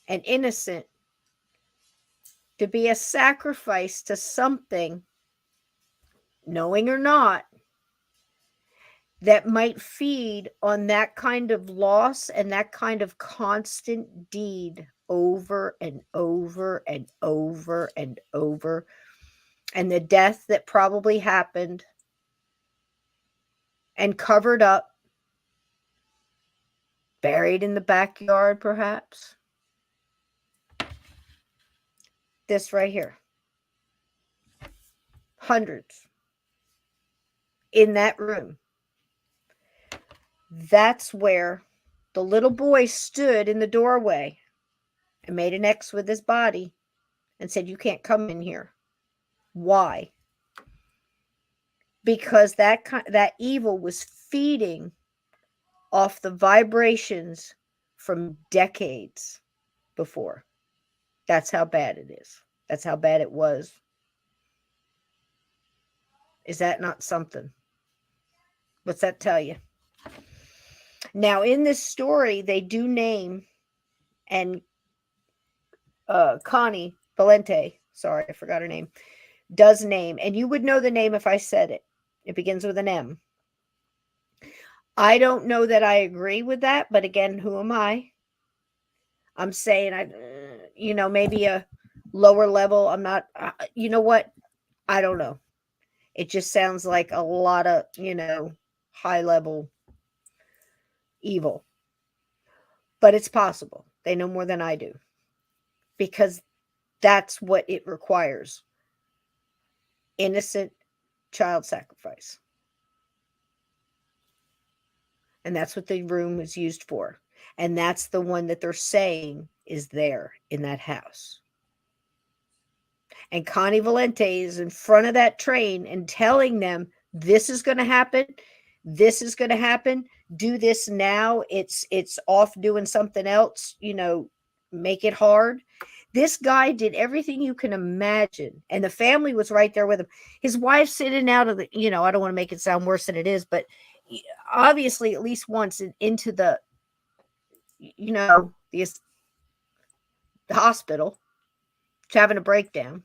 and innocent to be a sacrifice to something, knowing or not, that might feed on that kind of loss and that kind of constant deed over and over and over and over, and the death that probably happened and covered up, buried in the backyard perhaps. This right here. Hundreds in that room. That's where the little boy stood in the doorway and made an X with his body and said, "You can't come in here." Why? Because that evil was feeding off the vibrations from decades before. That's how bad it is. That's how bad it was. Is that not something? What's that tell you? Now, in this story, they do name, and Connie Valente, sorry, I forgot her name, does name, and you would know the name if I said it. It begins with an M. I don't know that I agree with that, but again, who am I? I'm saying, maybe a lower level. I'm not, you know what? I don't know. It just sounds like a lot of, high level evil. But it's possible. They know more than I do. Because that's what it requires. Innocent child sacrifice. And that's what the room was used for. And that's the one that they're saying is there in that house. And Connie Valente is in front of that train and telling them, this is going to happen. This is going to happen. Do this now. It's off doing something else. Make it hard. This guy did everything you can imagine. And the family was right there with him. His wife sitting out of the, I don't want to make it sound worse than it is, but obviously at least once into the, the hospital, having a breakdown.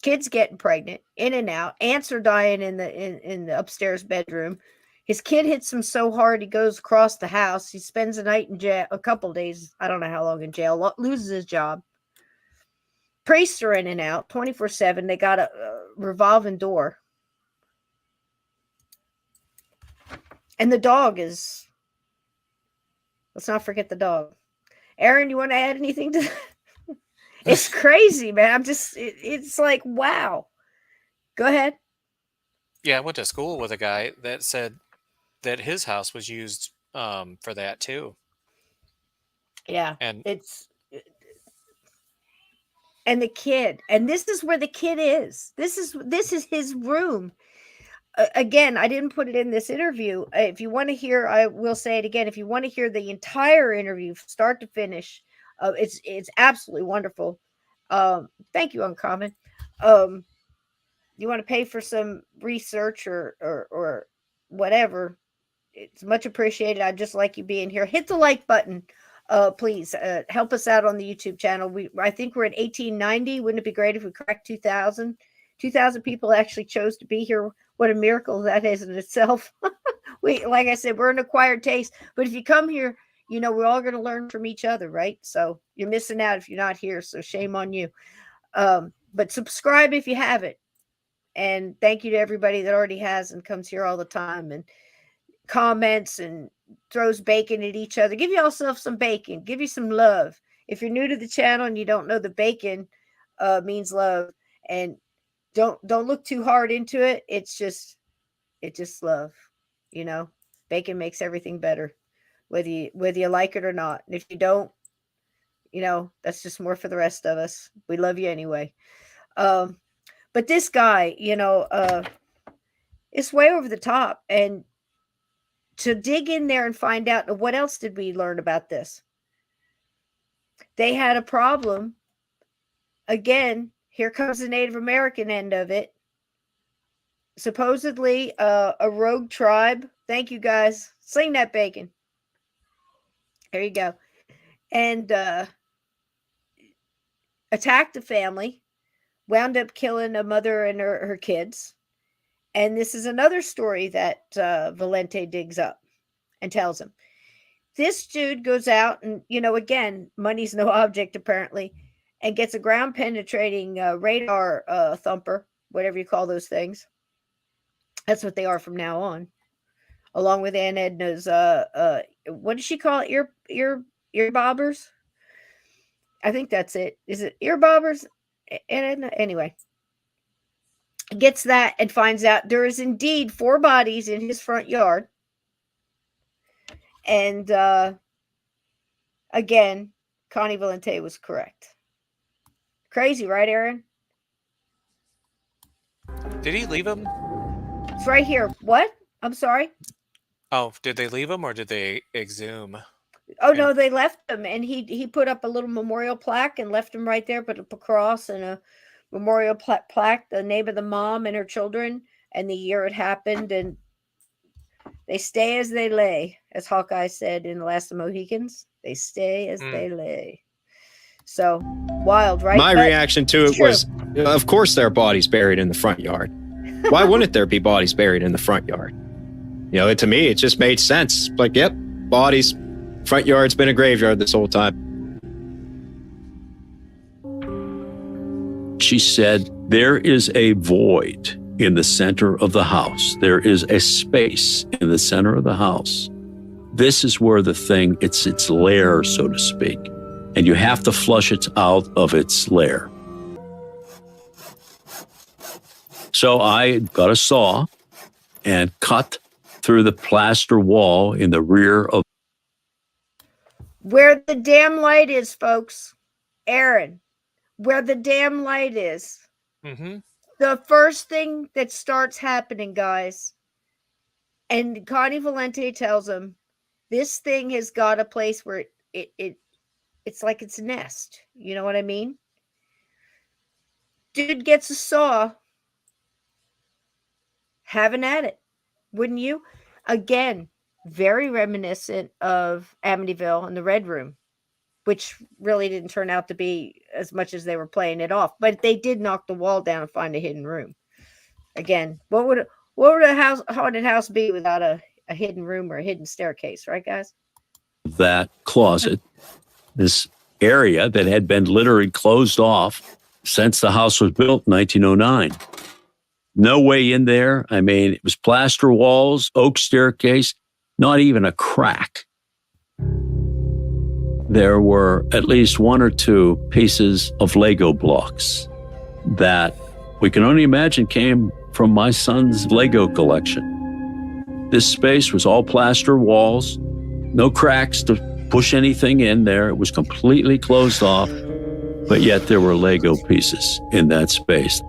Kids getting pregnant, in and out. Aunts are dying in the upstairs bedroom. His kid hits him so hard he goes across the house. He spends a night in jail, a couple days. I don't know how long in jail. Loses his job. Priests are in and out 24/7. They got a revolving door, and the dog is. Let's not forget the dog. Aaron, you want to add anything to that? It's crazy, man. It's like, wow. Go ahead. Yeah, I went to school with a guy that said that his house was used for that too. Yeah. And the kid. And this is where the kid is. This is his room. Again, I didn't put it in this interview. If you want to hear, I will say it again. If you want to hear the entire interview, start to finish, it's absolutely wonderful. Thank you, Uncommon. You want to pay for some research or whatever, it's much appreciated. I just like you being here. Hit the like button, please. Help us out on the YouTube channel. I think we're at 1890. Wouldn't it be great if we cracked 2,000? 2,000 people actually chose to be here. What a miracle that is in itself. Like I said, we're an acquired taste. But if you come here, we're all going to learn from each other, right? So you're missing out if you're not here. So shame on you. But subscribe if you haven't. And thank you to everybody that already has and comes here all the time and comments and throws bacon at each other. Give yourself some bacon. Give you some love. If you're new to the channel and you don't know, the bacon means love. And don't look too hard into it. It's just love. Bacon makes everything better, whether you like it or not. And if you don't, that's just more for the rest of us. We love you anyway. But this guy, it's way over the top. And to dig in there and find out, what else did we learn about this? They had a problem. Again, here comes the Native American end of it. Supposedly a rogue tribe. Thank you, guys. Sling that bacon. There you go. And attacked the family, wound up killing a mother and her kids. And this is another story that Valente digs up and tells him. This dude goes out and, again, money's no object apparently, and gets a ground penetrating radar thumper, whatever you call those things. That's what they are from now on. Along with Aunt Edna's, what does she call it? Ear bobbers? I think that's it. Is it ear bobbers? Aunt Edna? Anyway. Gets that and finds out there is indeed 4 bodies in his front yard. And again, Connie Valente was correct. Crazy, right, Aaron? Did he leave him? It's right here. What? I'm sorry? Oh, did they leave him or did they exhume? Oh, no, they left him. And he put up a little memorial plaque and left him right there, put up a cross and a memorial plaque, the name of the mom and her children, and the year it happened. And they stay as they lay, as Hawkeye said in The Last of the Mohicans. They stay as they lay. So, wild, right? My reaction to it was, of course there are bodies buried in the front yard. Why wouldn't there be bodies buried in the front yard? To me, it just made sense. Like, yep, bodies, front yard's been a graveyard this whole time. She said, there is a void in the center of the house. There is a space in the center of the house. This is where the thing, it's its lair, so to speak. And you have to flush it out of its lair. So I got a saw and cut through the plaster wall in the rear of. Where the damn light is, folks. Aaron, where the damn light is. Mm-hmm. The first thing that starts happening, guys, and Connie Valente tells him, this thing has got a place where it's like its nest. You know what I mean? Dude gets a saw. Having at it. Wouldn't you? Again, very reminiscent of Amityville and the Red Room, which really didn't turn out to be as much as they were playing it off. But they did knock the wall down and find a hidden room. Again, what would a haunted house be without a hidden room or a hidden staircase, right, guys? That closet, this area that had been literally closed off since the house was built in 1909. No way in there. I mean, it was plaster walls, oak staircase, not even a crack. There were at least 1 or 2 pieces of Lego blocks that we can only imagine came from my son's Lego collection. This space was all plaster walls, no cracks to push anything in there. It was completely closed off, but yet there were Lego pieces in that space.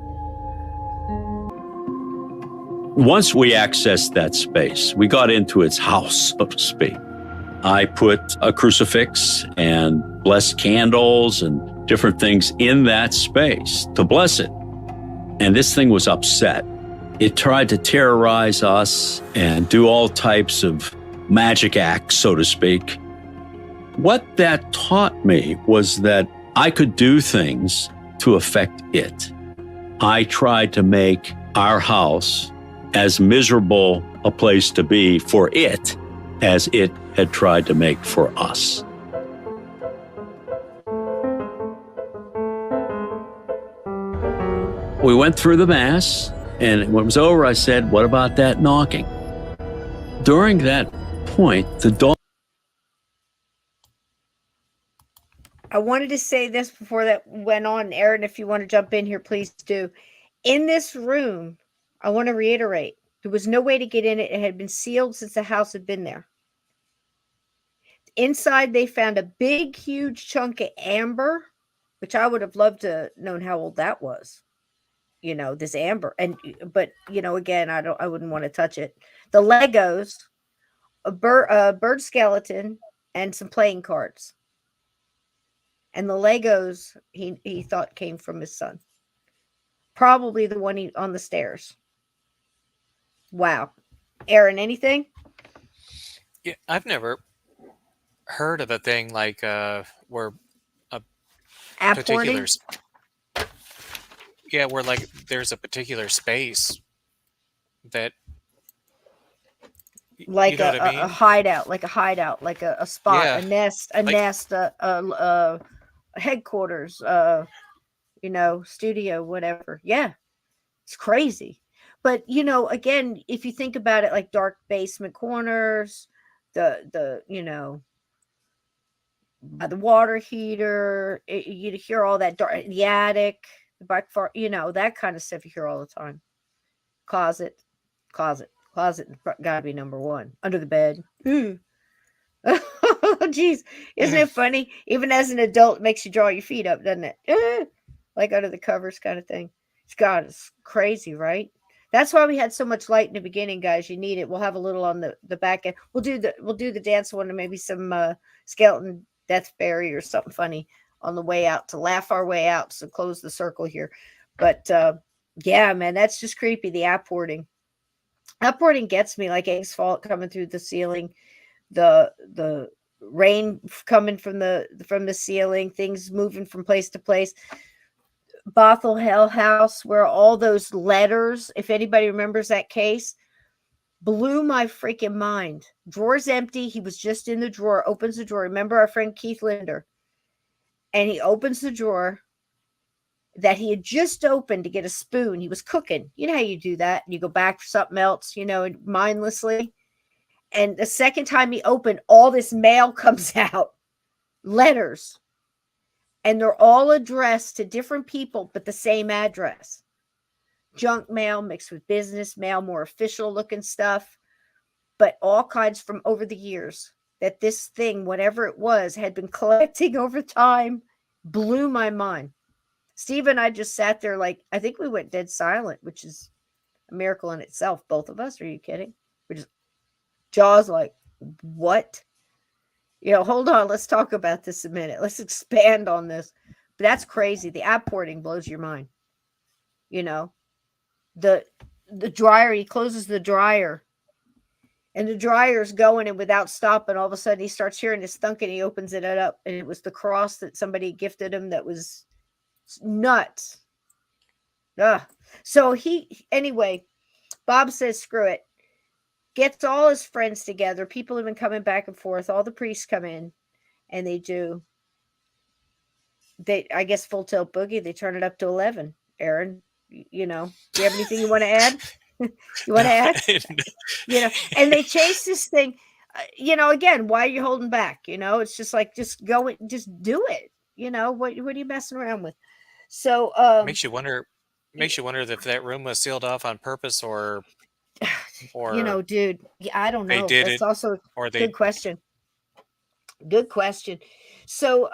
Once we accessed that space, we got into its house, so to speak. I put a crucifix and blessed candles and different things in that space to bless it. And this thing was upset. It tried to terrorize us and do all types of magic acts, so to speak. What that taught me was that I could do things to affect it. I tried to make our house as miserable a place to be for it as it had tried to make for us. We went through the Mass, and when it was over, I said, what about that knocking? During that point, the dog... I wanted to say this before that went on. Aaron, if you want to jump in here, please do. In this room, I want to reiterate, there was no way to get in it. It had been sealed since the house had been there. Inside, they found a big, huge chunk of amber, which I would have loved to known how old that was. This amber. But again, I wouldn't want to touch it. The Legos, a bird skeleton, and some playing cards. And the Legos, he thought came from his son. Probably the one on the stairs. Wow. Aaron, anything? Yeah, I've never heard of a thing like where a particular where like there's a particular space that like you know what I mean? a hideout, like a spot, Yeah, a nest, a headquarters, studio, whatever. Yeah, it's crazy. But again, if you think about it, like dark basement corners, the the water heater, you hear all that dark, the attic, the back far, that kind of stuff you hear all the time. Closet, gotta be number one. Under the bed. Oh, geez. Isn't it funny? Even as an adult, it makes you draw your feet up, doesn't it? Like under the covers kind of thing. It's crazy, right? That's why we had so much light in the beginning, guys. You need it. We'll have a little on the back end. We'll do the dance one and maybe some skeleton death fairy or something funny on the way out to laugh our way out. So close the circle here. But yeah, man, that's just creepy. The outboarding gets me, like eggs fall coming through the ceiling, the rain coming from the ceiling, things moving from place to place. Bothell Hell House, where all those letters, if anybody remembers that case, blew my freaking mind. Drawer's empty. He was just in the drawer, opens the drawer. Remember our friend Keith Linder? And he opens the drawer that he had just opened to get a spoon. He was cooking. You know how you do that? You go back for something else, mindlessly. And the second time he opened, all this mail comes out. Letters. And they're all addressed to different people, but the same address. Junk mail mixed with business mail, more official looking stuff. But all kinds from over the years that this thing, whatever it was, had been collecting over time, blew my mind. Steve and I just sat there like, I think we went dead silent, which is a miracle in itself. Both of us. Are you kidding? We're just jaws like, what? Hold on. Let's talk about this a minute. Let's expand on this. But that's crazy. The outboarding blows your mind. The dryer, he closes the dryer. And the dryer's going, and without stopping, all of a sudden he starts hearing this thunk, and he opens it up. And it was the cross that somebody gifted him that was nuts. So anyway, Bob says, screw it. Gets all his friends together. People have been coming back and forth. All the priests come in, and I guess Full Tilt Boogie, they turn it up to 11. Aaron, do you have anything you want to add? You want to add? And they chase this thing. Again, why are you holding back? It's just like, just go, just do it. What are you messing around with? So makes you wonder if that room was sealed off on purpose or dude, I don't know. That's also a good question. Good question. So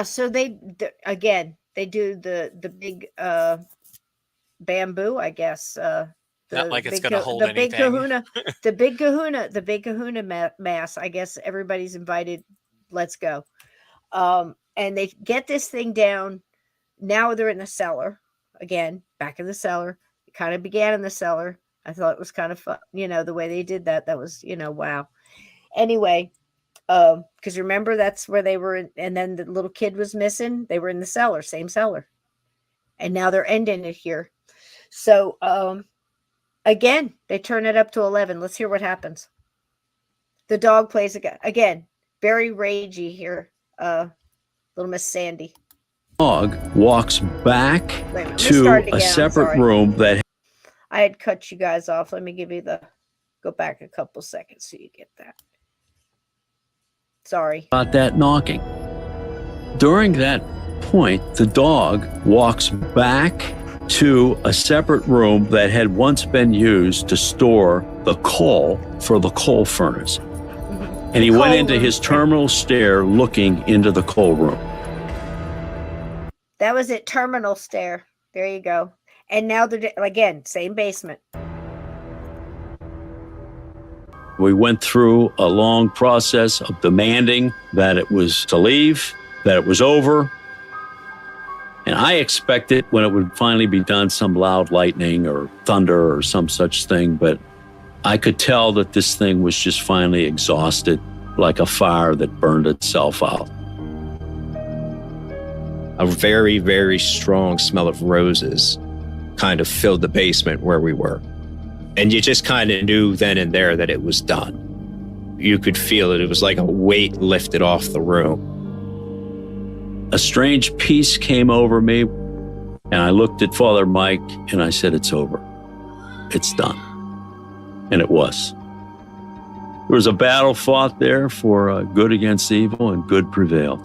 so they do the big bamboo, I guess. Not like it's going to hold anything. The big kahuna mass. I guess everybody's invited. Let's go. And they get this thing down. Now they're in the cellar again, back in the cellar. It kind of began in the cellar. I thought it was kind of fun, the way they did that. That was, wow. Anyway, because remember that's where they were, and then the little kid was missing. They were in the cellar, same cellar, and now they're ending it here. So again, they turn it up to 11. Let's hear what happens. The dog plays again. Very ragey here. Little Miss Sandy. Dog walks back to a separate room that I had cut you guys off. Let me give you go back a couple seconds so you get that. Sorry. About that knocking. During that point, the dog walks back to a separate room that had once been used to store the coal for the coal furnace. And he went into his terminal stair looking into the coal room. That was it, terminal stair. There you go. And now they're, again, same basement. We went through a long process of demanding that it was to leave, that it was over. And I expected when it would finally be done, some loud lightning or thunder or some such thing, but I could tell that this thing was just finally exhausted, like a fire that burned itself out. A very, very strong smell of roses kind of filled the basement where we were. And you just kind of knew then and there that it was done. You could feel it. It was like a weight lifted off the room. A strange peace came over me, and I looked at Father Mike and I said, it's over. It's done. And it was. There was a battle fought there for good against evil, and good prevailed.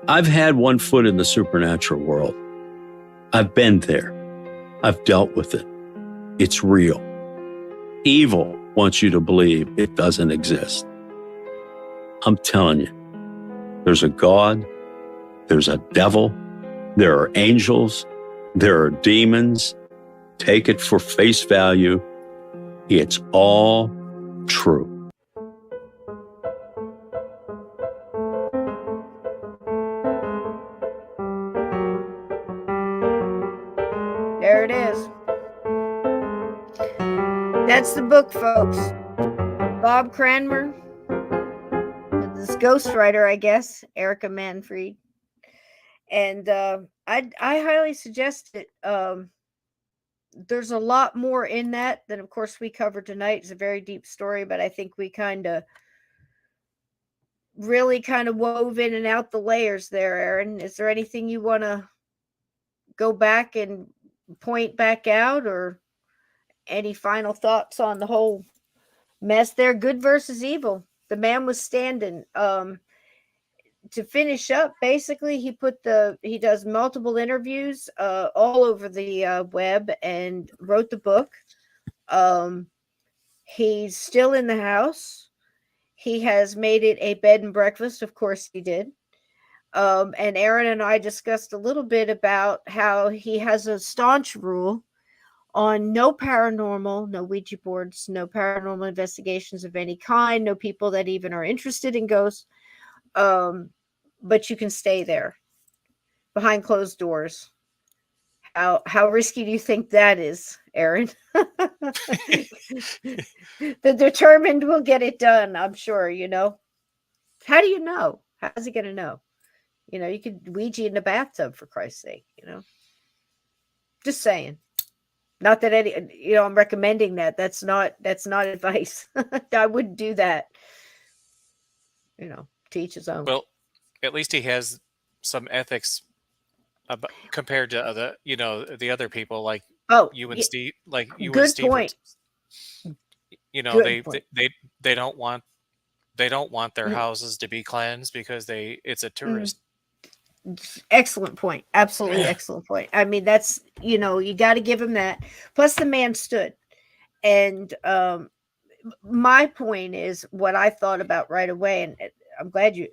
I've had one foot in the supernatural world. I've been there. I've dealt with it. It's real. Evil wants you to believe it doesn't exist. I'm telling you, there's a God, there's a devil, there are angels, there are demons. Take it for face value. It's all true. There it is. That's the book, folks. Bob Cranmer, this ghostwriter, I guess, Erica Manfred. And I highly suggest it. There's a lot more in that than, of course, we covered tonight. It's a very deep story, but I think we really wove in and out the layers there, Aaron. Is there anything you want to go back and point back out, or any final thoughts on the whole mess there? Good versus evil. The man was standing. To finish up, basically, he does multiple interviews all over the web and wrote the book. He's still in the house. He has made it a bed and breakfast. Of course he did. And Aaron and I discussed a little bit about how he has a staunch rule on no paranormal, no Ouija boards, no paranormal investigations of any kind, no people that even are interested in ghosts. But you can stay there behind closed doors. How risky do you think that is, Aaron? The determined will get it done, I'm sure, How do you know? How's he going to know? You could Ouija in the bathtub, for Christ's sake, Just saying. Not that I'm recommending that. That's not advice. I wouldn't do that. To each his own. Well, at least he has some ethics compared to the other people, like you and Steve, Good point. They don't want their houses to be cleansed because it's a tourist. Excellent point. Absolutely excellent point. I mean, that's, you got to give him that. Plus the man stood. And my point is what I thought about right away. And I'm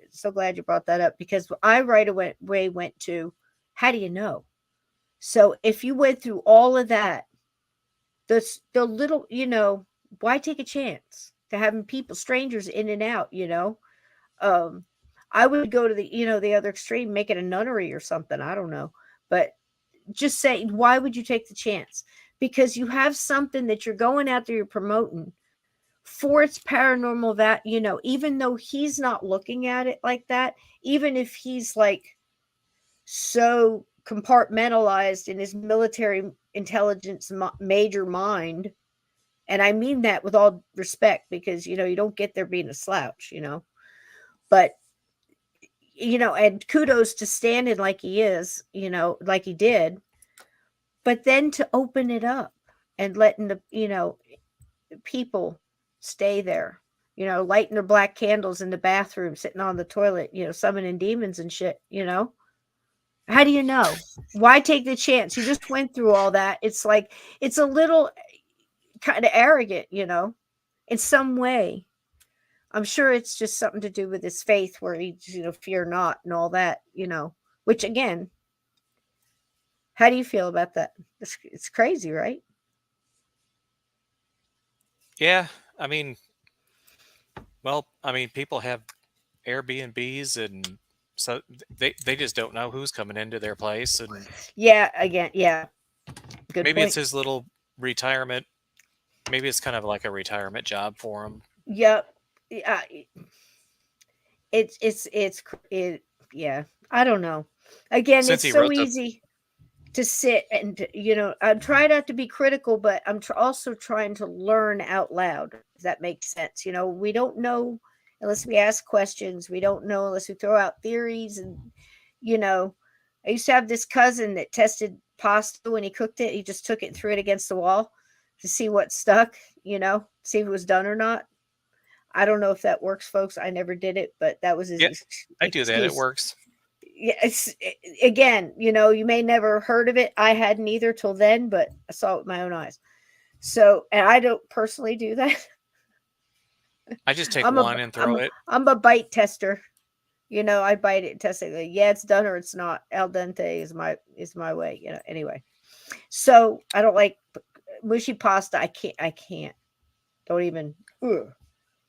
so glad you brought that up, because I right away went to, how do you know? So if you went through all of that, the little, why take a chance to having people, strangers in and out, I would go to the other extreme, make it a nunnery or something. I don't know. But just say, why would you take the chance? Because you have something that you're going out there, you're promoting for its paranormal, that, even though he's not looking at it like that, even if he's like so compartmentalized in his military intelligence major mind. And I mean that with all respect, because, you don't get there being a slouch, but, and kudos to standing like he is, like he did, but then to open it up and letting the, people stay there, lighting their black candles in the bathroom, sitting on the toilet, summoning demons and shit, How do you know? Why take the chance? You just went through all that. It's like, it's a little kind of arrogant, in some way. I'm sure it's just something to do with his faith, where he, fear not and all that, which again, how do you feel about that? It's crazy, right? Yeah, I mean, well, I mean, people have Airbnbs, and so they just don't know who's coming into their place, and Yeah, again, yeah. Good maybe it's point. his little retirement. Maybe it's kind of like a retirement job for him. Yep. Yeah. It, yeah. I don't know. Again, Since it's he so wrote the easy to sit and, I try not to be critical, but I'm also trying to learn out loud. If that makes sense. We don't know unless we ask questions. We don't know unless we throw out theories. And, I used to have this cousin that tested pasta when he cooked it. He just took it and threw it against the wall to see what stuck, see if it was done or not. I don't know if that works, folks. I never did it, but that was his yeah, I do that. It excuse. works. Yeah, again, you may never heard of it. I hadn't either till then, but I saw it with my own eyes. So, and I don't personally do that. I just take I'm one and throw it. I'm a bite tester. I bite it and test it. Like, yeah, it's done or it's not. Al dente is my way. Anyway. So I don't like mushy pasta. I can't. Don't even. Ugh.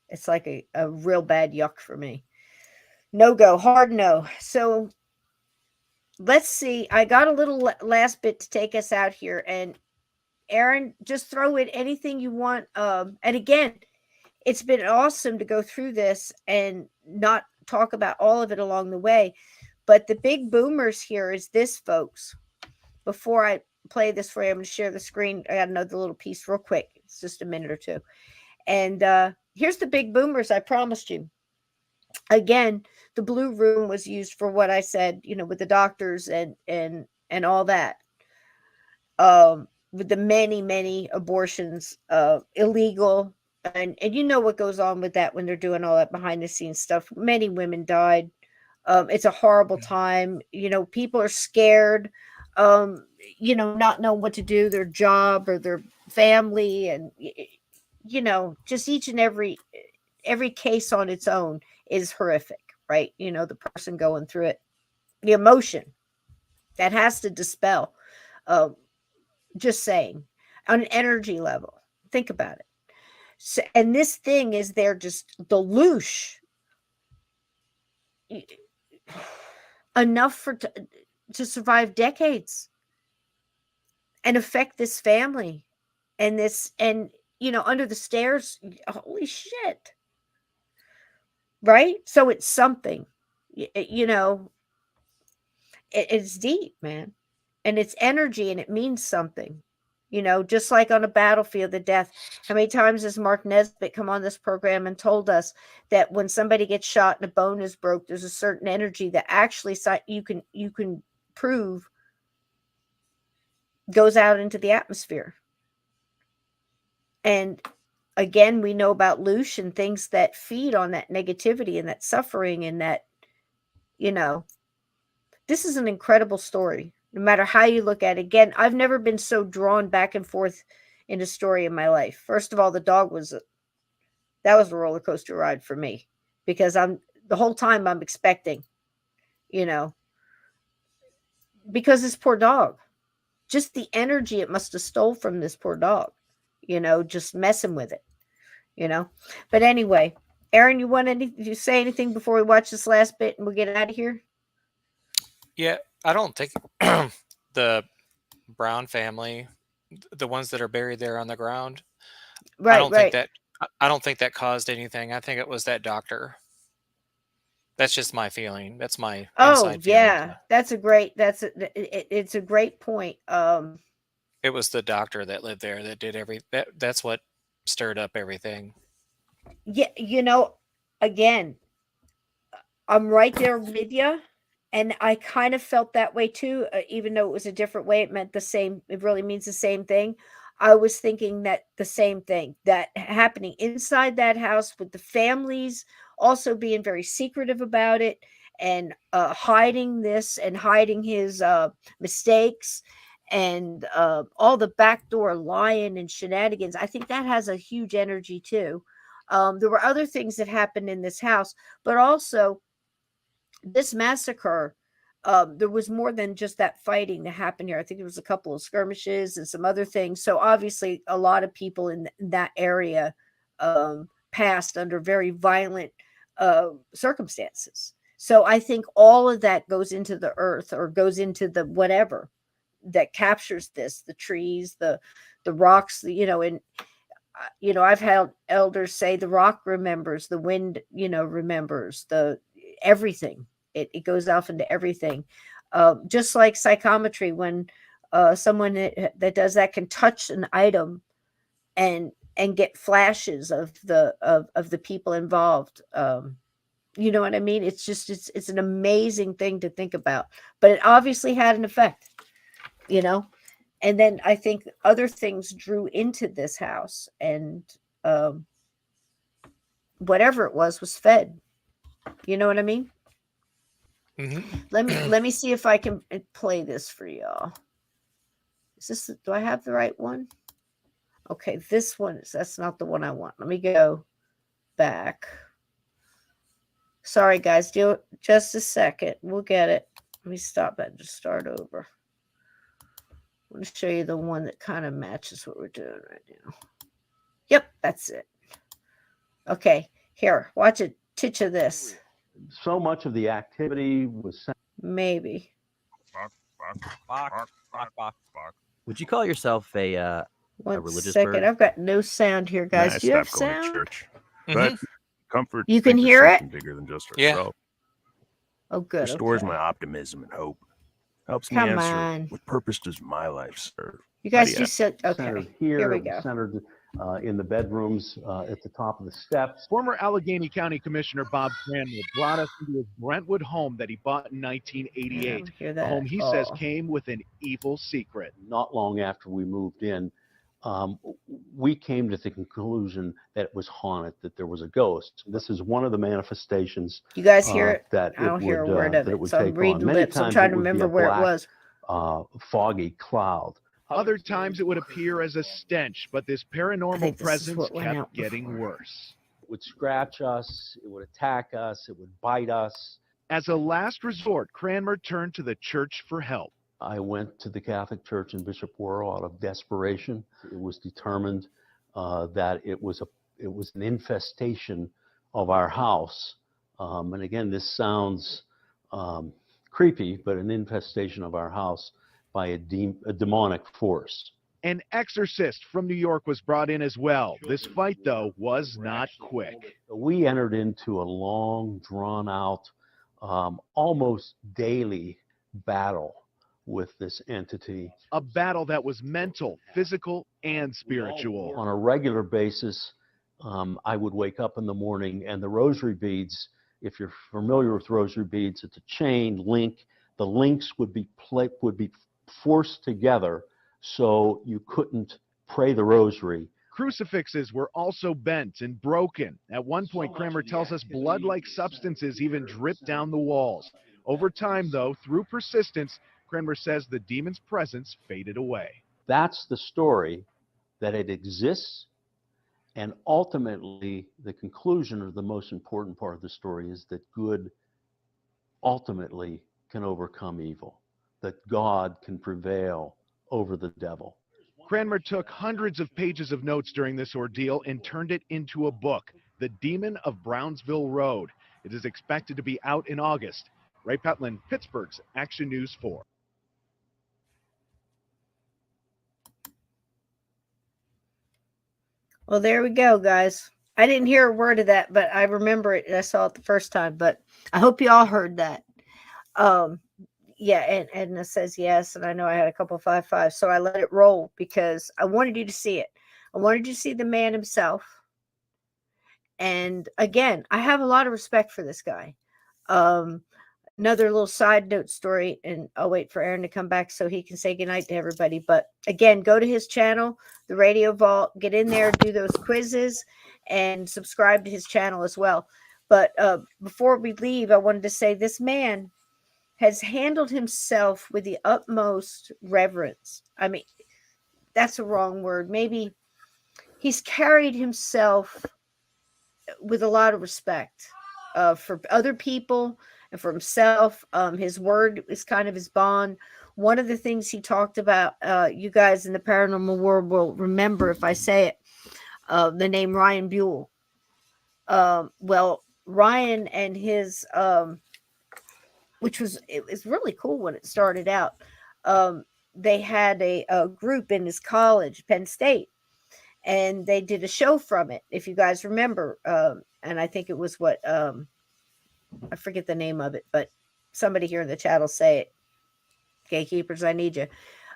It's like a real bad yuck for me. No go, hard no. So let's see. I got a little last bit to take us out here. And Aaron, just throw in anything you want. And again, it's been awesome to go through this and not talk about all of it along the way. But the big boomers here is this, folks. Before I play this for you, I'm going to share the screen. I got another little piece real quick. It's just a minute or two. And here's the big boomers I promised you. Again, the blue room was used for what I said, with the doctors and all that. With the many abortions, illegal, and what goes on with that when they're doing all that behind the scenes stuff. Many women died. It's a horrible time. People are scared. Not knowing what to do, their job or their family, and just each and every case on its own is horrific, right? The person going through it, the emotion that has to dispel. Just saying, on an energy level, think about it. So, and this thing is there just deluge enough to survive decades and affect this family and under the stairs. Holy shit. Right? So it's something, it's deep, man. And it's energy and it means something, just like on a battlefield, the death. How many times has Mark Nesbitt come on this program and told us that when somebody gets shot and a bone is broke, there's a certain energy that actually you can prove goes out into the atmosphere. And again, we know about Lush and things that feed on that negativity and that suffering and that, this is an incredible story. No matter how you look at it. Again, I've never been so drawn back and forth in a story in my life. First of all, the dog was a roller coaster ride for me, because the whole time I'm expecting, because this poor dog, just the energy it must have stole from this poor dog, just messing with it, But anyway, Aaron, you say anything before we watch this last bit and we'll get out of here? Yeah, I don't think the Brown family, the ones that are buried there on the ground, Right, I don't think that caused anything. I think it was that doctor. That's just my feeling. That's my inside feeling. Yeah, it's a great point. It was the doctor that lived there that did that's what stirred up everything. Yeah, again, I'm right there with you. And I kind of felt that way too, even though it was a different way. It really means the same thing. I was thinking that the same thing that happening inside that house, with the families also being very secretive about it and hiding this and hiding his mistakes and all the backdoor lying and shenanigans. I think that has a huge energy too. There were other things that happened in this house, but also this massacre there was more than just that fighting that happened here. I think there was a couple of skirmishes and some other things. So obviously a lot of people in that area passed under very violent circumstances. So I think all of that goes into the earth, or goes into the whatever that captures this, the trees, the rocks, and I've had elders say the rock remembers, the wind, remembers, the everything. It goes off into everything. Just like psychometry, when someone that does that can touch an item and get flashes of the people involved. You know what I mean? It's just it's an amazing thing to think about. But it obviously had an effect, And then I think other things drew into this house, and whatever it was fed. You know what I mean? Mm-hmm. Let me see if I can play this for y'all. Do I have the right one? Okay, this one that's not the one I want. Let me go back. Sorry guys, just a second. We'll get it. Let me stop that and just start over. I want to show you the one that kind of matches what we're doing right now. Yep, that's it. Okay, here, watch a titch of this. So much of the activity was maybe. Would you call yourself a religious bird? I've got no sound here, guys. Nah, do you have going to sound? church. But comfort. You can hear it? Bigger than just Yeah. ourselves. Oh, good. Restores okay. my optimism and hope. Helps Come me answer on. what purpose does my life serve. You guys How do just said okay. centered here, Here we go. centered in the bedrooms at the top of the steps. Former Allegheny County Commissioner Bob Cranmer brought us into his Brentwood home that he bought in 1988. Hear The that? home he says came with an evil secret. Not long after we moved in, we came to the conclusion that it was haunted, that there was a ghost. This is one of the manifestations. You guys hear it? That I don't it hear a would, word of that it. would So I'm take reading on. Many lips. I'm times trying to it would be remember a where black, it was. Foggy cloud. Other times it would appear as a stench, but this paranormal presence kept getting worse. It would scratch us, it would attack us, it would bite us. As a last resort, Cranmer turned to the church for help. I went to the Catholic Church in Bishop Wuerl out of desperation. It was determined that it was an infestation of our house. And again, this sounds creepy, but an infestation of our house by a demonic force. An exorcist from New York was brought in as well. This fight, though, was not quick. We entered into a long, drawn-out, almost daily battle with this entity. A battle that was mental, physical, and spiritual. On a regular basis, I would wake up in the morning and the rosary beads, if you're familiar with rosary beads, it's a chain link. The links would be forced together so you couldn't pray the rosary. Crucifixes were also bent and broken. At one point, Cranmer tells us blood-like substances even dripped down the walls. Over time, though, through persistence, Cranmer says the demon's presence faded away. That's the story, that it exists, and ultimately the conclusion, or the most important part of the story, is that good ultimately can overcome evil, that God can prevail over the devil. Cranmer took hundreds of pages of notes during this ordeal and turned it into a book, The Demon of Brownsville Road. It is expected to be out in August. Ray Petlin, Pittsburgh's Action News 4. Well, there we go, guys. I didn't hear a word of that, but I remember it. I saw it the first time, but I hope you all heard that. Yeah, and Edna says yes, and I know I had a couple 5-5, so I let it roll because I wanted you to see it. I wanted you to see the man himself. And again, I have a lot of respect for this guy. Another little side note story, and I'll wait for Aaron to come back so he can say goodnight to everybody. But again, go to his channel, The Radio Vault, get in there, do those quizzes, and subscribe to his channel as well. But before we leave, I wanted to say this man has handled himself with the utmost reverence. I mean, that's a wrong word. Maybe he's carried himself with a lot of respect for other people and for himself. His word is kind of his bond. One of the things he talked about, you guys in the paranormal world will remember if I say it, the name Ryan Buell. Well, Ryan and his, it was really cool when it started out. They had a group in his college, Penn State, and they did a show from it, if you guys remember. And I think it was I forget the name of it, but somebody here in the chat will say it. Gatekeepers, I need you.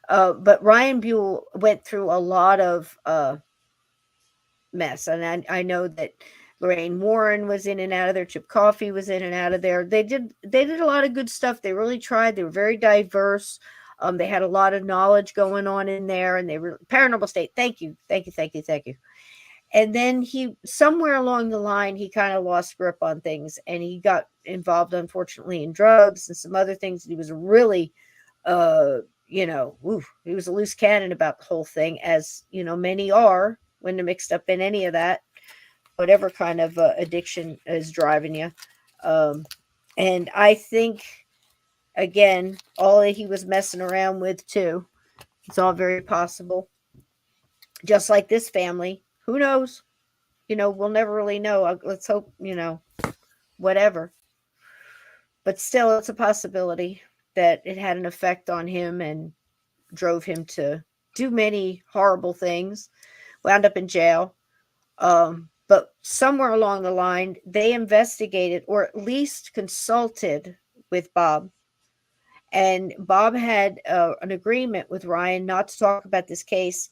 But Ryan Buell went through a lot of mess, and I know that Lorraine Warren was in and out of there. Chip Coffey was in and out of there. They did a lot of good stuff. They really tried. They were very diverse. They had a lot of knowledge going on in there, and they were Paranormal State. Thank you. And then somewhere along the line, he kind of lost grip on things, and he got involved, unfortunately, in drugs and some other things. He was really, he was a loose cannon about the whole thing, as many are when they're mixed up in any of that, whatever kind of addiction is driving you. And I think, again, all that he was messing around with too, it's all very possible. Just like this family, who knows? We'll never really know. Let's hope, whatever. But still, it's a possibility that it had an effect on him and drove him to do many horrible things, wound up in jail. But somewhere along the line, they investigated, or at least consulted with Bob. And Bob had an agreement with Ryan not to talk about this case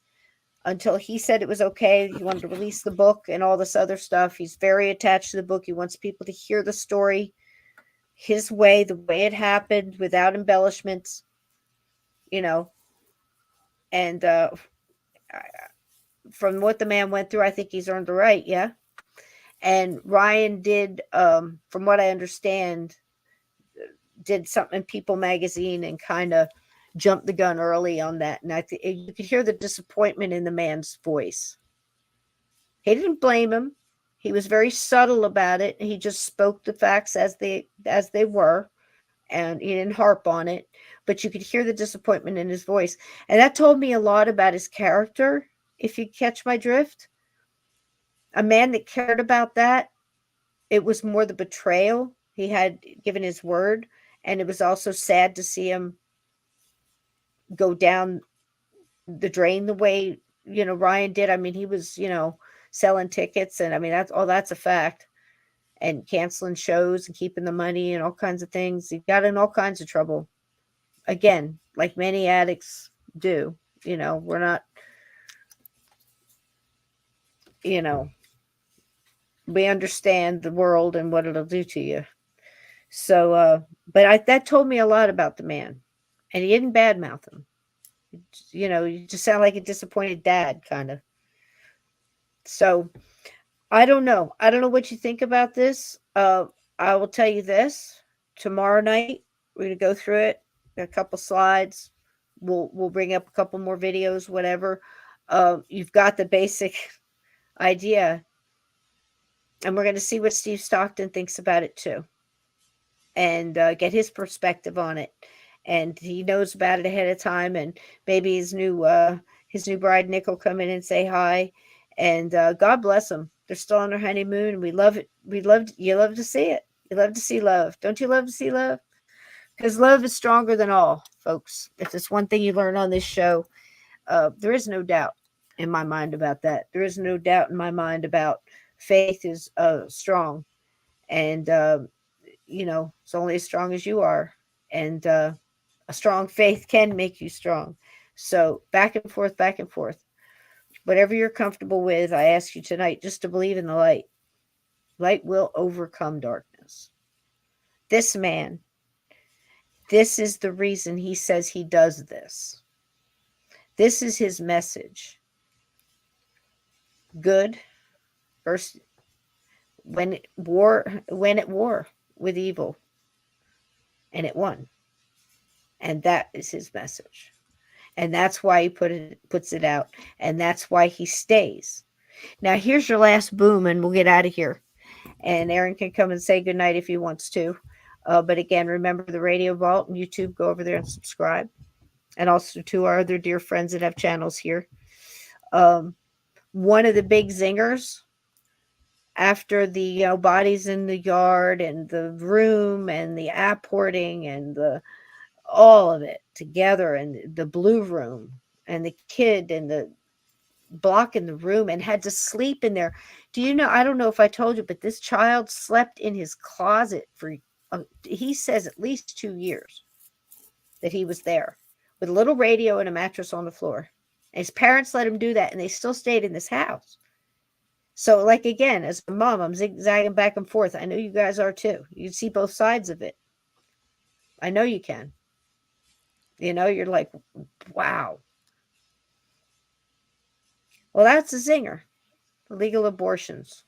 until he said it was okay. He wanted to release the book and all this other stuff. He's very attached to the book. He wants people to hear the story his way, the way it happened, without embellishments, And from what the man went through, I think he's earned the right. Yeah. And Ryan did, from what I understand, did something in People magazine and kind of jumped the gun early on that. And you could hear the disappointment in the man's voice. He didn't blame him. He was very subtle about it. He just spoke the facts as they were, and he didn't harp on it. But you could hear the disappointment in his voice. And that told me a lot about his character, if you catch my drift. A man that cared about that, it was more the betrayal. He had given his word, and it was also sad to see him go down the drain the way, Ryan did. I mean, he was, selling tickets, and I mean, that's a fact, and canceling shows and keeping the money and all kinds of things. He got in all kinds of trouble. Again, like many addicts do. We're not, we understand the world and what it'll do to you. So, but that told me a lot about the man, and he didn't badmouth him. You just sound like a disappointed dad, kind of. So, I don't know. I don't know what you think about this. I will tell you this. Tomorrow night, we're going to go through it. Got a couple slides. We'll bring up a couple more videos, whatever. You've got the basic idea. And we're going to see what Steve Stockton thinks about it too. And get his perspective on it. And he knows about it ahead of time. And maybe his new bride Nick will come in and say hi. And God bless them. They're still on their honeymoon. We love it. You love to see it. You love to see love. Don't you love to see love? Because love is stronger than all, folks. If it's one thing you learn on this show, there is no doubt in my mind about that. There is no doubt in my mind about faith is strong. And, it's only as strong as you are. And a strong faith can make you strong. So back and forth, back and forth. Whatever you're comfortable with, I ask you tonight just to believe in the light. Light will overcome darkness. This man, this is the reason he says he does this. This is his message. Good versus when at war with evil. And it won. And that is his message. And that's why he puts it out. And that's why he stays. Now, here's your last boom, and we'll get out of here. And Aaron can come and say goodnight if he wants to. But again, remember the Radio Vault and YouTube. Go over there and subscribe. And also to our other dear friends that have channels here. One of the big zingers after the bodies in the yard and the room and the apporting and all of it together, and the blue room and the kid and the block in the room, and had to sleep in there. Do you know, I don't know if I told you, but this child slept in his closet for he says at least 2 years that he was there with a little radio and a mattress on the floor. And his parents let him do that, and they still stayed in this house. So, like, again, as a mom, I'm zigzagging back and forth. I know you guys are too. You can see both sides of it. I know you can. You're like, wow. Well, that's a zinger. Illegal abortions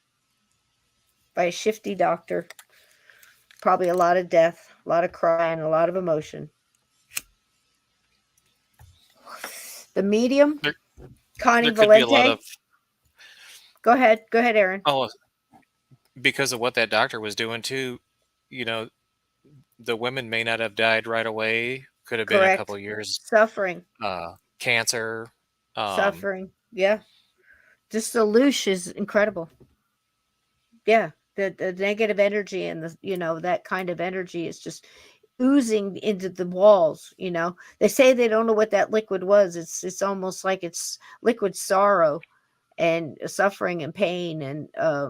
by a shifty doctor. Probably a lot of death, a lot of crying, a lot of emotion. The medium, Connie Valente. Go ahead, Aaron. Oh, because of what that doctor was doing too, the women may not have died right away. Could have been a couple of years suffering, cancer, suffering. Yeah, just the loosh is incredible. Yeah, the negative energy and that kind of energy is just oozing into the walls. They say they don't know what that liquid was. It's almost like it's liquid sorrow and suffering and pain, and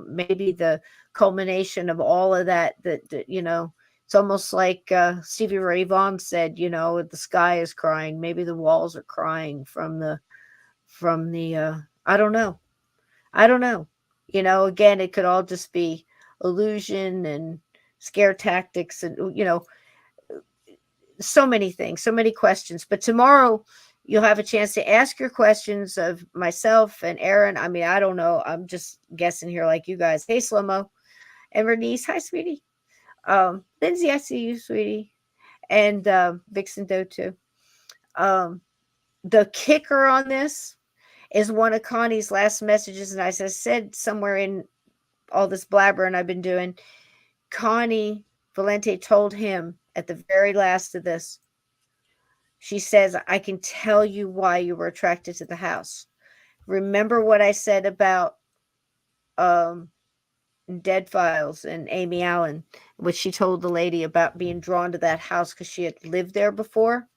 maybe the culmination of all of that it's almost like Stevie Ray Vaughan said, the sky is crying. Maybe the walls are crying from the I don't know. Again, it could all just be illusion and scare tactics and so many things, so many questions. But tomorrow you'll have a chance to ask your questions of myself and Aaron. I mean, I don't know. I'm just guessing here like you guys. Hey, Slow-Mo. And Bernice. Hi, sweetie. Lindsay, I see you, sweetie. And Vixen Doe, too. The kicker on this is one of Connie's last messages. And as I said somewhere in all this blabbering I've been doing, Connie Valente told him at the very last of this, she says, I can tell you why you were attracted to the house. Remember what I said about Dead Files and Amy Allen, what she told the lady about being drawn to that house because she had lived there before?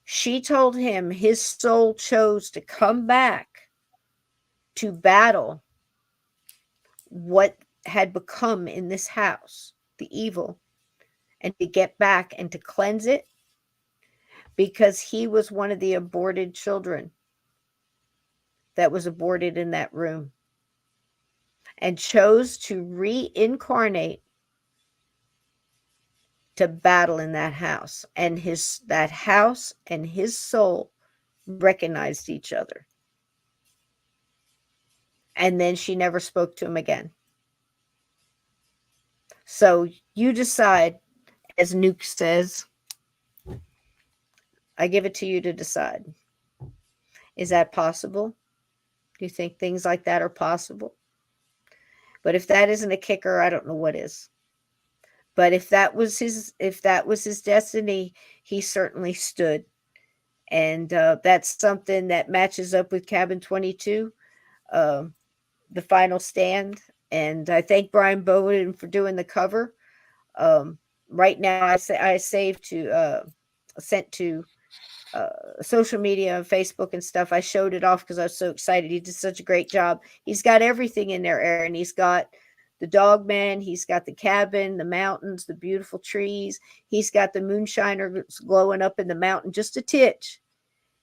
She told him his soul chose to come back to battle what had become in this house, the evil, and to get back and to cleanse it, because he was one of the aborted children that was aborted in that room, and chose to reincarnate to battle in that house. And that house and his soul recognized each other. And then she never spoke to him again. So you decide, as Nuke says, I give it to you to decide. Is that possible? Do you think things like that are possible? But if that isn't a kicker, I don't know what is. But if that was his destiny, he certainly stood. And that's something that matches up with Cabin 22, The Final Stand. And I thank Brian Bowden for doing the cover. Right now, I sent to social media and Facebook and stuff. I showed it off because I was so excited. He did such a great job. He's got everything in there, Aaron. He's got the dog man. He's got the cabin, the mountains, the beautiful trees. He's got the moonshiner glowing up in the mountain, just a titch,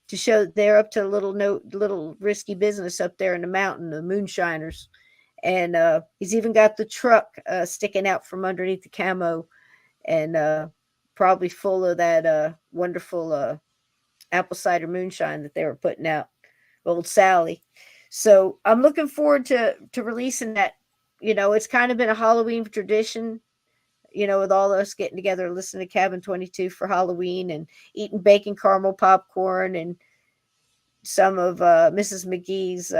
to show they're up to a little risky business up there in the mountain, the moonshiners. And he's even got the truck sticking out from underneath the camo, and probably full of that wonderful apple cider moonshine that they were putting out, Old Sally. So I'm looking forward to releasing that. It's kind of been a Halloween tradition, with all of us getting together and listening to Cabin 22 for Halloween and eating bacon caramel popcorn and some of Mrs. McGee's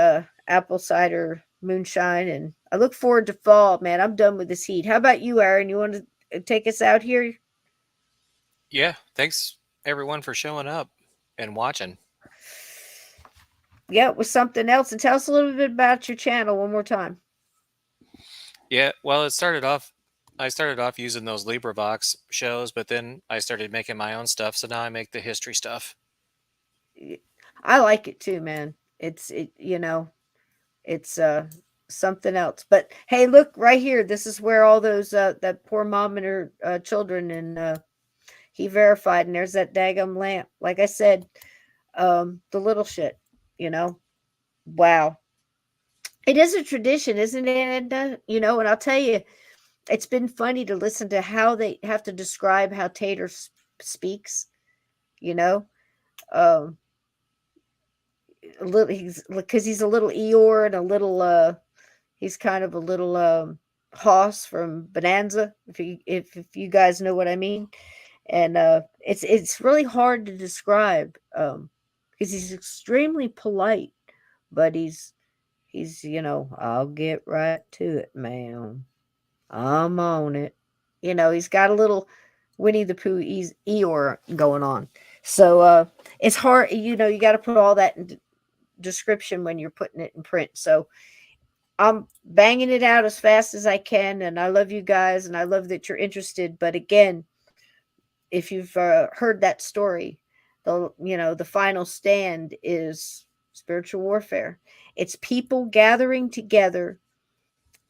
apple cider moonshine. And I look forward to fall, man. I'm done with this heat. How about you, Aaron? You want to take us out here? Yeah. Thanks everyone for showing up and watching. Yeah, with something else. And tell us a little bit about your channel one more time. Yeah. Well, I started off using those LibriVox shows, but then I started making my own stuff. So now I make the history stuff. I like it too, man. It's something else. But hey, look right here. This is where all those that poor mom and her children, and he verified, and there's that daggum lamp. Like I said, the little shit, Wow. It is a tradition, isn't it? And I'll tell you, it's been funny to listen to how they have to describe how Tater speaks, um a little, he's because he's a little Eeyore and a little he's kind of a little hoss from Bonanza, if you guys know what I mean. And it's really hard to describe because he's extremely polite, but he's I'll get right to it, ma'am, I'm on it. He's got a little Winnie the Pooh Eeyore going on. So it's hard, you got to put all that in description when you're putting it in print. So I'm banging it out as fast as I can, and I love you guys, and I love that you're interested. But again, if you've heard that story, the final stand is spiritual warfare. It's people gathering together,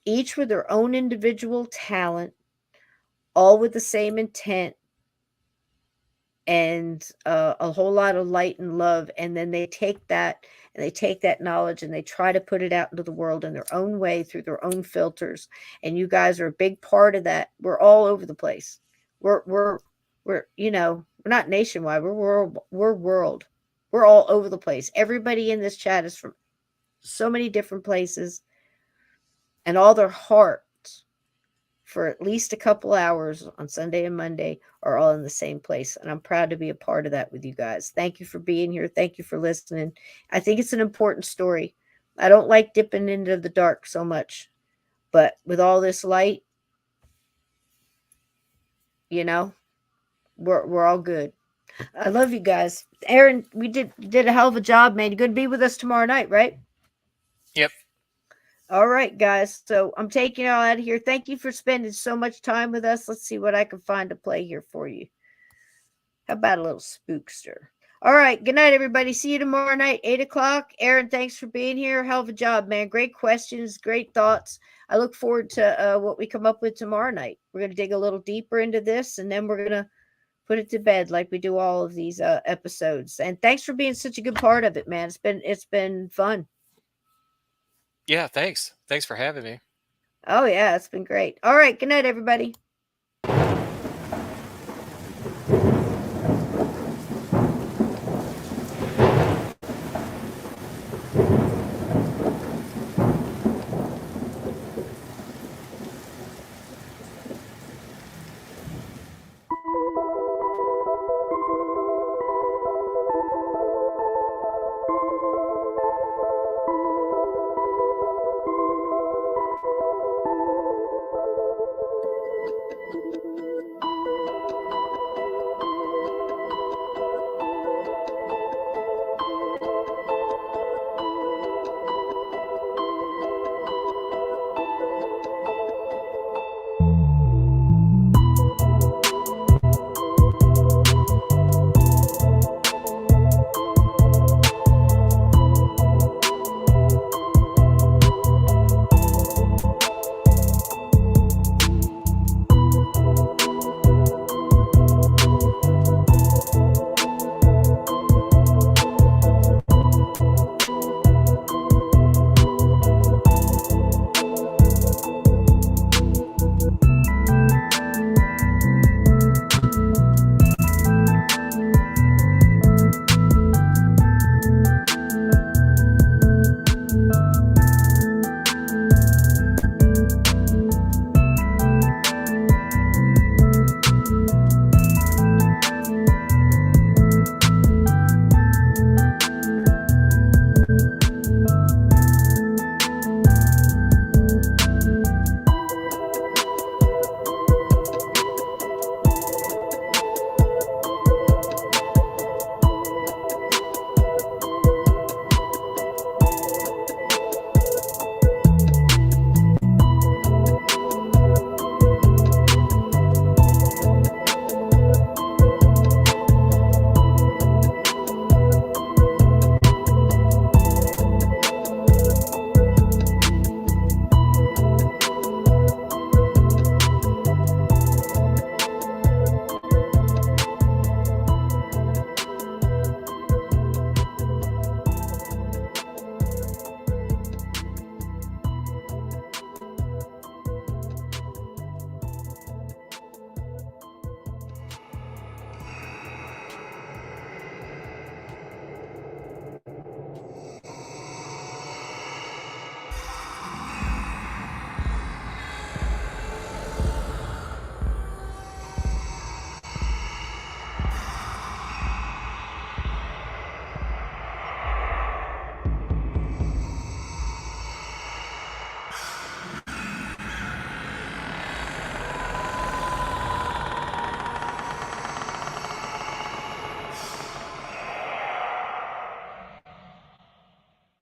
each with their own individual talent, all with the same intent, and a whole lot of light and love. And then they take that knowledge and they try to put it out into the world in their own way through their own filters. And you guys are a big part of that. We're all over the place. We're not nationwide. We're world. We're all over the place. Everybody in this chat is from so many different places, and all their hearts for at least a couple hours on Sunday and Monday are all in the same place. And I'm proud to be a part of that with you guys. Thank you for being here. Thank you for listening. I think it's an important story. I don't like dipping into the dark so much, but with all this light, we're all good. I love you guys. Aaron, we did a hell of a job, man. You're going to be with us tomorrow night, right? Yep. All right, guys. So I'm taking you all out of here. Thank you for spending so much time with us. Let's see what I can find to play here for you. How about a little spookster? All right. Good night, everybody. See you tomorrow night, 8 o'clock. Aaron, thanks for being here. Hell of a job, man. Great questions, great thoughts. I look forward to what we come up with tomorrow night. We're going to dig a little deeper into this, and then we're going to put it to bed like we do all of these episodes. And thanks for being such a good part of it, man. It's been fun. Yeah, thanks. Thanks for having me. Oh, yeah, it's been great. All right. Good night, everybody.